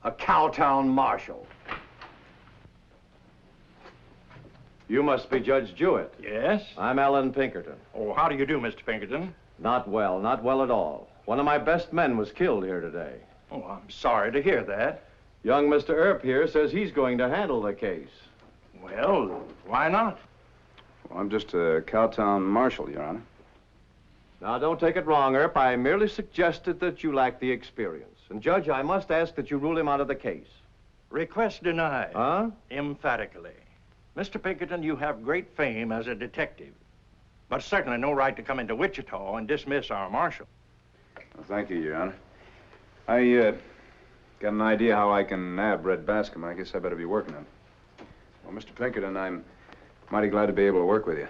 cowtown marshal. You must be Judge Jewett. Yes? I'm Alan Pinkerton. Oh, how do you do, Mr. Pinkerton? Not well at all. One of my best men was killed here today. Oh, I'm sorry to hear that. Young Mr. Earp here says he's going to handle the case. Well, why not? Well, I'm just a Cowtown marshal, Your Honor. Now, don't take it wrong, Earp. I merely suggested that you lack the experience. And, Judge, I must ask that you rule him out of the case. Request denied. Huh? Emphatically. Mr. Pinkerton, you have great fame as a detective, but certainly no right to come into Wichita and dismiss our marshal. Well, thank you, Your Honor. I got an idea how I can nab Red Bascom. I guess I better be working on it. Well, Mr. Pinkerton, I'm mighty glad to be able to work with you.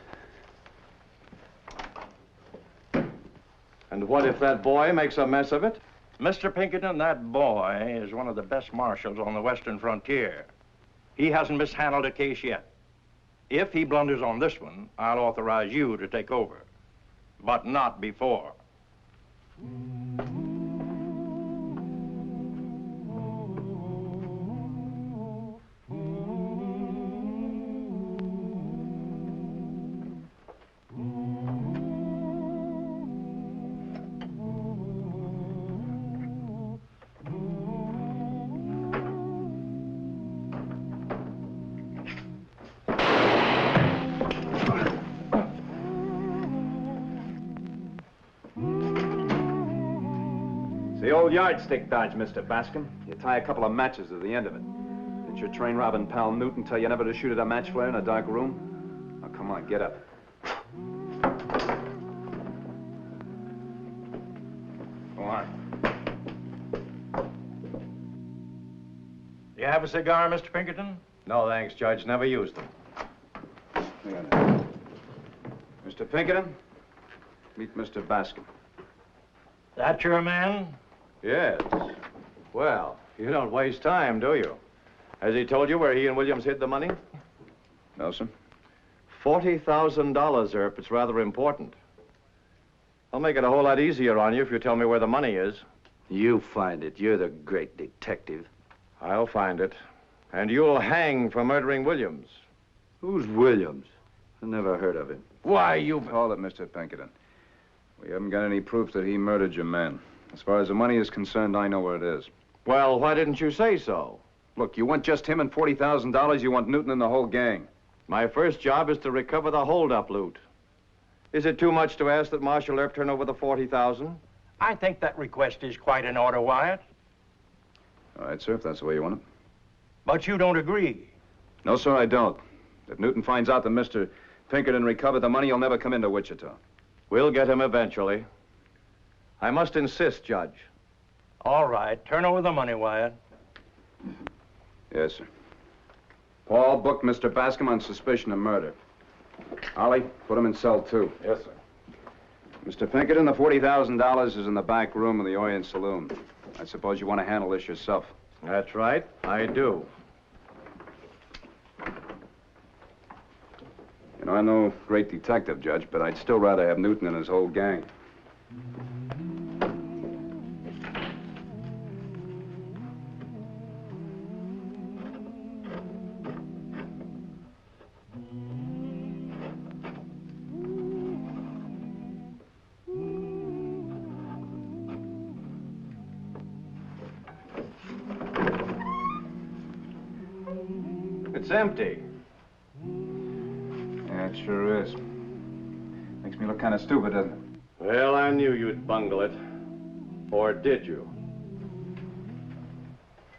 And what if that boy makes a mess of it? Mr. Pinkerton, that boy is one of the best marshals on the western frontier. He hasn't mishandled a case yet. If he blunders on this one, I'll authorize you to take over, but not before. The old yardstick dodge, Mr. Bascom. You tie a couple of matches to the end of it. Didn't your train robbing pal Newton tell you never to shoot at a match flare in a dark room? Now, come on, get up. Go on. Do you have a cigar, Mr. Pinkerton? No, thanks, Judge. Never used them. Mr. Pinkerton, meet Mr. Bascom. That your man? Yes. Well, you don't waste time, do you? Has he told you where he and Williams hid the money? No, sir. $40,000, Earp. It's rather important. I'll make it a whole lot easier on you if you tell me where the money is. You find it. You're the great detective. I'll find it. And you'll hang for murdering Williams. Who's Williams? I never heard of him. Why, you... Hold it, Mr. Pinkerton. We haven't got any proof that he murdered your man. As far as the money is concerned, I know where it is. Well, why didn't you say so? Look, you want just him and $40,000, you want Newton and the whole gang. My first job is to recover the hold-up loot. Is it too much to ask that Marshal Earp turn over the $40,000? I think that request is quite in order, Wyatt. All right, sir, if that's the way you want it. But you don't agree. No, sir, I don't. If Newton finds out that Mr. Pinkerton recovered the money, he'll never come into Wichita. We'll get him eventually. I must insist, Judge. All right. Turn over the money, Wyatt. Yes, sir. Paul, book Mr. Bascom on suspicion of murder. Ollie, put him in cell 2. Yes, sir. Mr. Pinkerton, the $40,000 is in the back room of the Orient Saloon. I suppose you want to handle this yourself. That's right. I do. You know, I'm no great detective, Judge, but I'd still rather have Newton and his whole gang. It's empty. Yeah, it sure is. Makes me look kind of stupid, doesn't it? Well, I knew you'd bungle it. Or did you?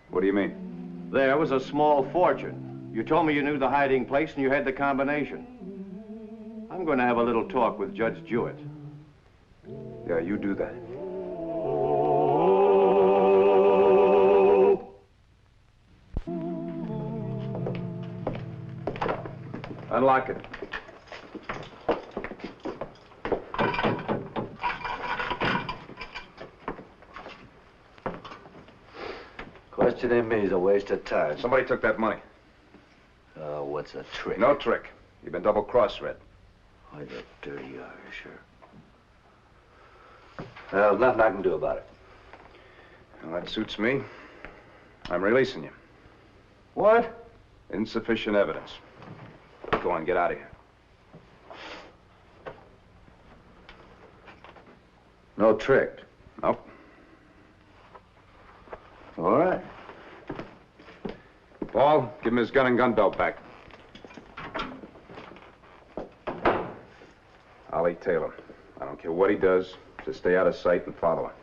What do you mean? There was a small fortune. You told me you knew the hiding place and you had the combination. I'm going to have a little talk with Judge Jewett. Yeah, you do that. Unlock it. Questioning me is a waste of time. Somebody took that money. Oh, what's a trick? No trick. You've been double-crossed, Red. Why, the dirty Irisher. Well, there's nothing I can do about it. Well, that suits me. I'm releasing you. What? Insufficient evidence. Go on, get out of here. No trick? Nope. All right. Paul, give him his gun and gun belt back. Ollie Taylor. I don't care what he does. Just stay out of sight and follow him.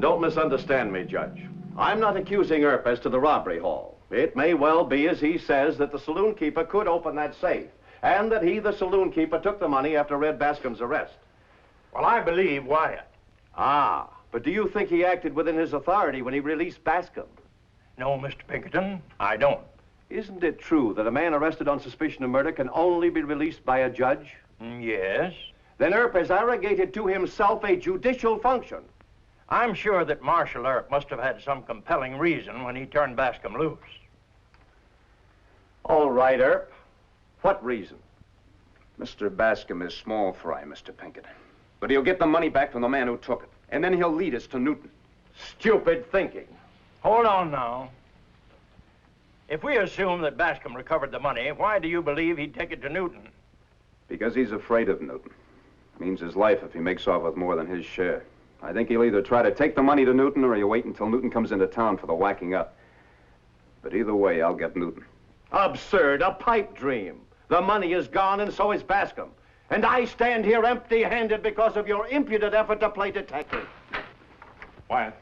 Don't misunderstand me, Judge. I'm not accusing Earp as to the robbery hall. It may well be, as he says, that the saloon keeper could open that safe, and that he, the saloon keeper, took the money after Red Bascom's arrest. Well, I believe Wyatt. Ah, but do you think he acted within his authority when he released Bascom? No, Mr. Pinkerton, I don't. Isn't it true that a man arrested on suspicion of murder can only be released by a judge? Yes. Then Earp has arrogated to himself a judicial function. I'm sure that Marshal Earp must have had some compelling reason when he turned Bascom loose. All right, Earp. What reason? Mr. Bascom is small fry, Mr. Pinkerton. But he'll get the money back from the man who took it. And then he'll lead us to Newton. Stupid thinking. Hold on now. If we assume that Bascom recovered the money, why do you believe he'd take it to Newton? Because he's afraid of Newton. Means his life if he makes off with more than his share. I think he'll either try to take the money to Newton or he'll wait until Newton comes into town for the whacking up. But either way, I'll get Newton. Absurd, a pipe dream. The money is gone and so is Bascom. And I stand here empty-handed because of your impudent effort to play detective. Wyatt.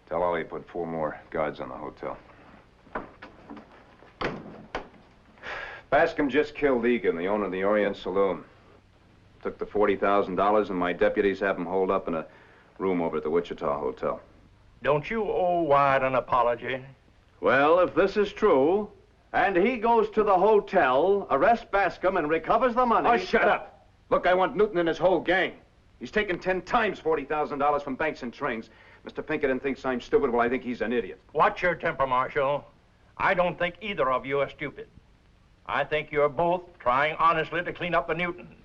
Tell Ollie to put 4 more guards on the hotel. Bascom just killed Egan, the owner of the Orient Saloon. Took the $40,000 and my deputies have him holed up in a room over at the Wichita Hotel. Don't you owe Wyatt an apology? Well, if this is true, and he goes to the hotel, arrests Bascom, and recovers the money... Oh, shut up! Look, I want Newton and his whole gang. He's taken 10 times $40,000 from banks and trains. Mr. Pinkerton thinks I'm stupid. Well, I think he's an idiot. Watch your temper, Marshal. I don't think either of you are stupid. I think you're both trying honestly to clean up the Newtons.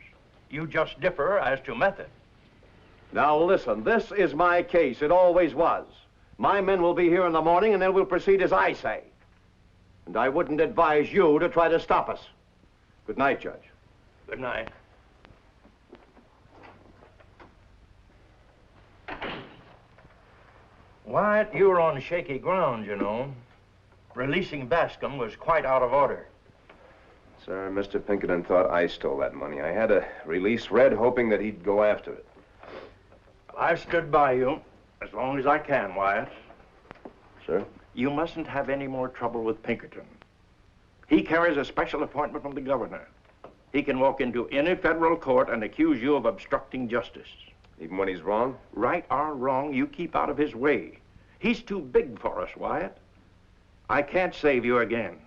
You just differ as to method. Now, listen, this is my case. It always was. My men will be here in the morning, and then we'll proceed as I say. And I wouldn't advise you to try to stop us. Good night, Judge. Good night. Wyatt, you're on shaky ground, you know. Releasing Bascom was quite out of order. Sir, Mr. Pinkerton thought I stole that money. I had to release Red, hoping that he'd go after it. I've stood by you as long as I can, Wyatt. Sir? You mustn't have any more trouble with Pinkerton. He carries a special appointment from the governor. He can walk into any federal court and accuse you of obstructing justice. Even when he's wrong? Right or wrong, you keep out of his way. He's too big for us, Wyatt. I can't save you again.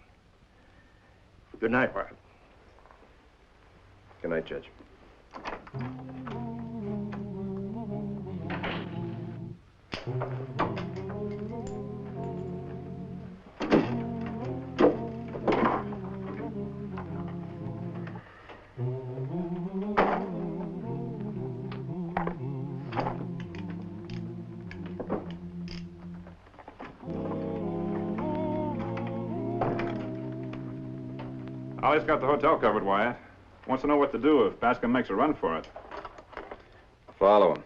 Good night, Wyatt. Good night, Judge. Ollie's got the hotel covered, Wyatt. Wants to know what to do if Bascom makes a run for it. Follow him.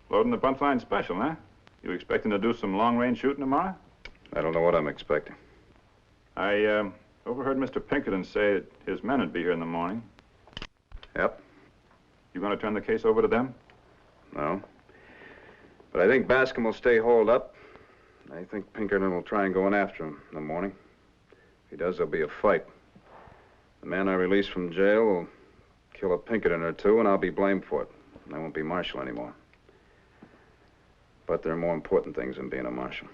Loading the punchline special, huh? You expecting to do some long-range shooting tomorrow? I don't know what I'm expecting. I overheard Mr. Pinkerton say that his men would be here in the morning. Yep. You going to turn the case over to them? No. But I think Bascom will stay holed up. I think Pinkerton will try and go in after him in the morning. If he does, there'll be a fight. The man I release from jail will kill a Pinkerton or two, and I'll be blamed for it. And I won't be marshal anymore. But there are more important things than being a marshal.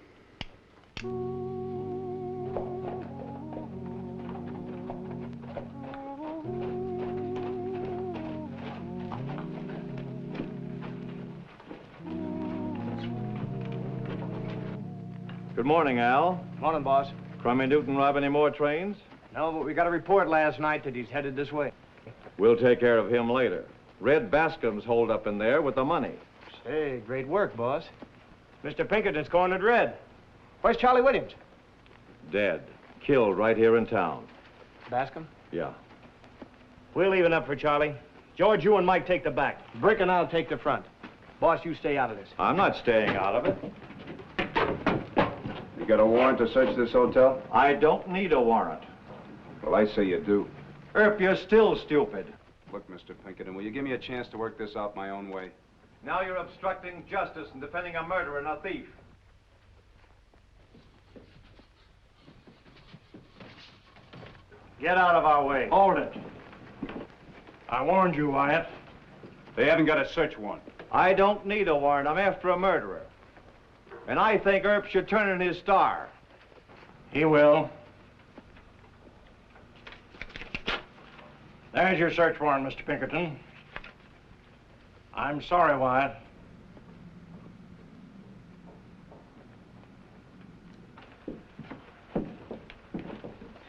Good morning, Al. Morning, boss. Crummy Newton rob any more trains? No, but we got a report last night that he's headed this way. We'll take care of him later. Red Bascom's holed up in there with the money. Say, great work, boss. Mr. Pinkerton's cornered Red. Where's Charlie Williams? Dead. Killed right here in town. Bascom? Yeah. We're leaving up for Charlie. George, you and Mike take the back. Brick and I'll take the front. Boss, you stay out of this. I'm not staying out of it. You got a warrant to search this hotel? I don't need a warrant. Well, I say you do. Earp, you're still stupid. Look, Mr. Pinkerton, will you give me a chance to work this out my own way? Now you're obstructing justice and defending a murderer and a thief. Get out of our way. Hold it. I warned you, Wyatt. They haven't got a search warrant. I don't need a warrant. I'm after a murderer. And I think Earp should turn in his star. He will. There's your search warrant, Mr. Pinkerton. I'm sorry, Wyatt.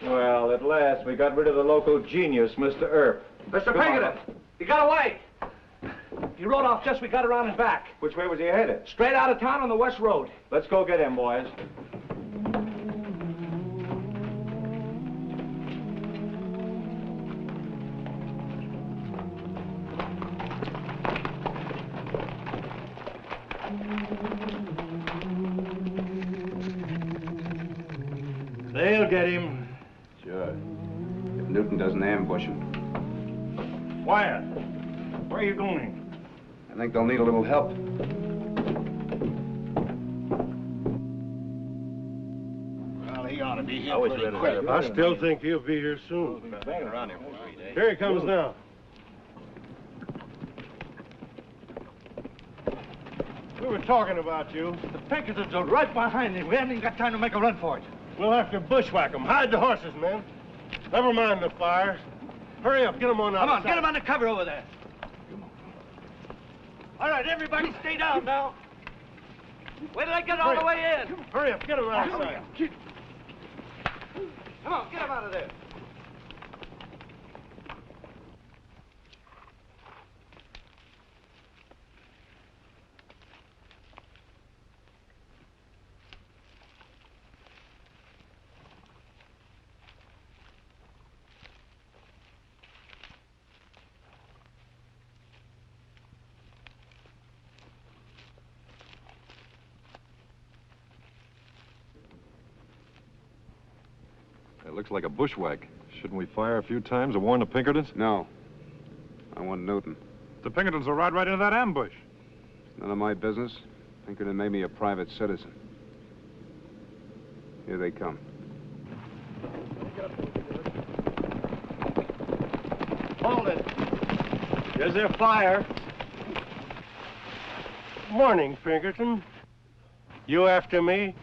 Well, at last, we got rid of the local genius, Mr. Earp. Mr. Pinkerton, he got away. He rode off just as we got around his back. Which way was he headed? Straight out of town on the west road. Let's go get him, boys. They'll get him. Sure. If Newton doesn't ambush him. Wyatt, where are you going? I think they'll need a little help. Well, he ought to be here I was pretty ready quick. to- I still think he'll be here soon. Been around here for 3 days. Here he comes now. We were talking about you. The Pinkertons are right behind him. We haven't even got time to make a run for it. We'll have to bushwhack them. Hide the horses, men. Never mind the fire. Hurry up, get them on out. Come on, get him under cover over there. All right, everybody stay down now. Wait till I get all the way in. Hurry up, get them Hurry outside. up. Come on, get him out of there. It looks like a bushwhack. Shouldn't we fire a few times to warn the Pinkertons? No. I want Newton. The Pinkertons will ride right into that ambush. None of my business. Pinkerton made me a private citizen. Here they come. Hold it. There's their fire. Morning, Pinkerton. You after me?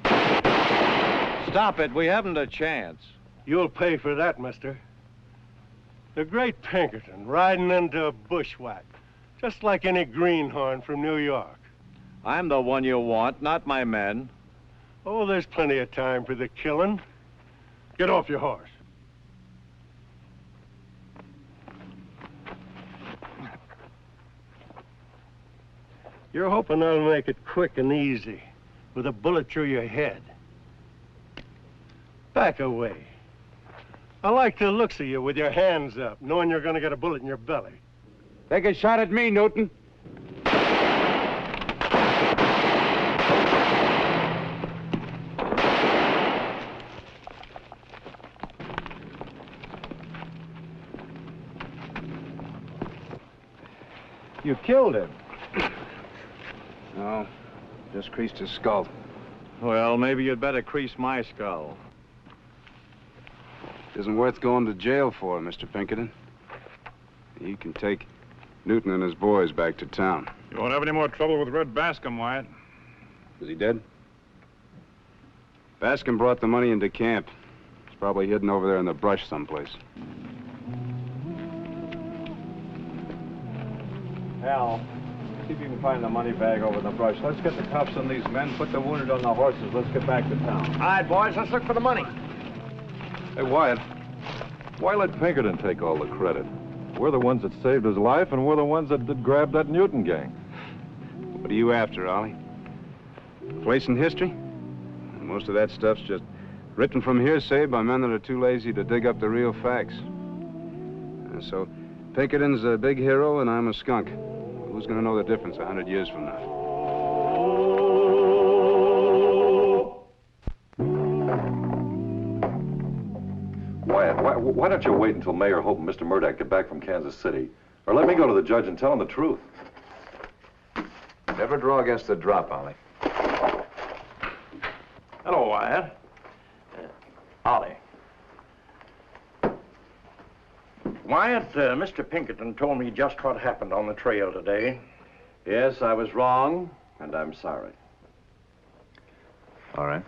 Stop it. We haven't a chance. You'll pay for that, mister. The great Pinkerton riding into a bushwhack, just like any greenhorn from New York. I'm the one you want, not my men. Oh, there's plenty of time for the killing. Get off your horse. You're hoping I'll make it quick and easy, with a bullet through your head. Back away. I like the looks of you with your hands up, knowing you're gonna get a bullet in your belly. Take a shot at me, Newton. You killed him. No, just creased his skull. Well, maybe you'd better crease my skull. Isn't worth going to jail for, Mr. Pinkerton. You can take Newton and his boys back to town. You won't have any more trouble with Red Bascom, Wyatt. Is he dead? Bascom brought the money into camp. It's probably hidden over there in the brush someplace. Al, See if you can find the money bag over the brush. Let's get the cuffs on these men, put the wounded on the horses. Let's get back to town. All right, boys, let's look for the money. Hey, Wyatt, why let Pinkerton take all the credit? We're the ones that saved his life, and we're the ones that did grab that Newton gang. What are you after, Ollie? Place in history? Most of that stuff's just written from hearsay by men that are too lazy to dig up the real facts. And so, Pinkerton's a big hero, and I'm a skunk. Who's going to know the difference 100 years from now? Wyatt, why don't you wait until Mayor Hope and Mr. Murdoch get back from Kansas City? Or let me go to the judge and tell him the truth. Never draw against the drop, Ollie. Hello, Wyatt. Ollie. Wyatt, Mr. Pinkerton told me just what happened on the trail today. Yes, I was wrong, and I'm sorry. All right.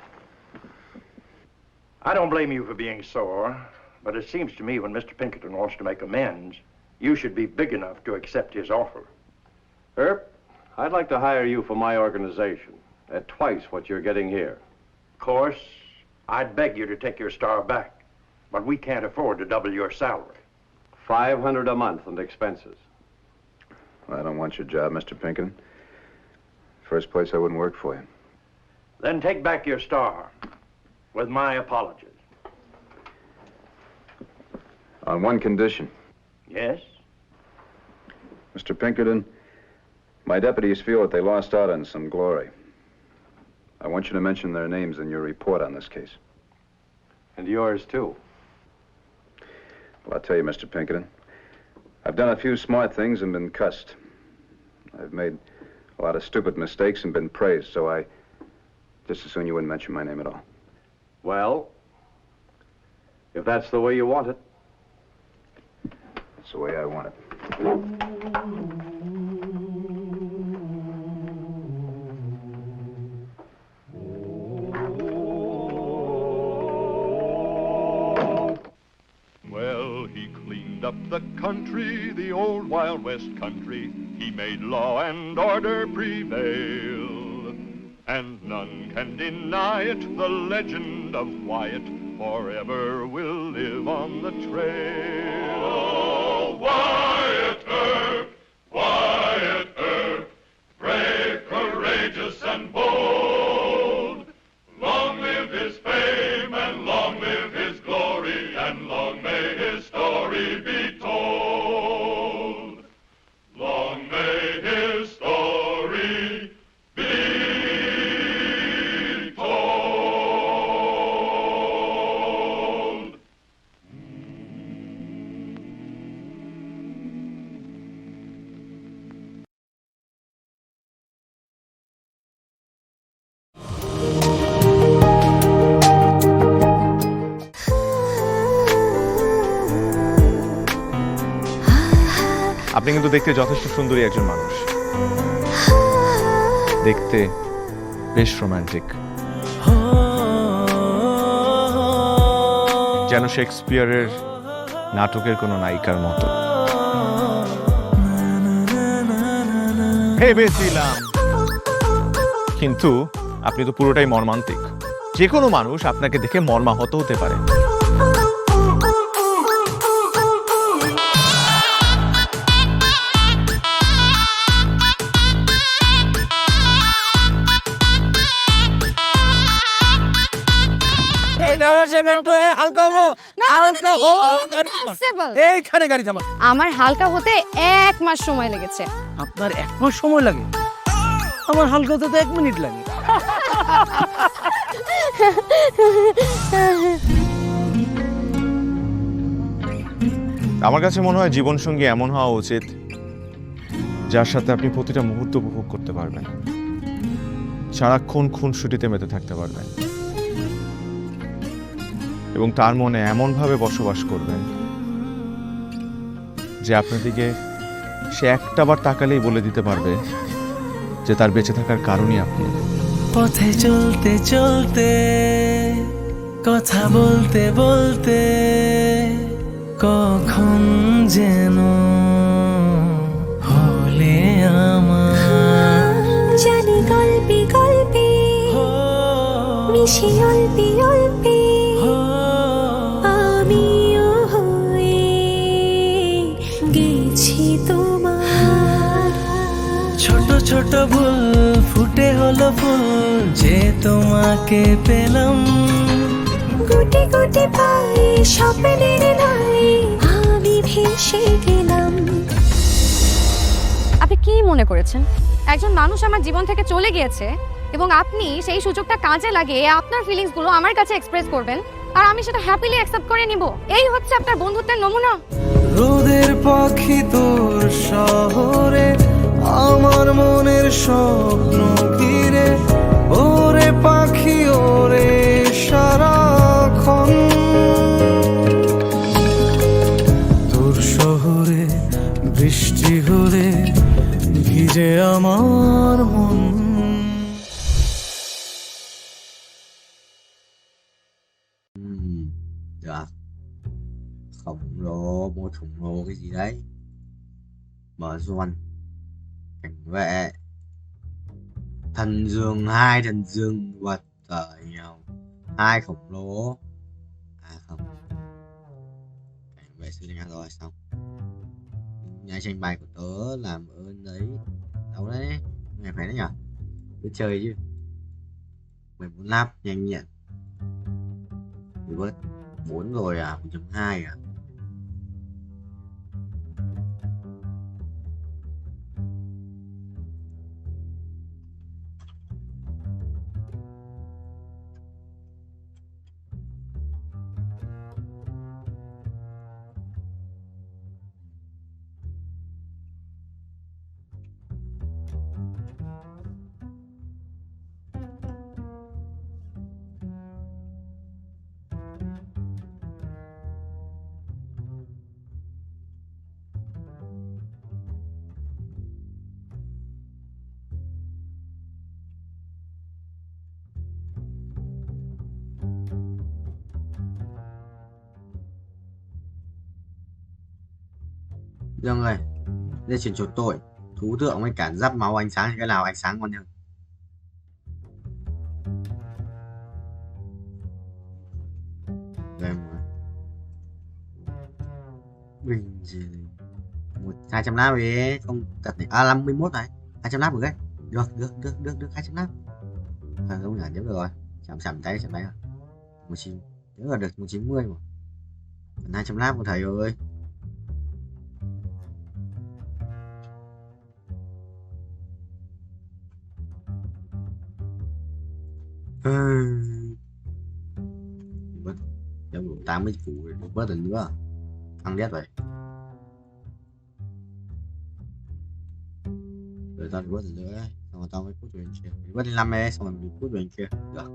I don't blame you for being sore, but it seems to me when Mr. Pinkerton wants to make amends, you should be big enough to accept his offer. Herb, I'd like to hire you for my organization at twice what you're getting here. Of course, I'd beg you to take your star back, but we can't afford to double your salary. $500 a month and expenses. Well, I don't want your job, Mr. Pinkerton. First place, I wouldn't work for you. Then take back your star, with my apologies. On one condition. Yes? Mr. Pinkerton, my deputies feel that they lost out on some glory. I want you to mention their names in your report on this case. And yours, too. Well, I'll tell you, Mr. Pinkerton, I've done a few smart things and been cussed. I've made a lot of stupid mistakes and been praised, so I just as soon you wouldn't mention my name at all. Well, if that's the way you want it. That's the way I want it. Well, he cleaned up the country, the old Wild West country. He made law and order prevail. And none can deny it, the legend of Wyatt forever will live on the trail. Oh, Wyatt Earp, brave, courageous, and bold. Long live his fame, and long live his glory, and long may his story be told. Long may his story be told. আপনি কিন্তু দেখতে যথেষ্ট সুন্দরী একজন মানুষ, দেখতে বেশ romantic, যেন শেক্সপিয়ারের নাটকের কোনো নায়িকার মতো। ভেবেছিলাম, কিন্তু আপনি তো পুরোটাই মর্মান্তিক। যে কোনো মানুষ আপনাকে দেখে মর্মাহত হতে পারে। আমার হালকা হতে 1 মাস সময় লেগেছে। আপনার 1 মাস সময় লাগে? আমার হালকা হতে তো 1 মিনিট লাগে। আমার কাছে মনে হয় জীবনসঙ্গী এমন হওয়া উচিত যার সাথে আপনি প্রতিটা মুহূর্ত উপভোগ করতে পারবেন, সারাক্ষণ খুনসুটিতে মেতে থাকতে পারবেন এবং তার মনে এমনভাবে বসবাস করবেন যে আপনার দিকে সে একটাবার তাকালেই বলে দিতে পারবে যে তার বেঁচে থাকার কারণই আপনি। পথে চলতে চলতে, কথা বলতে বলতে, কখন যেন হলে আমার মিশে অল্পে অল্পে আমিও হয়ে গেছি তোমার। ছোট ছোট ভুল ফুটে হলো ফুল যে তোমাকে পেলাম, গুটি গুটি পায়ে স্বপ্নের লাই আমি ভেসে গেলাম। আপনি কি মনে করেছেন একজন মানুষ আমার জীবন থেকে চলে গিয়েছে এবং আপনি সেই সুযোগটা কাজে লাগিয়ে আপনার ফিলিংস গুলো আমার কাছে এক্সপ্রেস করবেন আর আমি সেটা হ্যাপিলি অ্যাকসেপ্ট করে নিব? এই হচ্ছে আপনার বন্ধুত্বের নমুনা? রোদের পাখি তোর শহরে আমার মনের স্বপ্ন ঘিরে, ওরে পাখি ওরে সারাক্ষণ তোর শহরে বৃষ্টি হলে ভিজে আমার মন। Dạ. Khổng lồ, một khổng lồ cái gì đấy? Mở doan. Cảnh vệ. Thần dương, hai thần dương vật ở nhau. Hai khổng lồ. À không. Cảnh vệ xử lý ngay rồi xong. Nhà tranh bài của tớ làm ơn đấy. Đâu đấy? Mày phải đấy nhở? Cứ chơi chứ. 14 lap nhanh nhẹn. Bớt 4 rồi à, 1.2 à. Dương ơi, đây chuyển chuột tội, thú tượng với cả giáp máu ánh sáng thì cái nào ánh sáng ngon hơn? Đây mà. Bình gì? 200 lap đi, không tật này. À 51 này, 200 lap được đấy. Được 200 lap. À không nhả nhớ được rồi. Chạm tay rồi. 19. Nhớ là được 190 mà. Còn 200 lap của thầy ơi. Bớt cháu đủ 80 củ bớt lần nữa ăn đét vậy rồi tao bớt lần nữa ấy. Xong rồi tao mới cút bên kia bớt lên 5 ấy xong rồi mình cút bên kia được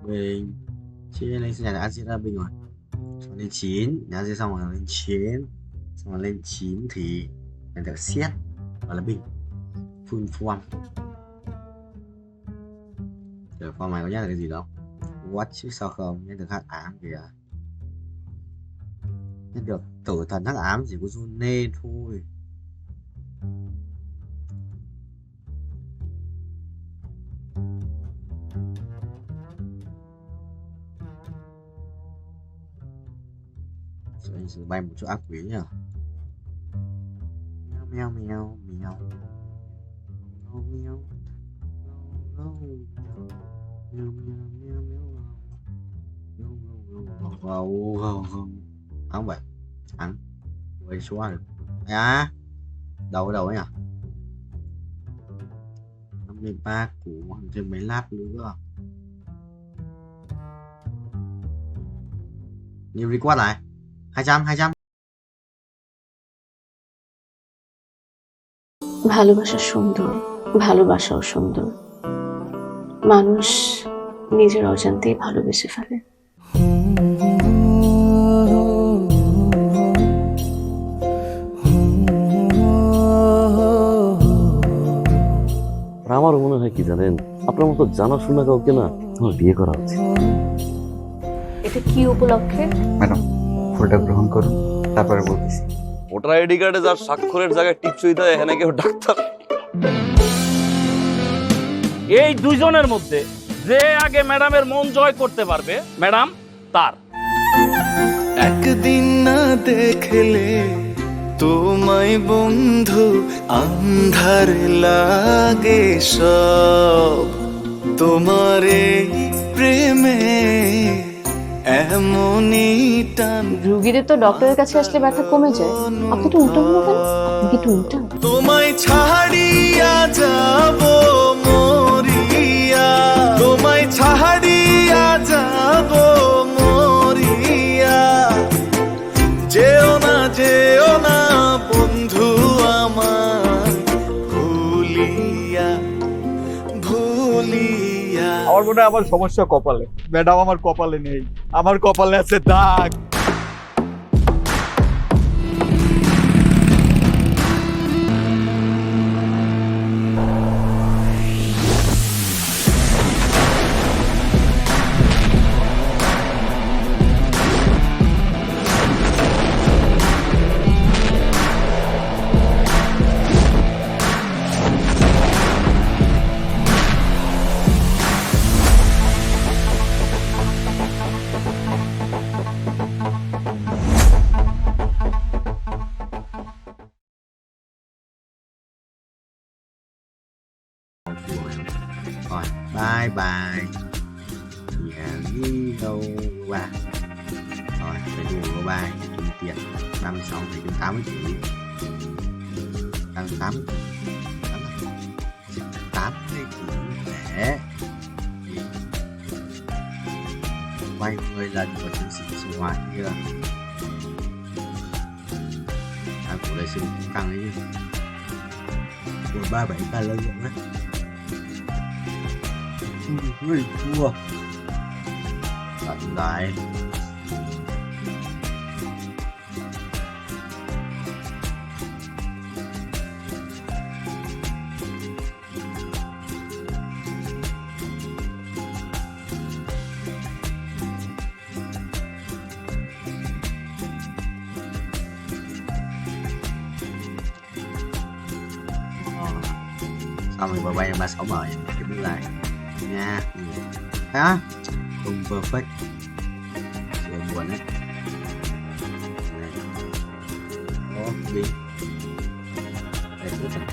mình chia lên nhà đã chia ra bình rồi xong lên 9 đã chia xong rồi lên 9 xong rồi lên 9 thì mình được xét và là bình full form rồi form này có nhắc là cái gì đâu what chứ sao không nhắc được hắc ám kìa nhắc được tử thần hắc ám chỉ có June thôi sự bay một chỗ ác quỷ nhỉ mèo mèo mèo không vậy thắng quay xóa được á đâu ấy à 53 của thêm mấy lap nữa nhiều request lại 200 ভালোবাসা সুন্দর ভালোবাসাও সুন্দর মানুষ নিজের অজান্তেই ভালোবেসে ফেলে আমারও মনে হয় কি জানেন আপনার মতো জানাশোনা কাউকে না আমার বিয়ে করা উচিত এটা কি উপলক্ষে? ম্যাডাম ফুলটা গ্রহণ করুন, তারপরে বলতেছি। ভোটার আইডি কার্ডে যার স্বাক্ষরের জায়গায় টিপসই দেয় এখানে কেউ ডাক্তার। এই দুইজনের মধ্যে যে আগে ম্যাডামের মন জয় করতে পারবে ম্যাডাম তার। একদিন না দেখলে তোমায় বন্ধু আন্ধার লাগে সব, তোমার এই প্রেমে এমনই টান। রোগীদের তো ডক্টরের কাছে আসলে ব্যথা কমে যায়, আপনি তো উল্টো হলো কেন? আপনি কি উল্টা? তোমায় ছাড়িয়া যাব মরিয়া, তোমায় ছাড়িয়া যাব মরিয়া, যেও না বন্ধু আমার ভুলিয়া ভুলিয়া। আমার মনে হয় আমার সমস্যা কপালে, ম্যাডাম আমার কপালে নেই, আমার কপালে আছে দাগ। Rồi, bye bye. Nhà đi đâu qua. Rồi, phải đùa cô ba kiếm tiền 36 phải kiếm 80 tỷ. Tăng 8 80 tỷ để vay 10 lần của chứng sĩ sinh hoạt kia. Của đây sinh tăng ấy. Của 37k lợi nhuận đấy. Ui, thua. Tận lại. Xong rồi bà bay 36 mời cái bước lại nha. Hả? Không perfect. Siêu buồn đấy. Đó, đi. Đây, tốt rồi.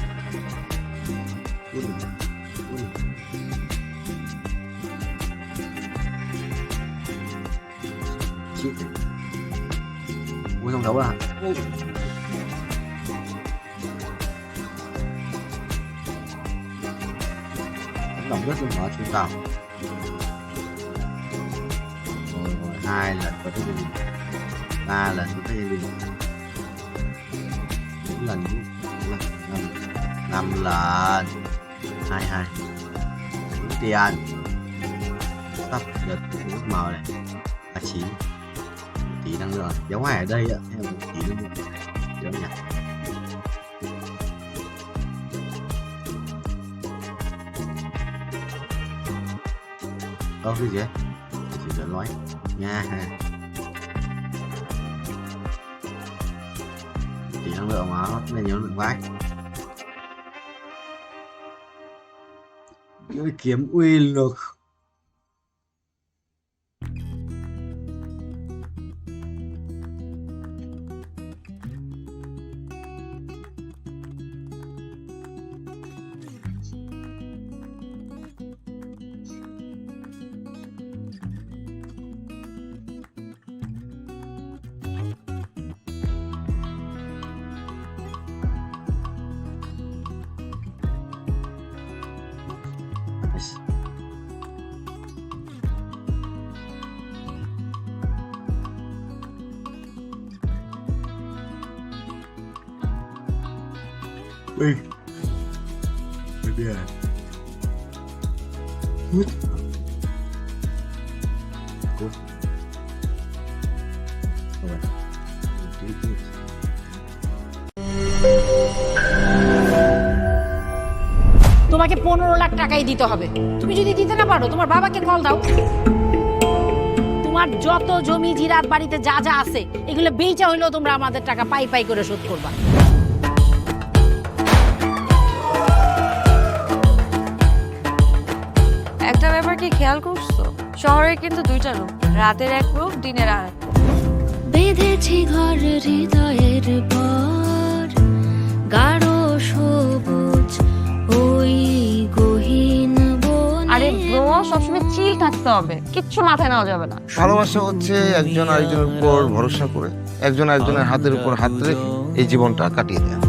Chít này. Ui, không đấu à? Động rất là mở chúng ta. Rồi 2 lần có thể đi, 3 lần có thể đi, 4 lần, 5 lần, 22 tiền sắp được nước màu này 39 tí năng lượng dấu ngoài ở đây ạ, theo một tí năng lượng dấu nhỉ. Cái gì chỉ cần nói nha. Tí năng lượng mà nó nên nhớ lượng vai lưỡi kiếm uy lực. Ui, bây giờ hút cút rồi তোমাকে 15 লাখ টাকাই দিতে হবে। তুমি যদি দিতে না পারো তোমার বাবাকে কল দাও। তোমার আমার যত জমি জিরাত বাড়িতে যা যা আছে এগুলো বেচা হইলেও তোমরা আমাদের টাকা পাই পাই করে শোধ করবা। একটা ব্যাপার কি খেয়াল করছো, শহরে কিন্তু দুইটা রূপ, রাতের এক রূপ, দিনের আর এক রূপ। বেঁধেছি ঘর হৃদয়ের পর গাঢ় সবুজ ওই গহীন বনে। আরে ব্রো, সবসময় চিল থাকতে হবে, কিচ্ছু মাথায় নেওয়া যাবে না। ভালোবাসা হচ্ছে একজন আরেকজনের উপর ভরসা করে, একজন আরেকজনের হাতের উপর হাত রেখে এই জীবনটা কাটিয়ে দেয়।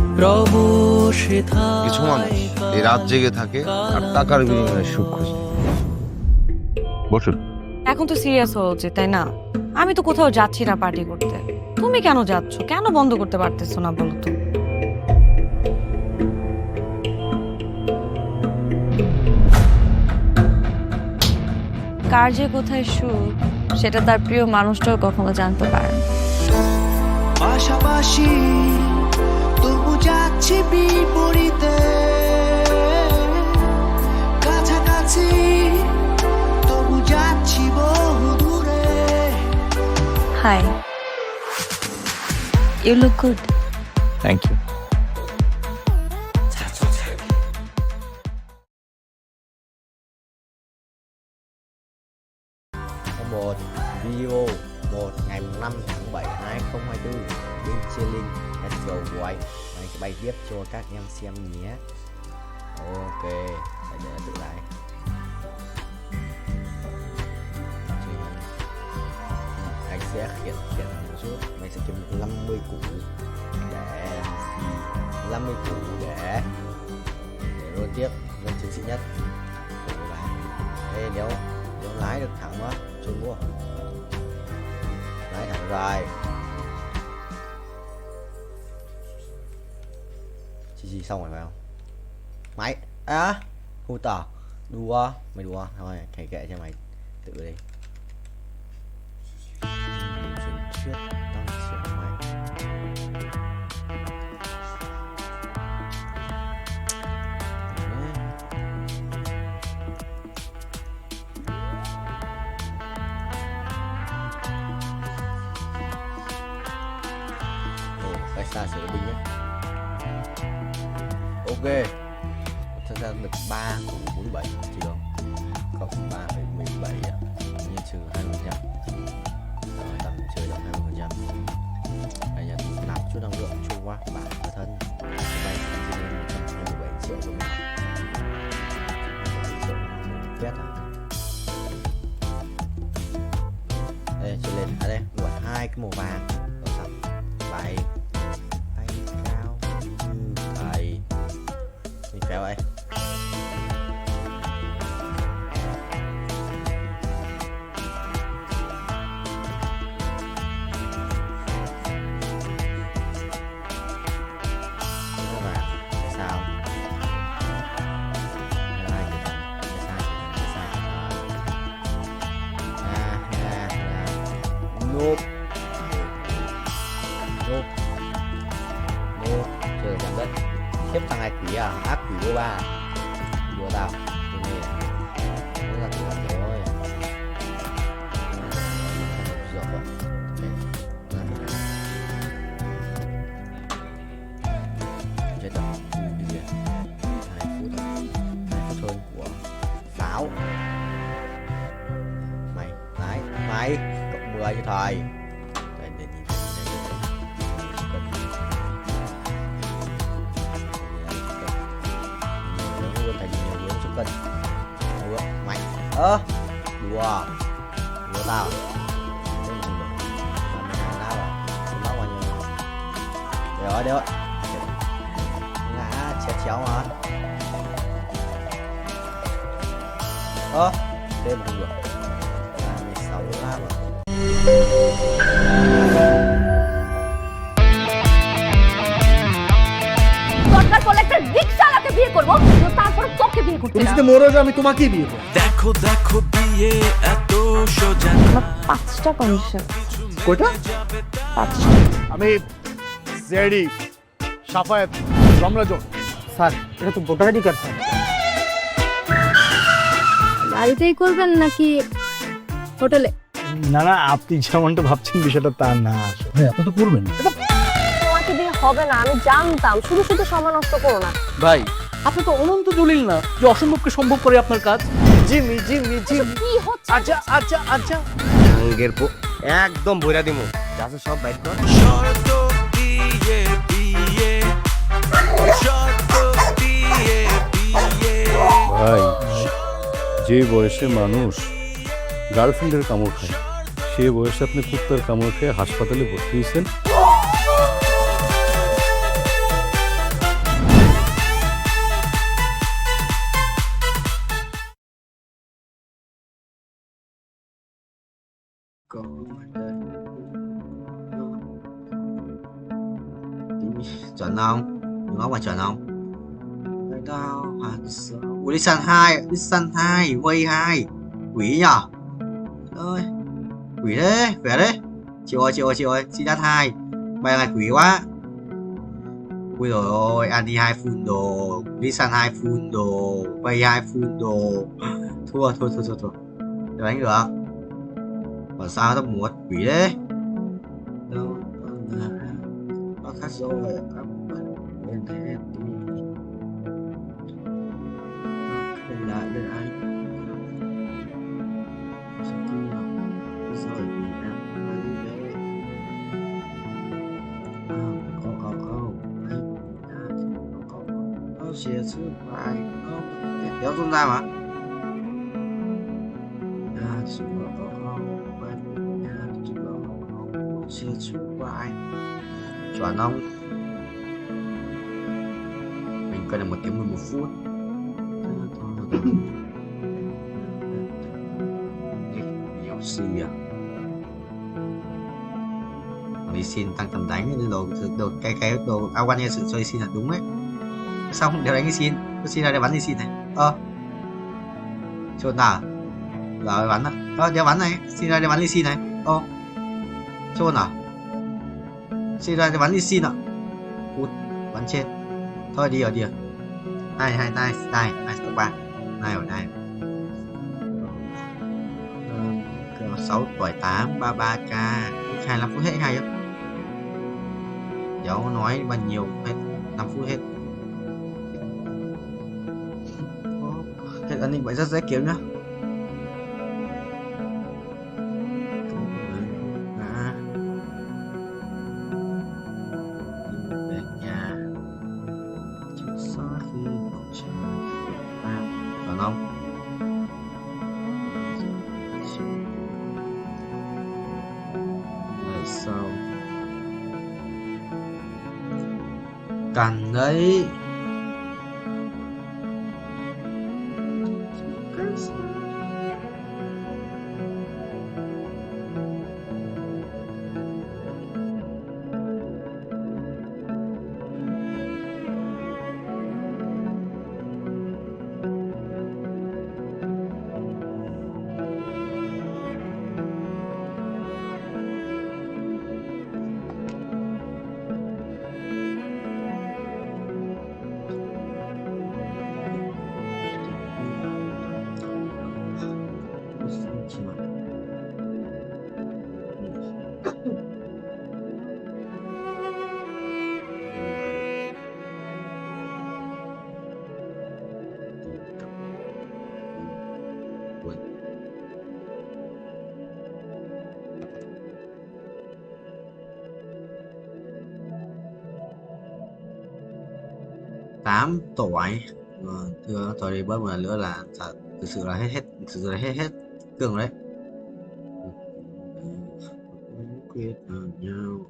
কিছু মানুষ এই রাত জেগে থাকে আর টাকার বিনিময়ে সুখ খোঁজে। বসুন। এখন তো সিরিয়াস হওয়া উচিত, তাই না? আমি তো কোথাও যাচ্ছি না পার্টি করতে, তুমি কেন যাচ্ছ? কেন বন্ধ করতে পারতেছো না বলো তো? কার যে কোথায় সুখ সেটা তার প্রিয় মানুষটাও কখনো জানতে পারে না। পাশাপাশি তবু যাচ্ছি বিপরীতে, কাছাকাছি তবু যাচ্ছি বহু দূরে। Hi, you look good. Thank you. Một video 1 ngày 5 tháng 7 2024 bên chia link let's go boy. Mấy cái bài viết cho các em xem nhé. Ok, để tự lại. Anh sẽ khiển một chút. Mày sẽ kiếm 50 củ để 50 củ để luôn tiếp lên chiến sĩ nhất. Ê, nếu lái được thẳng quá trốn mua, lái thẳng rồi. Chị xong rồi phải không? Máy hút tỏ đùa, mày đùa thôi, thầy kệ cho mày tự đi. Chuyển thuyết tăng trưởng mày. Xa sửa binh nhé. Ok, thật ra được 3 của 47 chỉ không? Cộng 3,17 như trừ 20%. Tầm chơi được 20%. Đây là nạp chút năng lượng chung qua bản thân. Đây chỉ lên 127 triệu rồi nào. 127 triệu quét à? Đây chơi lên đây, gọi 2 cái màu vàng ở sẵn bài. Kéo vậy. Sao? Nope. Chơi giảm đất. Tiếp thằng này quỷ à? Ác quỷ đô ba. Đùa tao. Cái này nó là thủ đoạn rồi. Dược rồi. Chết rồi. Cái gì? 2 phút rồi. 2 phút hơn của pháo. Mày cộng 10 cho thầy. Cần đùa mạnh đùa tao lên không được làm mày lao à không máu bao nhiêu đều rồi ngã chéo mà thêm không được 26 lap rồi. দরকার পড়লে একটা রিকশাওয়ালাকে বিয়ে করবো, তারপর তোকে বিয়ে করতে তুমি যদি মরো যাও আমি তোমাকেই বিয়ে করবো। দেখো দেখো বিয়ে এত সোজা। আমার 5টা কন্ডিশন। কয়টা? 5টা। আমি জেডি সাফায়েত রমরাজন। স্যার এটা তো ভোটার আইডি কার্ড স্যার। বাড়িতেই করবেন নাকি হোটেলে? না না, আপনি যেমনটা ভাবছেন বিষয়টা তা না। ভাই আপনি তো করবেন। তোমাকে দিয়ে হবে না, আমি জানতাম। শুধু শুধু সময় নষ্ট করো না। ভাই আপনি তো অনন্ত দলিল না যে অসম্ভবকে সম্ভব করে আপনার কাজ। জিমি জিমি জিমি কি হচ্ছে? আচ্ছা আচ্ছা আচ্ছা রঙের একদম বইরা দিমু, যাচ্ছে সব বাইক কর। শর্ত দিয়ে বিয়ে, শর্ত দিয়ে বিয়ে। ভাই, যে বয়সে মানুষ গার্লফ্রেন্ডের কামড় খায়, সে বয়সে আপনি কুত্তার কামড় খেয়ে হাসপাতালে ভর্তি হয়েছেন। Chuẩn không? Đúng không? Phải chuẩn không? Đau hạt sợ. Ui, Listen 2, Way 2. Quỷ nhở? Ơi, quỷ đấy, vẻ đấy. Chịu ơi, xin đắt 2. Bài này quỷ quá. Ui dồi ôi, Andy 2 full đồ, Listen 2 full đồ, Way 2 full đồ. Thua. Để đánh được. Còn sao tao muốn quỷ đấy. Đâu, nó khác rồi. Bên thế đi. Không lại bên anh. Sao cứ rồi vì em mới đấy. Chia sẻ bài. Kéo tung ra mà. Chuẩn không? Mình cần được 1 tiếng 11 phút. Nhiều xì à? Đi xin tăng tầm đánh đồ cái đồ Awan nghe sự cho đi xin là đúng đấy. Sao không đéo đánh cái xin? Cái xin ra để bắn đi xin này. Chốt nào? Rồi bắn ạ. Đéo bắn này. Xin ra để bắn đi xin này. Chốt nào? Xin ra để bắn đi xin ạ. Cút, bắn trên. Thôi đi rồi. Hai stop 3. Này ở đây. 6 tuổi 8 33k. 25 phút hết hay không? Cháu nói bao nhiêu hết 5 phút hết. Hết an ninh vậy rất dễ kiếm nhá. Về nhà chút sau khi bầu trời còn không? Ngày sau cần đấy. Tám tuổi. Thưa tôi đi bớt một lần nữa là thực sự là hết cường đấy. Quyết nhau.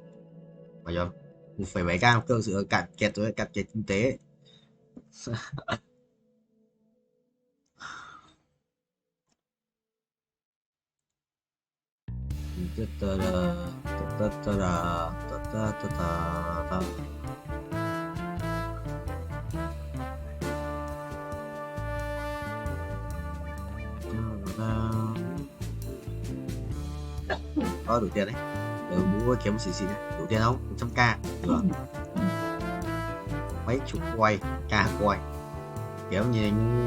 Phải không? 1,7k cường sự cạn kiệt kinh tế. Có đủ tiền đấy. Mua kiếm xì xì đấy. Đủ tiền không? 100k. Được. Mấy chục quay, k quay. Kiểu như ngu.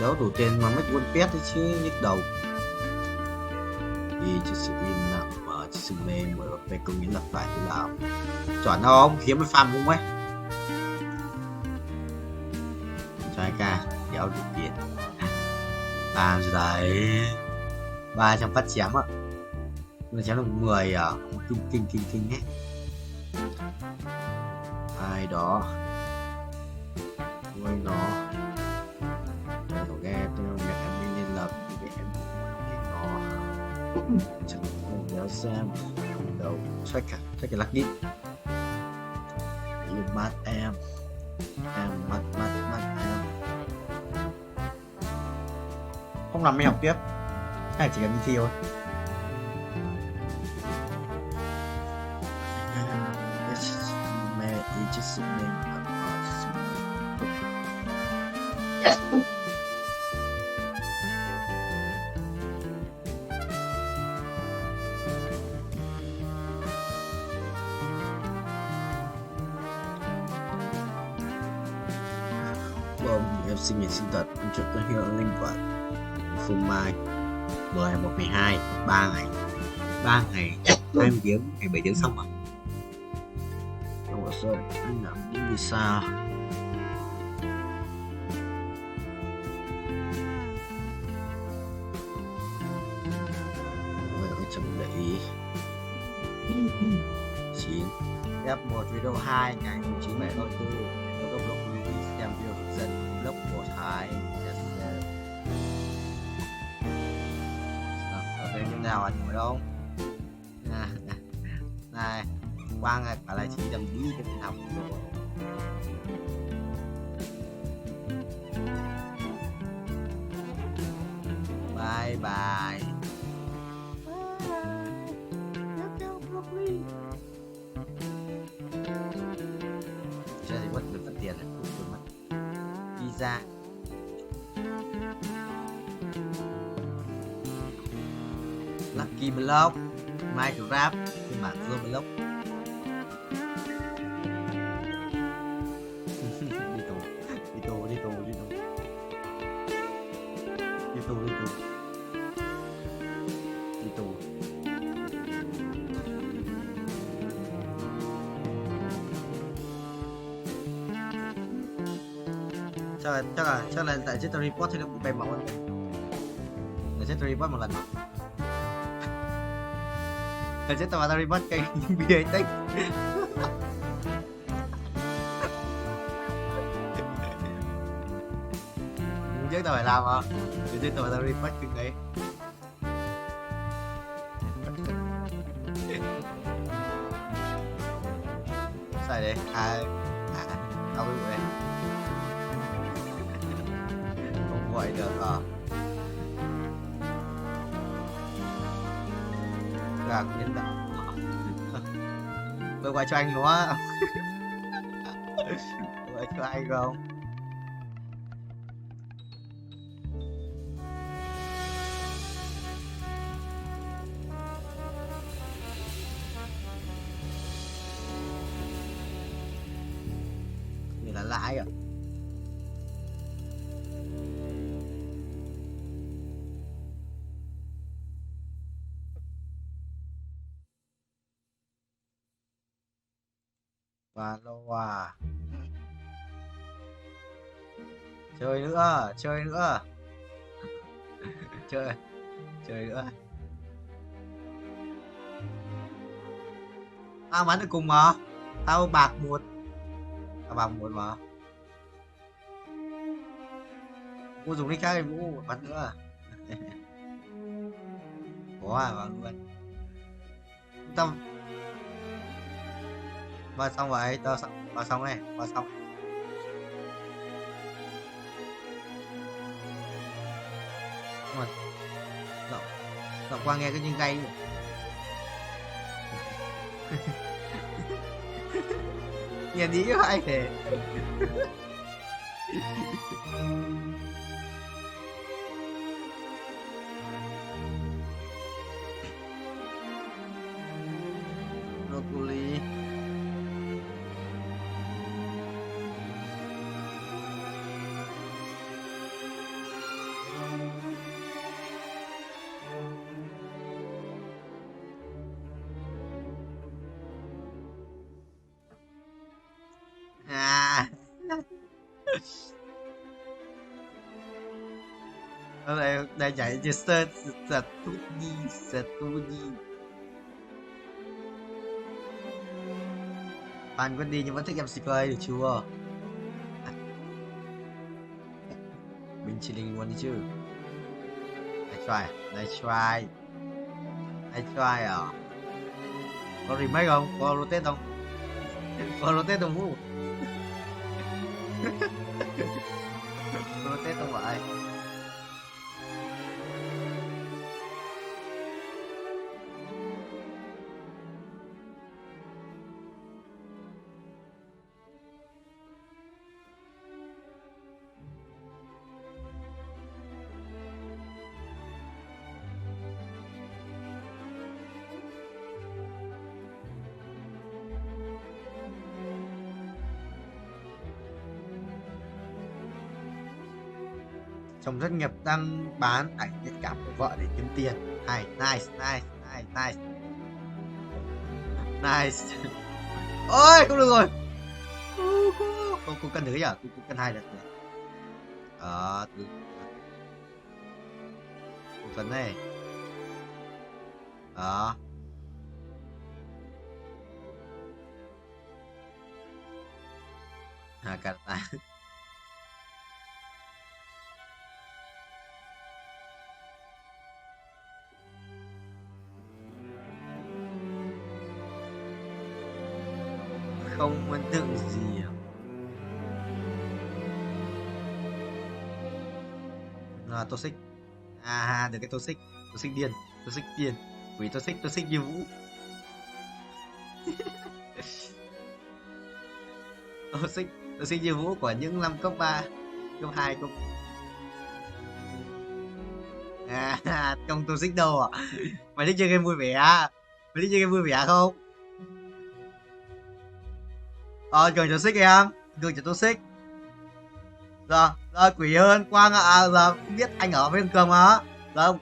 Đâu đủ tiền mà make one pet đấy chứ, nhức đầu. Đi cho sự im lặng và cho sự mê mỏi và về công nghĩa là phải thế nào. Chuẩn không? Kiếm cái farm không ấy. Cho anh ca, kéo đủ tiền. Làm gì đấy. 300 phát chém ạ. Nó chém được 10 à. Kinh ấy. Ai đó. Ôi nó. Tôi nghe tôi nhận em nên lập để em nó. Chẳng không nhớ xem. Đâu. Check cái lucky. Yêu mắt em. Em mắt em. Không làm mày học tiếp hay chỉ cần đi thi thôi. Mẹ ý chứ sự mình em sinh ngày sinh tật em chọn cơn hiệu linh vật Phương Mai 10, 1, 12 3 ngày 20 tiếng ngày 7 tiếng xong mà không có sơ anh làm đi vì sao chấm để ý 9 F1 video 2 ngày 9 mẹ đôi tư tôi có blog review xem video hướng dẫn lớp 1 2 như nào anh ngồi đâu này Quang này phải là chỉ đầm đi cái học rồi bye bye chơi thì mất được tất tiền này cũng mất visa Lucky Block, Minecraft, phiên bản Roblox. Đi tù. Chắc là tại chết report thì nó cũng bay máu rồi. Để chết report một lần mà. Chết tao vào report cây bia tích. Chứ tao phải làm à? Chứ tao vào report cái ấy. Sai đấy, tao bị vậy. Không gọi được à? Gạc nhân đạo. Tôi gọi cho anh đúng không? Tôi gọi cho anh không? Người là lãi à? Và lâu à. Chơi nữa chơi nữa. Tao bắn được cùng mà. Tao bạc một mà. Mua dùng đi cái vũ bắn nữa. Có à vào luôn. Tao vào xong vậy, tao vào xong này, vào xong. Mà Giọng qua nghe cái nhưng gay. Nghe đi hay thế. Broccoli. Đây nhảy trên sơn giật tu đi. Fan Wendy nhưng vẫn thích MC Clay được chưa? Mình chỉ linh luôn đi chứ. I try à? Có remake không? Có rotate không? Có rotate không Vũ? Có rotate không vậy? Chồng thất nghiệp đang bán ảnh nhạy cảm của vợ để kiếm tiền. Hay, nice. Ôi, không được rồi. Không cần thứ à? Cũng cần 2 lần nữa. Không cần này. Cả ta. Không ấn tượng gì à? Toxic được cái toxic điên vì toxic như Vũ. toxic như Vũ của những năm cấp 3 cấp 2 cấp không toxic đâu à? Mày thích chơi game vui vẻ không? Cường toxic em, cường toxic. Rồi, quỷ hơn Quang ạ, giờ biết anh ở với Cường mà. Rồi